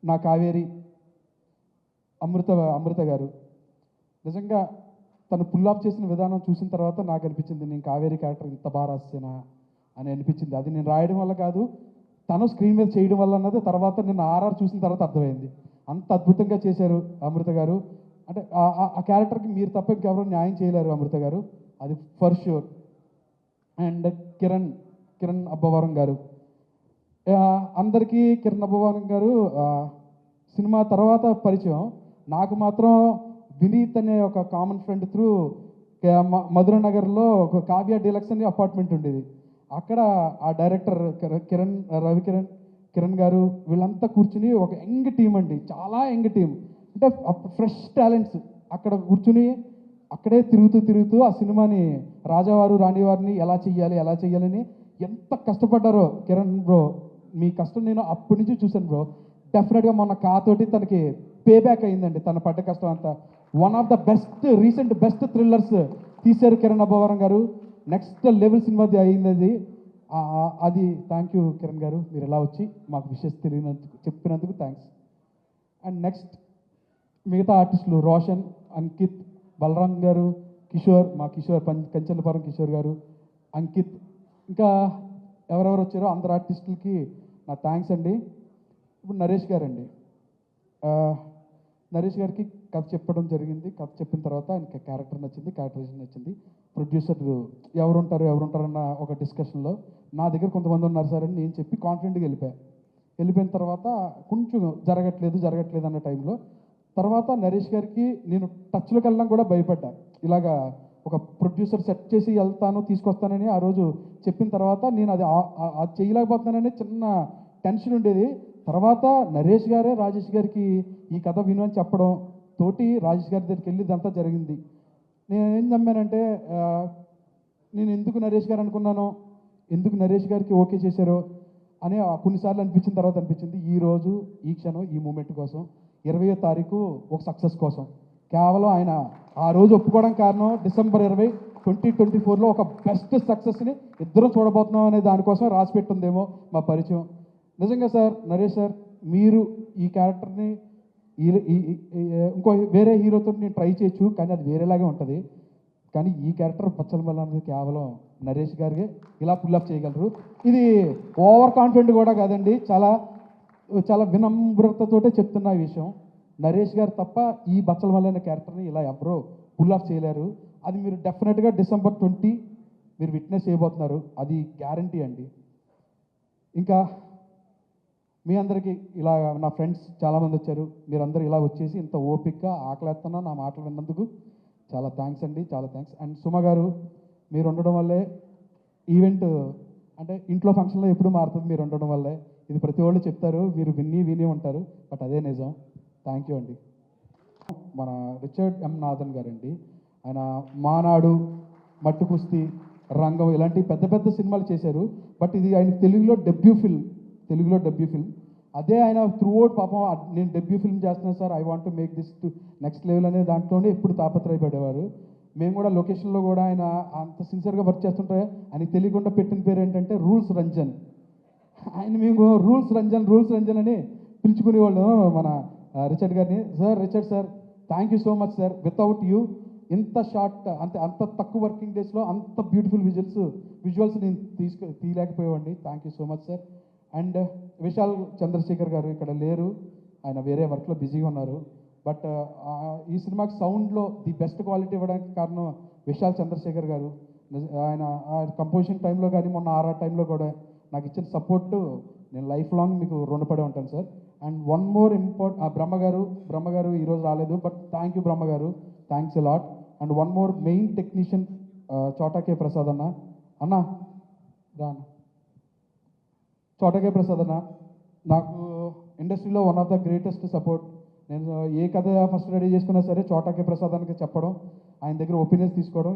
నా కావేరి అమృత గారు నిజంగా తను పుల్ ఆఫ్ చేసిన విధానం చూసిన తర్వాత నాకు అనిపించింది, నేను కావేరి క్యారెక్టర్ ఇంత బాగా రాసేనా అని అనిపించింది. అది నేను రాయడం వల్ల కాదు, తను స్క్రీన్ మీద చేయడం వల్ల అన్నది తర్వాత నేను ఆర్ఆర్ చూసిన తర్వాత అర్థమైంది. అంత అద్భుతంగా చేశారు అమృత గారు. అంటే ఆ క్యారెక్టర్కి మీరు తప్ప ఇంకెవరూ న్యాయం చేయలేరు అమృత గారు, అది for sure. And Kiran Abbavaram గారు, అందరికీ కిరణ్ అబ్బవరం గారు సినిమా తర్వాత పరిచయం. నాకు మాత్రం వినీత్ అనే ఒక కామన్ ఫ్రెండ్ త్రూ మధుర నగర్లో ఒక కావ్య డీలక్స్ అనే అపార్ట్మెంట్ ఉండేది. అక్కడ ఆ డైరెక్టర్ కిరణ్ గారు వీళ్ళంతా కూర్చుని ఒక యంగ్ టీం అండి, చాలా యంగ్ టీం, అంటే ఫ్రెష్ టాలెంట్స్ అక్కడ కూర్చుని అక్కడే తిరుగుతూ ఆ సినిమాని రాజావారు రాణివారిని ఎలా చెయ్యాలని ఎంత కష్టపడ్డారో. కిరణ్ బ్రో మీ కష్టం నేను అప్పటి నుంచి చూశాను బ్రో. డెఫినెట్గా మొన్న కాతోటి తనకి పే బ్యాక్ అయిందండి తన పడ్డ కష్టం అంతా. One of the recent best thrillers తీశారు కిరణ్ అబ్బవరం గారు. నెక్స్ట్ లెవెల్ సినిమా అయింది అది. థ్యాంక్ యూ కిరణ్ గారు, మీరు ఎలా వచ్చి మాకు విషయం చెప్పినందుకు థ్యాంక్స్. అండ్ నెక్స్ట్ మిగతా ఆర్టిస్టులు రోషన్, అంకిత్, బలరాం గారు, కిషోర్ కంచెలపురం కిషోర్ గారు, అంకిత్, ఇంకా ఎవరెవరు వచ్చారో అందరు ఆర్టిస్టులకి నా థ్యాంక్స్ అండి. ఇప్పుడు నరేష్ గారికి కథ చెప్పడం జరిగింది. కథ చెప్పిన తర్వాత ఆయనకి క్యారెక్టర్ నచ్చింది, క్యారెక్టరైజేషన్ నచ్చింది. ప్రొడ్యూసర్ ఎవరుంటారన్న ఒక డిస్కషన్లో నా దగ్గర కొంతమంది ఉన్నారు సార్ అని నేను చెప్పి కాన్ఫిడెంట్గా వెళ్ళిపోయిన తర్వాత కొంచెం జరగట్లేదు అన్న టైంలో తర్వాత నరేష్ గారికి నేను టచ్లోకి వెళ్ళడం కూడా భయపడ్డా. ఇలాగా ఒక ప్రొడ్యూసర్ సెట్ చేసి తీసుకొస్తానని ఆ రోజు చెప్పిన తర్వాత నేను అది చేయలేకపోతున్నానని చిన్న టెన్షన్ ఉండేది. తర్వాత నరేష్ గారే రాజేష్ గారికి ఈ కథ విను అని చెప్పడం తోటి రాజేష్ గారి దగ్గరికి వెళ్ళి ఇదంతా జరిగింది. నేను ఏం నమ్మానంటే నేను ఎందుకు నరేష్ గారు అనుకున్నానో, ఎందుకు నరేష్ గారికి ఓకే చేశారో అని కొన్నిసార్లు అనిపించిన తర్వాత అనిపించింది ఈ రోజు ఈ క్షణం ఈ మూమెంట్ కోసం 20వ తారీఖు ఒక సక్సెస్ కోసం కేవలం ఆయన ఆ రోజు ఒప్పుకోవడం కారణం డిసెంబర్ 20, 2024లో ఒక బెస్ట్ సక్సెస్ని ఇద్దరం చూడబోతున్నాం అనే దానికోసం రాసి పెట్టిందేమో మా పరిచయం. నిజంగా సార్ నరేష్ సార్ మీరు ఈ క్యారెక్టర్ని ఇంకో వేరే హీరోతో నేను ట్రై చేయొచ్చు కానీ అది వేరేలాగే ఉంటుంది. కానీ ఈ క్యారెక్టర్ బచ్చల మల్లి అనేది కేవలం నరేష్ గారికి ఇలా పుల్అప్ చేయగలరు. ఇది ఓవర్ కాన్ఫిడెంట్ కూడా కాదండి, చాలా వినమ్రతతోటే చెప్తున్న ఈ విషయం. నరేష్ గారు తప్ప ఈ బచ్చల మల్లి అనే క్యారెక్టర్ని ఇలా ఎవరో పుల్అప్ చేయలేరు. అది మీరు డెఫినెట్గా December 20 మీరు విట్నెస్ చేయబోతున్నారు, అది గ్యారంటీ అండి. ఇంకా మీ అందరికీ ఇలా నా ఫ్రెండ్స్ చాలామంది వచ్చారు, మీరందరూ ఇలా వచ్చేసి ఇంత ఓపికగా ఆకలేస్తున్నా నా మాటలు విన్నందుకు చాలా థ్యాంక్స్ అండి, చాలా థ్యాంక్స్. అండ్ సుమ గారు మీరు ఉండడం వల్లే ఈవెంట్ అంటే ఇంట్లో ఫంక్షన్లో ఎప్పుడు మారుతుంది మీరు ఉండడం వల్లే. ఇది ప్రతి వాళ్ళు చెప్తారు, మీరు విని ఉంటారు, బట్ అదే నిజం. థ్యాంక్ యూ అండి. మన రిచర్డ్ ఎం నాథన్ గారండి, ఆయన మానాడు, మట్టు కుస్తీ, రంగం ఇలాంటి పెద్ద పెద్ద సినిమాలు చేశారు. బట్ ఇది ఆయన తెలుగులో డెబ్యూ ఫిల్మ్. అదే ఆయన త్రూఅవుట్ పాపం నేను డెబ్యూ ఫిల్మ్ చేస్తున్నాను sir, I want to make this to next level అనే దాంట్లోనే ఎప్పుడు తాపత్రయపడేవారు. మేము కూడా లొకేషన్లో కూడా ఆయన అంత సిన్సియర్గా వర్క్ చేస్తుంటే ఆయనకి తెలియకుండా పెట్టిన పేరు ఏంటంటే రూల్స్ రంజన్. ఆయన మేము రూల్స్ రంజన్ అని పిలుచుకునేవాళ్ళు మన రిచర్డ్ గారిని. Richard sir thank you so much sir, without you ఇంత షార్ట్ అంత తక్కువ వర్కింగ్ డేస్లో అంత బ్యూటిఫుల్ విజువల్స్ నేను తీయలేకపోయేవాడిని. Thank you so much sir. And Vishal Chandrashekhar గారు ఇక్కడ లేరు, ఆయన వేరే వర్క్లో బిజీగా ఉన్నారు. బట్ ఈ సినిమాకి సౌండ్లో ది బెస్ట్ క్వాలిటీ ఇవ్వడానికి కారణం విశాల్ చంద్రశేఖర్ గారు. ఆయన కంపోజిషన్ టైంలో కానీ మొన్న ఆర్ఆర్ టైంలో కూడా నాకు ఇచ్చిన సపోర్టు నేను లైఫ్ లాంగ్ మీకు రుణపడి ఉంటాను సార్. అండ్ వన్ మోర్ బ్రహ్మగారు ఈరోజు రాలేదు, బట్ థ్యాంక్ యూ బ్రహ్మగారు, thanks a lot. And one more main technician Chota K Prasad అన్న చోటాకే ప్రసాద్ అన్న నాకు ఇండస్ట్రీలో one of the greatest support. నేను ఏ కథ ఫస్ట్ రెడీ చేసుకున్నా సరే చోటాకే ప్రసాదానికి చెప్పడం, ఆయన దగ్గర ఒపీనియన్స్ తీసుకోవడం,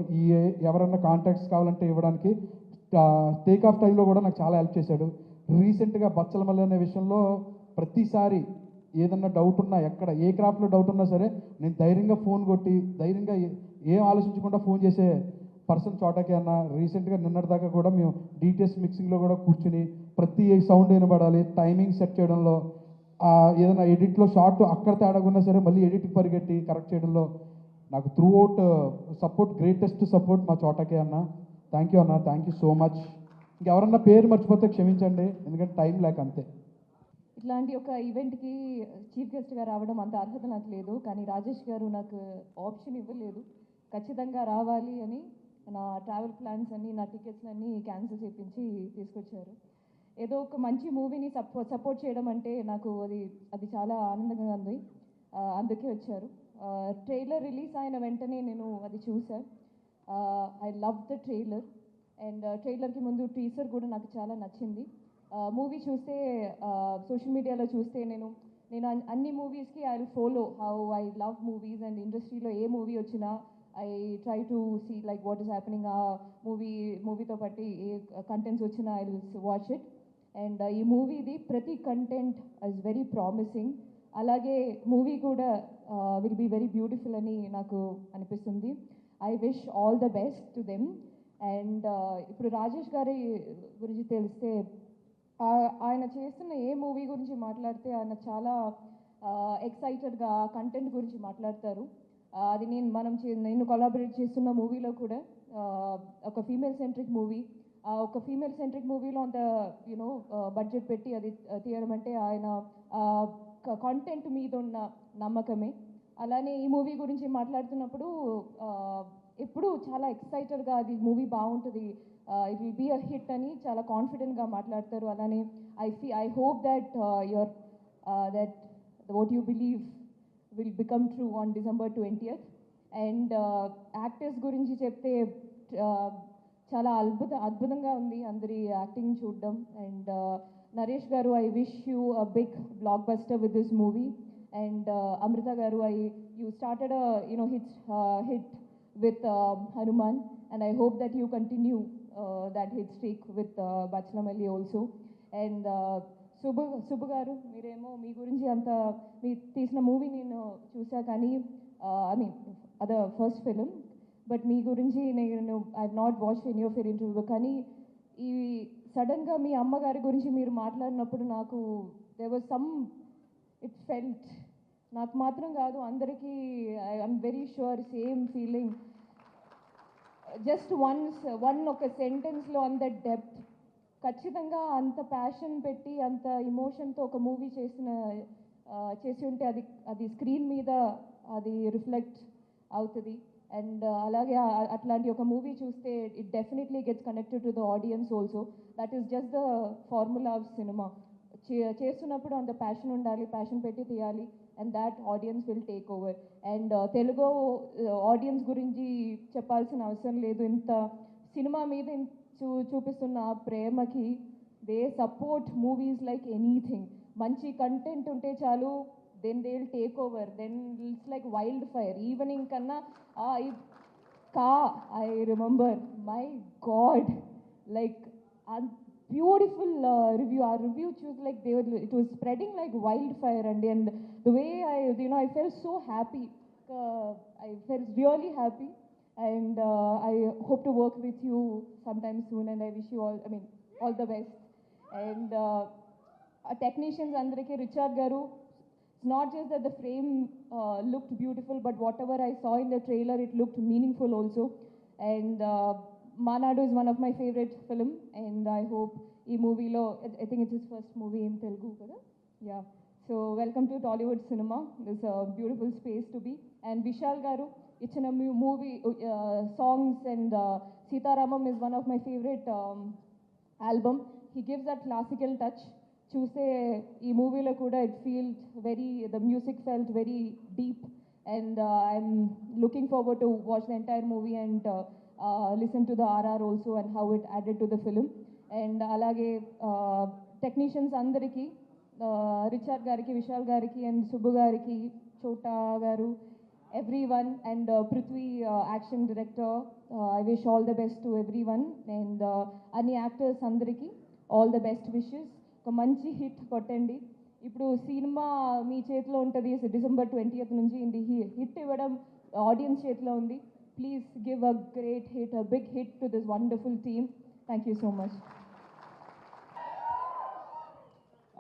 ఎవరన్నా కాంటాక్ట్స్ కావాలంటే ఇవ్వడానికి, టేక్ ఆఫ్ టైంలో కూడా నాకు చాలా హెల్ప్ చేశాడు. రీసెంట్గా బచ్చలమల్లి అనే విషయంలో ప్రతిసారి ఏదన్నా డౌట్ ఉన్నా, ఎక్కడ ఏ క్రాఫ్ట్లో డౌట్ ఉన్నా సరే నేను ధైర్యంగా ఫోన్ కొట్టి ధైర్యంగా ఏం ఆలోచించకుండా ఫోన్ చేసే పర్సన్ చోటాకే అన్న. రీసెంట్గా నిన్నటిదాకా కూడా మేము డీటెయిల్స్ మిక్సింగ్లో కూడా కూర్చుని ప్రతి సౌండ్ వినబడాలి, టైమింగ్ సెట్ చేయడంలో, ఏదైనా ఎడిట్లో షార్ట్ అక్కడ తేడాగున్నా సరే మళ్ళీ ఎడిట్కి పరిగెట్టి కరెక్ట్ చేయడంలో నాకు through out support, greatest support మా చోటాకే అన్న. థ్యాంక్ యూ అన్న, థ్యాంక్ యూ సో మచ్. ఇంకెవరన్నా పేరు మర్చిపోతే క్షమించండి, ఎందుకంటే టైం లేక అంతే. ఇట్లాంటి ఒక ఈవెంట్కి చీఫ్ గెస్ట్గా రావడం అంత అర్హత నాకు లేదు, కానీ రాజేష్ గారు నాకు ఆప్షన్ ఇవ్వలేదు. ఖచ్చితంగా రావాలి అని నా ట్రావెల్ ప్లాన్స్ అన్నీ, నా టికెట్స్ అన్నీ క్యాన్సిల్ చేయించి తీసుకొచ్చారు. ఏదో ఒక మంచి మూవీని సపోర్ట్ చేయడం అంటే నాకు అది చాలా ఆనందంగా ఉంది, అందుకే వచ్చారు. ట్రైలర్ రిలీజ్ అయిన వెంటనే నేను అది చూసాను. I love the trailer. And ట్రైలర్కి ముందు టీజర్ కూడా నాకు చాలా నచ్చింది. మూవీ చూస్తే సోషల్ మీడియాలో చూస్తే నేను అన్ని మూవీస్కి I will follow how I love movies. And ఇండస్ట్రీలో ఏ మూవీ వచ్చినా I try to see like what is happening. ఆ మూవీతో పాటు ఏ కంటెంట్స్ వచ్చినా I will watch it. And ఈ మూవీది ప్రతి కంటెంట్ ఇస్ వెరీ ప్రామిసింగ్. అలాగే మూవీ కూడా విల్ బీ వెరీ బ్యూటిఫుల్ అని నాకు అనిపిస్తుంది. I wish all the best to them. And ఇప్పుడు రాజేష్ గారి గురించి తెలిస్తే ఆయన చేస్తున్న ఏ మూవీ గురించి మాట్లాడితే ఆయన చాలా ఎక్సైటెడ్గా కంటెంట్ గురించి మాట్లాడతారు. అది నేను కొలాబరేట్ చేస్తున్న మూవీలో కూడా ఒక ఫీమేల్ సెంట్రిక్ మూవీ, ఒక ఫీమేల్ సెంట్రిక్ మూవీలో అంత బడ్జెట్ పెట్టి అది తీయడం అంటే ఆయన కంటెంట్ మీద ఉన్న నమ్మకమే. అలానే ఈ మూవీ గురించి మాట్లాడుతున్నప్పుడు ఎప్పుడు చాలా ఎక్సైటెడ్గా అది మూవీ బాగుంటుంది, it will be a hit అని చాలా కాన్ఫిడెంట్గా మాట్లాడతారు. అలానే I hope that that what you believe will become true on December 20th. And actors గురించి చెప్తే చాలా అద్భుతంగా ఉంది అందరి యాక్టింగ్ చూడడం. అండ్ నరేష్ గారు, I wish you a big blockbuster with this movie. And Amrita గారు, you started a hit with Hanuman, and I hope that you continue that hit streak with Bachalamalli also. And Subbu గారు, మీరేమో మీ గురించి అంత మీరు తీసిన movie నేను చూసా, కానీ I mean other first film, but మీ గురించి నేను I have not watched any of your interview. కానీ ఈ సడన్గా మీ అమ్మగారి గురించి మీరు మాట్లాడినప్పుడు నాకు there was some it felt, నాకు మాత్రం కాదు అందరికీ, I'm very sure same feeling. Just ఒక సెంటెన్స్లో అంత డెప్త్, ఖచ్చితంగా అంత ప్యాషన్ పెట్టి అంత ఇమోషన్తో ఒక మూవీ చేసి ఉంటే అది స్క్రీన్ మీద అది రిఫ్లెక్ట్ అవుతుంది. అండ్ అలాగే అట్లాంటి ఒక మూవీ చూస్తే it definitely gets connected to the audience also. That is just the formula of cinema. చేస్తున్నప్పుడు అంత ప్యాషన్ ఉండాలి, ప్యాషన్ పెట్టి తీయాలి, and that audience will take over. And Telugu audience గురించి చెప్పాల్సిన అవసరం లేదు. ఇంత సినిమా మీద చూపిస్తున్న ప్రేమకి they support movies like anything. మంచి కంటెంట్ ఉంటే చాలు, then they'll take over, then it's like wildfire. Evening kanna I remember, my god, like a beautiful review. Our review choose like it was spreading like wildfire, and the way I felt so happy. I felt really happy, and I hope to work with you sometime soon, and I wish you all the best. And technicians andariki, Richard garu, it's not just that the frame looked beautiful, but whatever I saw in the trailer, it looked meaningful also. And Manadu is one of my favorite film, and I hope ఈ మూవీలో I think it's his first movie in Telugu కదా yeah so welcome to Tollywood సినిమా this beautiful space to be and Vishal గారు ఇచ్చిన movie songs and Sitaramam is one of my favorite album. He gives that classical touch. చూస్తే ఈ మూవీలో కూడా it feels very, the music felt very deep and I'm looking forward to watch the entire movie and listen to the RR also and how it added to the film. And అలాగే technicians అందరికీ Richard గారికి విశాల్ గారికి and Subbu గారికి చోటా గారు everyone and Prithvi action director I wish all the best to everyone and any actors andariki all the best wishes ఒక మంచి hit కొట్టండి ఇప్పుడు సినిమా మీ చేతిలో ఉంటుంది డిసెంబర్ 20th నుంచి ఇది హిట్ ఇవ్వడం ఆడియన్స్ చేతిలో ఉంది please give a great hit a big hit to this wonderful team thank you so much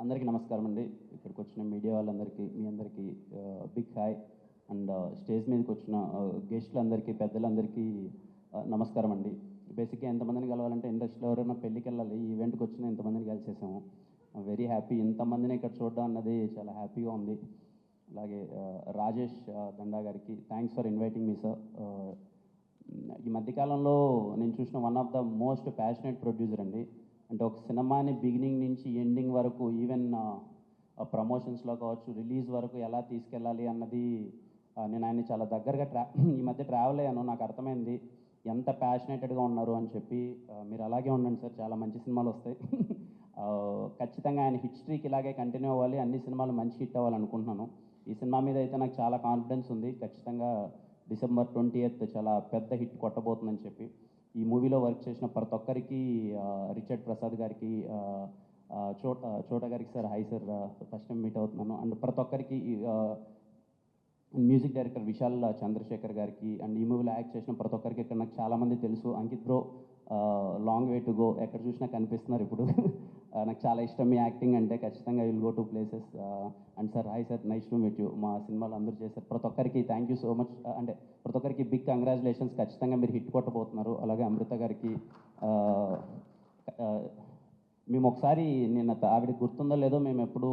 అందరికీ నమస్కారం అండి ఇక్కడికి వచ్చిన మీడియా వాళ్ళందరికీ మీ అందరికీ బిగ్ హాయ్ అండ్ స్టేజ్ మీదకి వచ్చిన గెస్టులందరికీ పెద్దలందరికీ నమస్కారం అండి బేసిక్గా ఎంతమందిని కలవాలంటే ఇండస్ట్రీలో ఎవరైనా పెళ్ళికి వెళ్ళాలి ఈ ఈవెంట్కి వచ్చిన ఇంతమందిని కలిసేసాము వెరీ హ్యాపీ ఇంతమందిని ఇక్కడ చూడడం అన్నది చాలా హ్యాపీగా ఉంది అలాగే రాజేష్ దండా గారికి thanks for inviting me sir ఈ మధ్యకాలంలో నేను చూసిన one of the most passionate producer అండి అంటే ఒక సినిమాని బిగినింగ్ నుంచి ఎండింగ్ వరకు ఈవెన్ ప్రమోషన్స్లో కావచ్చు రిలీజ్ వరకు ఎలా తీసుకెళ్ళాలి అన్నది నేను ఆయన్ని చాలా దగ్గరగా ఈ మధ్య ట్రావెల్ అయ్యాను నాకు అర్థమైంది ఎంత ప్యాషనేటెడ్గా ఉన్నారు అని చెప్పి మీరు అలాగే ఉండండి సార్ చాలా మంచి సినిమాలు వస్తాయి ఖచ్చితంగా ఆయన హిట్ స్ట్రీక్ ఇలాగే కంటిన్యూ అవ్వాలి అన్ని సినిమాలు మంచి హిట్ అవ్వాలనుకుంటున్నాను ఈ సినిమా మీద అయితే నాకు చాలా కాన్ఫిడెన్స్ ఉంది ఖచ్చితంగా డిసెంబర్ 20th చాలా పెద్ద హిట్ కొట్టబోతుందని చెప్పి ఈ మూవీలో వర్క్ చేసిన ప్రతి ఒక్కరికి రిచర్డ్ ప్రసాద్ గారికి చోటా గారికి sir hi sir first time meet అవుతున్నాను అండ్ ప్రతి ఒక్కరికి మ్యూజిక్ డైరెక్టర్ విశాల్ చంద్రశేఖర్ గారికి అండ్ ఈ మూవీలో యాక్ట్ చేసిన ప్రతి ఒక్కరికి ఇక్కడ నాకు చాలామంది తెలుసు Ankit bro long way to go ఎక్కడ చూసినా కనిపిస్తున్నారు ఇప్పుడు నాకు చాలా ఇష్టం మీ యాక్టింగ్ అంటే ఖచ్చితంగా will go to places and sir hi sir nice to meet you మా సినిమాలు అందరూ చేశారు ప్రతి ఒక్కరికి థ్యాంక్ యూ సో మచ్ అంటే ప్రతి ఒక్కరికి బిగ్ కంగ్రాచులేషన్స్ ఖచ్చితంగా మీరు హిట్ కొట్టబోతున్నారు అలాగే అమృత గారికి మేము ఒకసారి నిన్న ఆవిడకి గుర్తుందో లేదో మేము ఎప్పుడు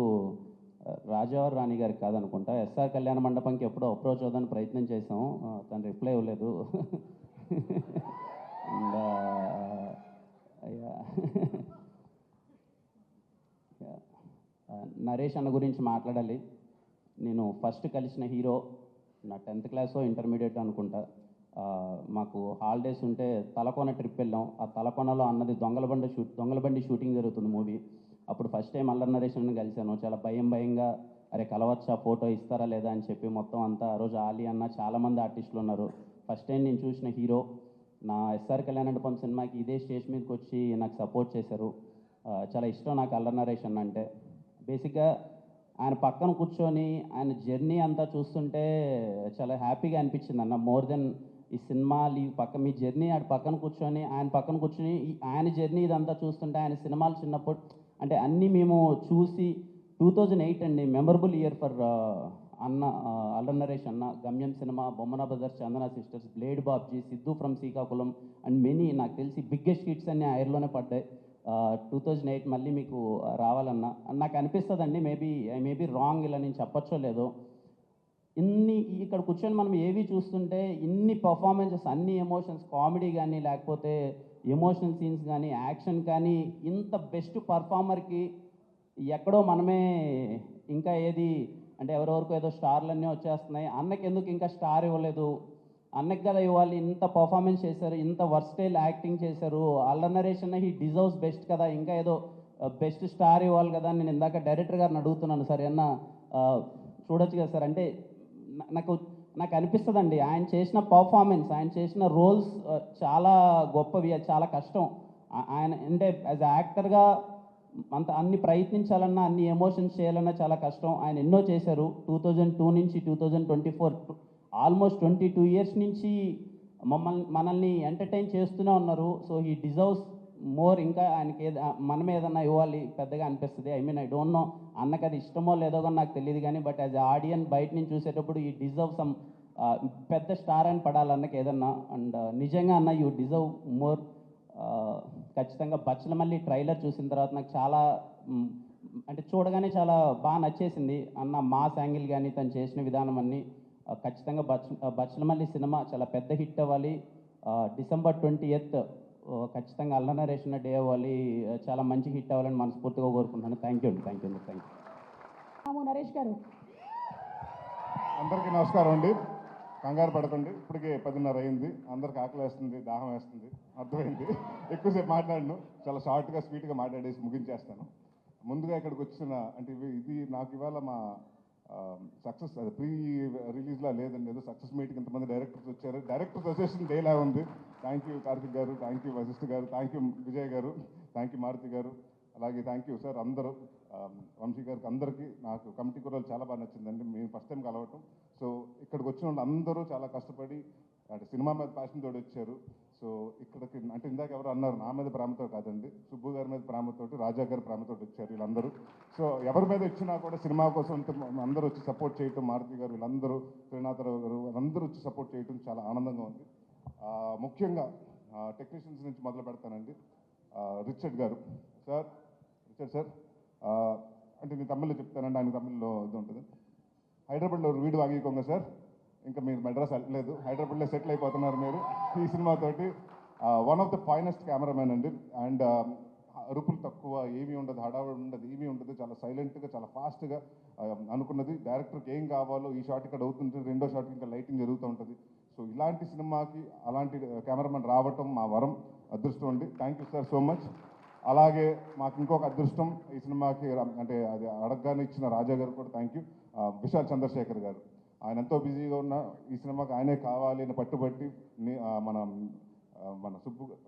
రాజావారి రాణి గారికి కాదనుకుంటా ఎస్ఆర్ కళ్యాణ మండపంకి ఎప్పుడో అప్రోచ్ అవుదాని ప్రయత్నం చేసాము తను రిప్లై ఇవ్వలేదు అండ్ నరేష్ అన్న గురించి మాట్లాడాలి నేను ఫస్ట్ కలిసిన హీరో నా 10th క్లాస్ ఇంటర్మీడియట్ అనుకుంటా మాకు హాలిడేస్ ఉంటే తలకోన ట్రిప్ వెళ్ళాం ఆ తలకోనలో అన్నది దొంగలబండి షూటింగ్ జరుగుతుంది మూవీ అప్పుడు ఫస్ట్ టైం అల్లరి నరేష్ అన్న కలిశాను చాలా భయంగా అరే కలవచ్చా ఫోటో ఇస్తారా లేదా అని చెప్పి మొత్తం అంతా ఆ రోజు ఆలీ అన్న చాలామంది ఆర్టిస్టులు ఉన్నారు ఫస్ట్ టైం నేను చూసిన హీరో నా ఎస్ఆర్ కళ్యాణ మండపం సినిమాకి ఇదే స్టేజ్ మీదకి వచ్చి నాకు సపోర్ట్ చేశారు చాలా ఇష్టం నాకు అల్లరి నరేష్ అన్న అంటే బేసిక్గా ఆయన పక్కన కూర్చొని ఆయన జర్నీ అంతా చూస్తుంటే చాలా హ్యాపీగా అనిపించింది అన్న మోర్ దెన్ ఈ సినిమాలు ఈ మీ జర్నీ ఆడ పక్కన కూర్చొని ఆయన పక్కన కూర్చొని ఆయన జర్నీ ఇదంతా చూస్తుంటే ఆయన సినిమాలు చిన్నప్పుడు అంటే అన్నీ మేము చూసి 2008 అండి మెమరబుల్ ఇయర్ ఫర్ అన్న అల్లరి నరేష్ అన్న గమ్యం cinema Bommana brothers Chandana sisters blade Babji Siddhu from Srikakulam and many నాకు తెలిసి బిగ్గెస్ట్ హిట్స్ అన్నీ ఆ ఇయర్లోనే పడ్డాయి 2008 మళ్ళీ మీకు రావాలన్నా నాకు అనిపిస్తుందండి మేబీ రాంగ్ ఇలా నేను చెప్పచ్చో లేదో ఇన్ని ఇక్కడ కూర్చొని మనం ఏవి చూస్తుంటే ఇన్ని పర్ఫార్మెన్సెస్ అన్ని ఎమోషన్స్ కామెడీ కానీ లేకపోతే ఎమోషనల్ సీన్స్ కానీ యాక్షన్ కానీ ఇంత బెస్ట్ పర్ఫార్మర్కి ఎక్కడో మనమే ఇంకా ఏది అంటే ఎవరెవరికో ఏదో స్టార్లన్నీ వచ్చేస్తున్నాయి అన్నకి ఎందుకు ఇంకా స్టార్ ఇవ్వలేదు అన్నకి కదా ఇవ్వాలి ఇంత పర్ఫార్మెన్స్ చేశారు ఇంత వర్స్టైల్ యాక్టింగ్ చేశారు అల్లరి నరేష్ అన్న హీ డిజర్వ్స్ బెస్ట్ కదా ఇంకా ఏదో బెస్ట్ స్టార్ ఇవ్వాలి కదా నేను ఇందాక డైరెక్టర్ గారిని అడుగుతున్నాను సార్ ఏమన్నా చూడొచ్చు కదా సార్ అంటే నాకు అనిపిస్తుందండి ఆయన చేసిన పర్ఫార్మెన్స్ ఆయన చేసిన రోల్స్ చాలా గొప్పవి అది చాలా కష్టం ఆయన అంటే యాజ్ యాక్టర్గా అన్ని ప్రయత్నించాలన్నా అన్ని ఎమోషన్స్ చేయాలన్నా చాలా కష్టం ఆయన ఎన్నో చేశారు 2002 నుంచి 2024 ఆల్మోస్ట్ 22 ఇయర్స్ నుంచి మనల్ని ఎంటర్టైన్ చేస్తూనే ఉన్నారు సో హీ డిజర్వ్స్ మోర్ ఇంకా ఆయనకి మనం ఏదన్నా ఇవ్వాలి పెద్దగా అనిపిస్తుంది ఐ డోంట్ నో అన్నకి అది ఇష్టమో లేదో కానీ నాకు తెలియదు కానీ బట్ యాజ్ ఆడియన్ బయట నుంచి చూసేటప్పుడు ఈ డిజర్వ్ సమ్ పెద్ద స్టార్ అని పడాలి అన్నకి ఏదన్నా అండ్ నిజంగా అన్న యూ డిజర్వ్ మోర్ ఖచ్చితంగా బచ్చలమల్లి ట్రైలర్ చూసిన తర్వాత నాకు చాలా అంటే చూడగానే చాలా బాగా నచ్చేసింది. అన్న మాస్ యాంగిల్ కానీ తను చేసిన విధానం అన్నీ ఖచ్చితంగా బచ్చలమల్లి సినిమా చాలా పెద్ద హిట్ అవ్వాలి. December 20th ఖచ్చితంగా అల్ల నరేషన్ డే అవ్వాలి, చాలా మంచి హిట్ అవ్వాలని మనస్ఫూర్తిగా కోరుకుంటున్నాను. థ్యాంక్ యూ అండి. Thank you. నరేష్ గారు. అందరికీ నమస్కారం అండి. కంగారు పడకండి, ఇప్పటికే 10:30 అయింది. అందరికి ఆకలి వేస్తుంది, దాహం వేస్తుంది, అర్థమైంది. ఎక్కువసేపు మాట్లాడను, చాలా షార్ట్గా స్వీట్గా మాట్లాడేసి ముగించేస్తాను. ముందుగా ఇక్కడికి వచ్చిన అంటే ఇది నాకు ఇవాళ మా సక్సెస్ అది ప్రీ రిలీజ్లా లేదండి, ఏదో సక్సెస్ మీటింగ్ ఇంతమంది డైరెక్టర్స్ వచ్చారు. డైరెక్టర్స్ అసోసియేషన్ డేలా ఉంది. థ్యాంక్ యూ కార్తిక్ గారు, థ్యాంక్ యూ వశిష్ఠ గారు, థ్యాంక్ యూ విజయ్ గారు, థ్యాంక్ యూ మారుతి గారు, అలాగే థ్యాంక్ యూ సార్ అందరూ, వంశీ గారికి అందరికీ. నాకు కమిటీ కుర్రాలు చాలా బాగా నచ్చిందండి, మేము ఫస్ట్ టైం కలవటం. సో ఇక్కడికి వచ్చిన వాళ్ళు అందరూ చాలా కష్టపడి అంటే సినిమా మీద ప్యాషన్ తోటి వచ్చారు. సో ఇక్కడికి అంటే ఇందాక ఎవరు అన్నారు, నా మీద ప్రేమతో కాదండి, సుబ్బు గారి మీద ప్రేమతోటి, రాజా గారి ప్రేమతోటి వచ్చారు వీళ్ళందరూ. సో ఎవరి మీద ఇచ్చినా కూడా సినిమా కోసం అందరూ వచ్చి సపోర్ట్ చేయటం, మారుతి గారు వీళ్ళందరూ, శ్రీనాథరావు గారు అందరూ వచ్చి సపోర్ట్ చేయటం చాలా ఆనందంగా ఉంది. ముఖ్యంగా టెక్నీషియన్స్ నుంచి మొదలు పెడతానండి. Richard garu sir, Richard sir అంటే నేను తమిళ్లో చెప్తానండి, ఆయన తమిళ్లో ఇది ఉంటుంది. హైదరాబాద్లో వీడు వాగికోంగ సార్, ఇంకా మీరు మెడ్రాస్ వెళ్ళలేదు, హైదరాబాద్లో సెటిల్ అయిపోతున్నారు మీరు ఈ సినిమాతోటి. One of the finest cameraman అండి. అండ్ అరుపులు తక్కువ, ఏమీ ఉండదు, హడావుడి ఉండదు, ఏమీ ఉండదు, చాలా సైలెంట్గా చాలా ఫాస్ట్గా అనుకున్నది. డైరెక్టర్కి ఏం కావాలో ఈ షాట్ ఇక్కడ అవుతుంటుంది, రెండో షాట్కి ఇంకా లైటింగ్ జరుగుతూ ఉంటుంది. సో ఇలాంటి సినిమాకి అలాంటి కెమెరామెన్ రావటం మా వరం, అదృష్టం అండి. Thank you sir so much. అలాగే మాకు ఇంకొక అదృష్టం ఈ సినిమాకి అంటే అది అడగగానే ఇచ్చిన రాజా గారు కూడా థ్యాంక్ యూ. విశాల్ చంద్రశేఖర్ గారు, ఆయన ఎంతో బిజీగా ఉన్న ఈ సినిమాకి ఆయనే కావాలి అని పట్టుబట్టి మన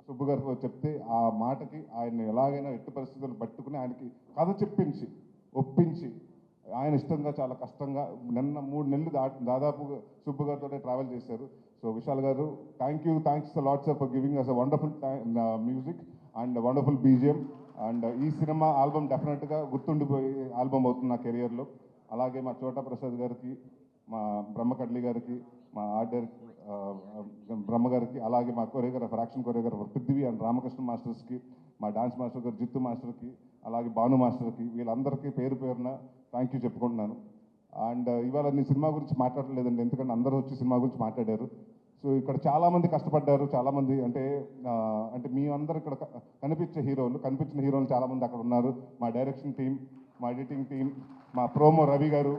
సుబ్బు గారు చెప్తే ఆ మాటకి ఆయన ఎలాగైనా ఎట్టి పరిస్థితులు పట్టుకుని ఆయనకి కథ చెప్పించి ఒప్పించి ఆయన ఇష్టంగా చాలా కష్టంగా నిన్న 3 నెలలు దాదాపు సుబ్బు గారితో ట్రావెల్ చేశారు. So Vishal garu thanks lots for giving us a wonderful music and wonderful BGM. And ఈ సినిమా ఆల్బమ్ డెఫినెట్గా గుర్తుండిపోయే ఆల్బమ్ అవుతుంది నా కెరియర్లో. అలాగే మా చోటా ప్రసాద్ గారికి, మా బ్రహ్మకడ్లి గారికి, మా ఆర్ట్ డైరెక్టర్ బ్రహ్మ గారికి, అలాగే మా choreographer action choreographer Prithvi and Ramakrishna మాస్టర్స్కి, మా డాన్స్ మాస్టర్ గారు జిత్తు మాస్టర్కి, అలాగే భాను మాస్టర్కి, వీళ్ళందరికీ పేరు పేరున థ్యాంక్ యూ చెప్పుకుంటున్నాను. అండ్ ఇవాళ నేను సినిమా గురించి మాట్లాడలేదండి, ఎందుకంటే అందరూ వచ్చి సినిమా గురించి మాట్లాడారు. సో ఇక్కడ చాలామంది కష్టపడ్డారు, చాలామంది అంటే మీ అందరు ఇక్కడ కనిపించిన హీరోలు చాలామంది అక్కడ ఉన్నారు. మా డైరెక్షన్ టీం, మా ఎడిటింగ్ టీం, మా ప్రోమో రవి గారు,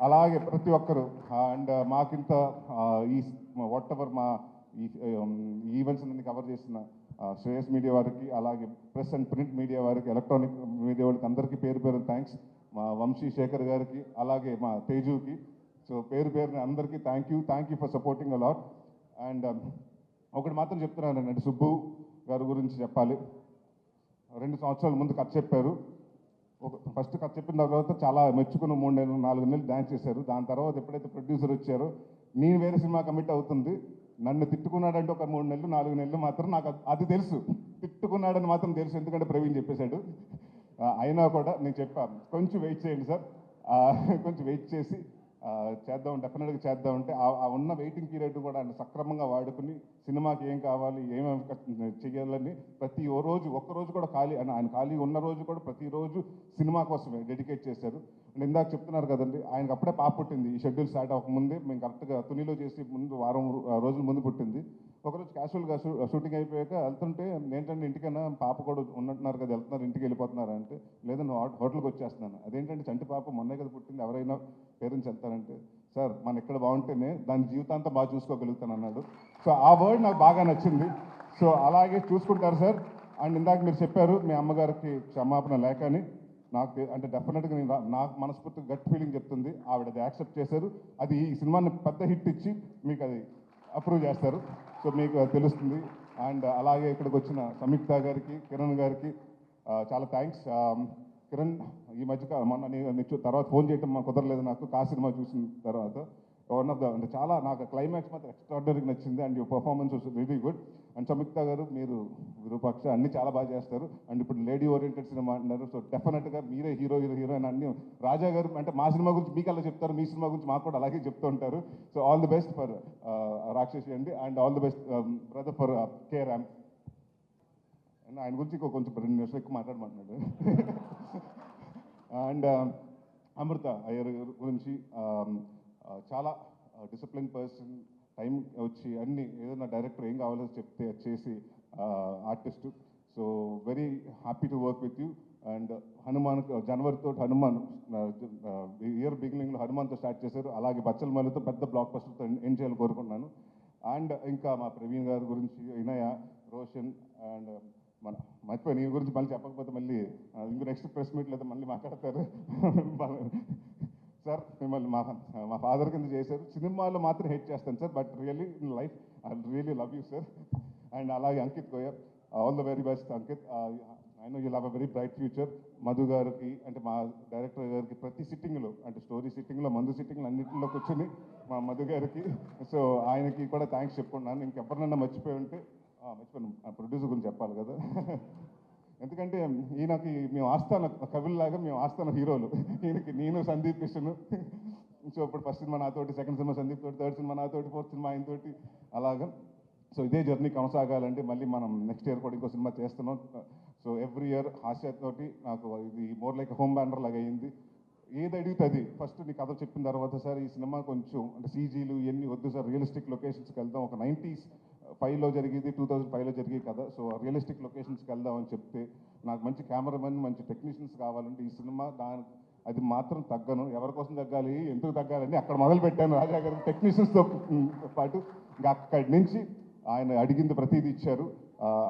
అలాగే ప్రతి ఒక్కరు. అండ్ మాకింత ఈ వాట్ ఎవర్ మా ఈ ఈవెంట్స్ అన్ని కవర్ చేసిన శ్రేయస్ మీడియా వారికి, అలాగే ప్రెస్ అండ్ ప్రింట్ మీడియా వారికి, ఎలక్ట్రానిక్ మీడియా వారికి అందరికీ పేరు పేరు థ్యాంక్స్. మా వంశీ శేఖర్ గారికి, అలాగే మా తేజుకి. సో పేరు పేరుని అందరికీ thank you for supporting a lot. And ఒకటి మాత్రం చెప్తున్నానండి, అంటే సుబ్బు గారి గురించి చెప్పాలి. 2 సంవత్సరాల ముందు కథ చెప్పారు. ఫస్ట్ కథ చెప్పిన తర్వాత చాలా మెచ్చుకుని 3 నెలలు 4 నెలలు డాన్స్ చేశారు. దాని తర్వాత ఎప్పుడైతే ప్రొడ్యూసర్ వచ్చారో నేను వేరే సినిమా కమిట్ అవుతుంది, నన్ను తిట్టుకున్నాడంటే ఒక 3 నెలలు 4 నెలలు మాత్రం నాకు అది తెలుసు, తిట్టుకున్నాడని మాత్రం తెలుసు, ఎందుకంటే ప్రవీణ్ చెప్పేశాడు. అయినా కూడా నేను చెప్పాను కొంచెం వెయిట్ చేయండి సార్, కొంచెం వెయిట్ చేసి చేద్దాం, డెఫినెట్గా చేద్దామంటే ఆ ఉన్న వెయిటింగ్ పీరియడ్ కూడా ఆయన సక్రమంగా వాడుకుని సినిమాకి ఏం కావాలి ఏమేమి చేయాలని ప్రతి ఒక్కరోజు కూడా ఆయన ఖాళీ ఉన్న రోజు కూడా ప్రతిరోజు సినిమా కోసమే డెడికేట్ చేశారు. అండ్ ఇందాక చెప్తున్నారు కదండి, ఆయనకు అప్పుడే పాప పుట్టింది. ఈ షెడ్యూల్ స్టార్ట్ అవ్వకముందే మేము కరెక్ట్గా తునిలో చేసి వారం రోజుల ముందు పుట్టింది. ఒకరోజు క్యాజువల్గా షూటింగ్ అయిపోయాక వెళ్తుంటే ఏంటంటే ఇంటికైనా పాప కూడా ఉన్నట్టున్నారు కదా, వెళ్తున్నారు ఇంటికి వెళ్ళిపోతున్నారు అంటే, లేదని హోటల్కి వచ్చేస్తున్నాను. అదేంటంటే చంటి పాప మొన్నే కదా పుట్టింది, ఎవరైనా పేరెంట్స్ వెళ్తారంటే, సార్ మన ఇక్కడ బాగుంటేనే దాని జీవితాంతం బాగా చూసుకోగలుగుతాను అన్నాడు. సో ఆ వర్డ్ నాకు బాగా నచ్చింది. సో అలాగే చూసుకుంటారు సార్. అండ్ ఇందాక మీరు చెప్పారు మీ అమ్మగారికి క్షమాపణ లేకని, నాకు అంటే డెఫినెట్గా నాకు మనస్ఫూర్తిగా గట్ ఫీలింగ్ చెప్తుంది, ఆవిడ అది యాక్సెప్ట్ చేశారు. అది ఈ సినిమాని పెద్ద హిట్ ఇచ్చి మీకు అది అప్రూవ్ చేస్తారు. సో మీకు తెలుస్తుంది. అండ్ అలాగే ఇక్కడికి వచ్చిన సంయుక్త గారికి, కిరణ్ గారికి చాలా థ్యాంక్స్. కిరణ్ ఈ మధ్య మొన్న తర్వాత ఫోన్ చేయటం కుదరలేదు నాకు, సినిమా చూసిన తర్వాత. వన్ ఆఫ్ ద అంటే చాలా నాకు క్లైమాక్స్ మాత్రం ఎక్స్ట్రాడినరీగా నచ్చింది. And your performance was very good. And Samyuktha గారు మీరు విరూపాక్ష అన్ని చాలా బాగా చేస్తారు. అండ్ ఇప్పుడు లేడీ ఓరియంటెడ్ సినిమా అంటున్నారు. సో డెఫినెట్గా మీరే హీరోయిన్ అన్ని. రాజా గారు అంటే మా సినిమా గురించి మీకు అలా చెప్తారు, మీ సినిమా గురించి మాకు కూడా అలాగే చెప్తూ ఉంటారు. So all the best for Rakshasi అండి. And all the best brother for KR. ఆయన గురించి ఇంకో కొంచెం 2 నిమిషాలు ఎక్కువ మాట్లాడమంటున్నాడు. అండ్ అమృత అయ్యర్ గురించి చాలా డిసిప్లిన్ పర్సన్, టైం వచ్చి అన్ని ఏదైనా డైరెక్టర్ ఏం కావాలో చెప్తే అది చేసి artist. So very happy to work with you. And Hanuman జనవరితో హనుమాన్ ఇయర్ బిగినింగ్లో హనుమాన్తో స్టార్ట్ చేశారు, అలాగే బచ్చల మల్లితో పెద్ద బ్లాక్ బస్టర్తో ఎండ్ చేయాలని కోరుకుంటున్నాను. అండ్ ఇంకా మా ప్రవీణ్ గారి గురించి, వినయ, రోషన్ అండ్ మన మర్చిపోయి నీ గురించి మళ్ళీ చెప్పకపోతే మళ్ళీ ఇంకో నెక్స్ట్ ప్రెస్ మీట్ లేదా మళ్ళీ మాట్లాడతారు. సార్ మిమ్మల్ని మా ఫాదర్ కింద చేశారు, సినిమాలో మాత్రం హెట్ చేస్తాను సార్, but really in life I really love you sir. And అలాగే Ankit Koya, all the very best Ankit. I know you have a very bright future. Madhu గారికి అంటే మా డైరెక్టర్ గారికి ప్రతి సిట్టింగ్లో అంటే స్టోరీ సిట్టింగ్లో, మందు సిట్టింగ్లో అన్నింటిలో కూర్చొని మా మధు గారికి, సో ఆయనకి కూడా థ్యాంక్స్ చెప్పుకున్నాను. ఇంకెవరినన్నా మర్చిపోయి ఉంటే మర్చిపోయాను, ప్రొడ్యూసర్ గురించి చెప్పాలి కదా. ఎందుకంటే ఈయనకి మేము ఆస్థాన కవుల్లాగా, మేము ఆస్థాన హీరోలు. ఈయనకి నేను సందీప్ కిషన్. సో ఇప్పుడు ఫస్ట్ సినిమా నాతోటి, సెకండ్ సినిమా సందీప్ తోటి, థర్డ్ సినిమా నాతోటి, ఫోర్త్ సినిమా ఆయనతోటి అలాగా. సో ఇదే జర్నీ కొనసాగాలంటే మళ్ళీ మనం నెక్స్ట్ ఇయర్ కూడా ఇంకో సినిమా చేస్తున్నాం. సో ఎవ్రీ ఇయర్ హాస్యతోటి నాకు ఇది మోర్ లైక్ హోమ్ బ్యానర్ లాగా అయింది. ఏది అడిగితే అది ఫస్ట్ నీ కథ చెప్పిన తర్వాత సార్ ఈ సినిమా కొంచెం అంటే సీజీలు ఇవన్నీ వద్దు సార్, రియలిస్టిక్ లొకేషన్స్కి వెళ్దాం, ఒక 95లో జరిగేది 2005లో జరిగే కదా, సో రియలిస్టిక్ లొకేషన్స్కి వెళ్దాం అని చెప్తే, నాకు మంచి కెమెరామెన్, మంచి టెక్నీషియన్స్ కావాలంటే ఈ సినిమా అది మాత్రం తగ్గను. ఎవరి కోసం తగ్గాలి, ఎందుకు తగ్గాలని అక్కడ మొదలు పెట్టాను రాజా గారు టెక్నీషియన్స్తో పాటు. ఇంకా అక్కడి నుంచి ఆయన అడిగింది ప్రతిదీ ఇచ్చారు.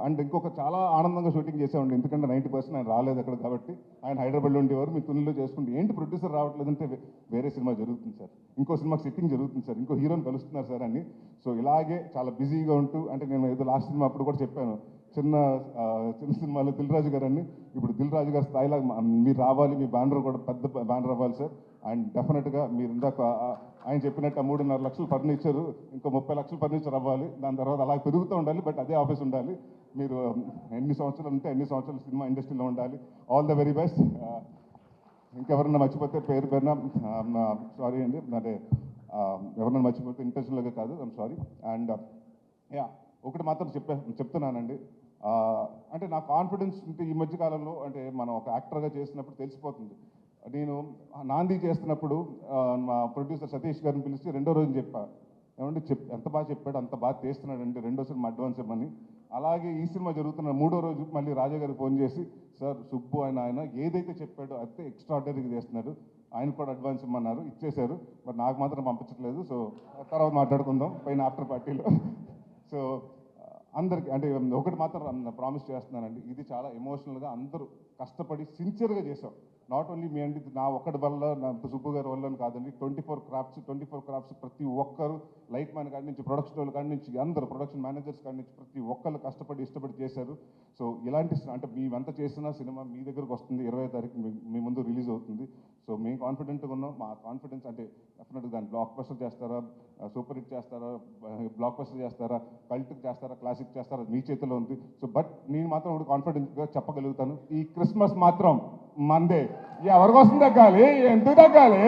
అండ్ ఇంకొక చాలా ఆనందంగా షూటింగ్ చేసామండి, ఎందుకంటే 90% ఆయన రాలేదు అక్కడ కాబట్టి. ఆయన హైదరాబాద్లో ఉండేవారు, మీ తునిలో చేసుకుంటే ఏంటి ప్రొడ్యూసర్ రావట్లేదంటే వేరే సినిమా జరుగుతుంది సార్, ఇంకో సినిమాకి సిట్టింగ్ జరుగుతుంది సార్, ఇంకో హీరోని కలుస్తున్నారు సార్ అని. సో ఇలాగే చాలా బిజీగా ఉంటూ, అంటే నేను ఏదో లాస్ట్ సినిమా అప్పుడు కూడా చెప్పాను, చిన్న సినిమాలో దిల్ రాజు గారు అని, ఇప్పుడు దిల్ రాజు గారి స్థాయిలో మీరు రావాలి, మీ బ్యానర్ కూడా పెద్ద బ్యానర్ అవ్వాలి సార్. అండ్ డెఫినెట్గా మీరు ఇందాక ఆయన చెప్పినట్టు 3.5 లక్షలు ఫర్నిచరు, ఇంకో 30 లక్షలు ఫర్నిచర్ అవ్వాలి, దాని తర్వాత అలా పెరుగుతూ ఉండాలి, బట్ అదే ఆఫీస్ ఉండాలి. మీరు ఎన్ని సంవత్సరాలు ఉంటే ఎన్ని సంవత్సరాలు సినిమా ఇండస్ట్రీలో ఉండాలి. All the very best. ఇంకెవరన్నా మర్చిపోతే పేరున సారీ అండి, అంటే ఎవరన్నా మర్చిపోతే ఇంటెన్షనల్గా కాదు, ఐమ్ సారీ. అండ్ యా ఒకటి మాత్రం చెప్తున్నానండి, అంటే నా కాన్ఫిడెన్స్ ఉంటే ఈ మధ్య కాలంలో అంటే మనం ఒక యాక్టర్గా చేసినప్పుడు తెలిసిపోతుంది. నేను నాంది చేస్తున్నప్పుడు మా ప్రొడ్యూసర్ సతీష్ గారిని పిలిచి రెండో రోజు చెప్పా, ఏమంటే ఎంత బాగా చెప్పాడు, అంత బాగా చేస్తున్నాడండి, రెండో సినిమా అడ్వాన్స్ ఇవ్వమని. అలాగే ఈ సినిమా జరుగుతున్న 3వ రోజు మళ్ళీ రాజా గారికి ఫోన్ చేసి, సార్ సుబ్బు ఆయన ఏదైతే చెప్పాడో అదే ఎక్స్ట్రాడినరీగా చేస్తున్నాడు, ఆయన కూడా అడ్వాన్స్ ఇమ్మన్నారు, ఇచ్చేశారు, మరి నాకు మాత్రం పంపించట్లేదు. సో తర్వాత మాట్లాడుకుందాం పైన ఆఫ్టర్ పార్టీలో. సో అందరికి అంటే ఒకటి మాత్రం ప్రామిస్ చేస్తున్నానండి, ఇది చాలా ఎమోషనల్గా అందరూ కష్టపడి సిన్సియర్గా చేసాం. నాట్ ఓన్లీ మీ అండి, నా ఒక్కడి వల్ల, నా సుబ్బు గారి వల్ల కాదండి, 24 క్రాఫ్ట్స్ ప్రతి ఒక్కరు, లైట్ మ్యాన్ కాడి నుంచి, ప్రొడక్షన్ వాళ్ళు కాడి నుంచి, అందరూ ప్రొడక్షన్ మేనేజర్స్ కాడి నుంచి ప్రతి ఒక్కళ్ళు కష్టపడి ఇష్టపడి చేశారు. సో ఇలాంటి అంటే మేమంతా చేసిన సినిమా మీ దగ్గరకు వస్తుంది, 20వ తారీఖు మీ ముందు రిలీజ్ అవుతుంది. సో మేము కాన్ఫిడెంట్గా ఉన్నాం. మా కాన్ఫిడెన్స్ అంటే డెఫినెట్గా దాన్ని బ్లాక్ బస్టర్ చేస్తారా, సూపర్ హిట్ చేస్తారా, బ్లాక్ బస్టర్ చేస్తారా, కల్ట్ చేస్తారా, క్లాసిక్ చేస్తారా, మీ చేతిలో ఉంది. సో బట్ నేను మాత్రం ఒకటి కాన్ఫిడెంట్గా చెప్పగలుగుతాను, ఈ క్రిస్మస్ మాత్రం మందే. ఎవరి కోసం తగ్గాలి, ఎందుకు తగ్గాలి?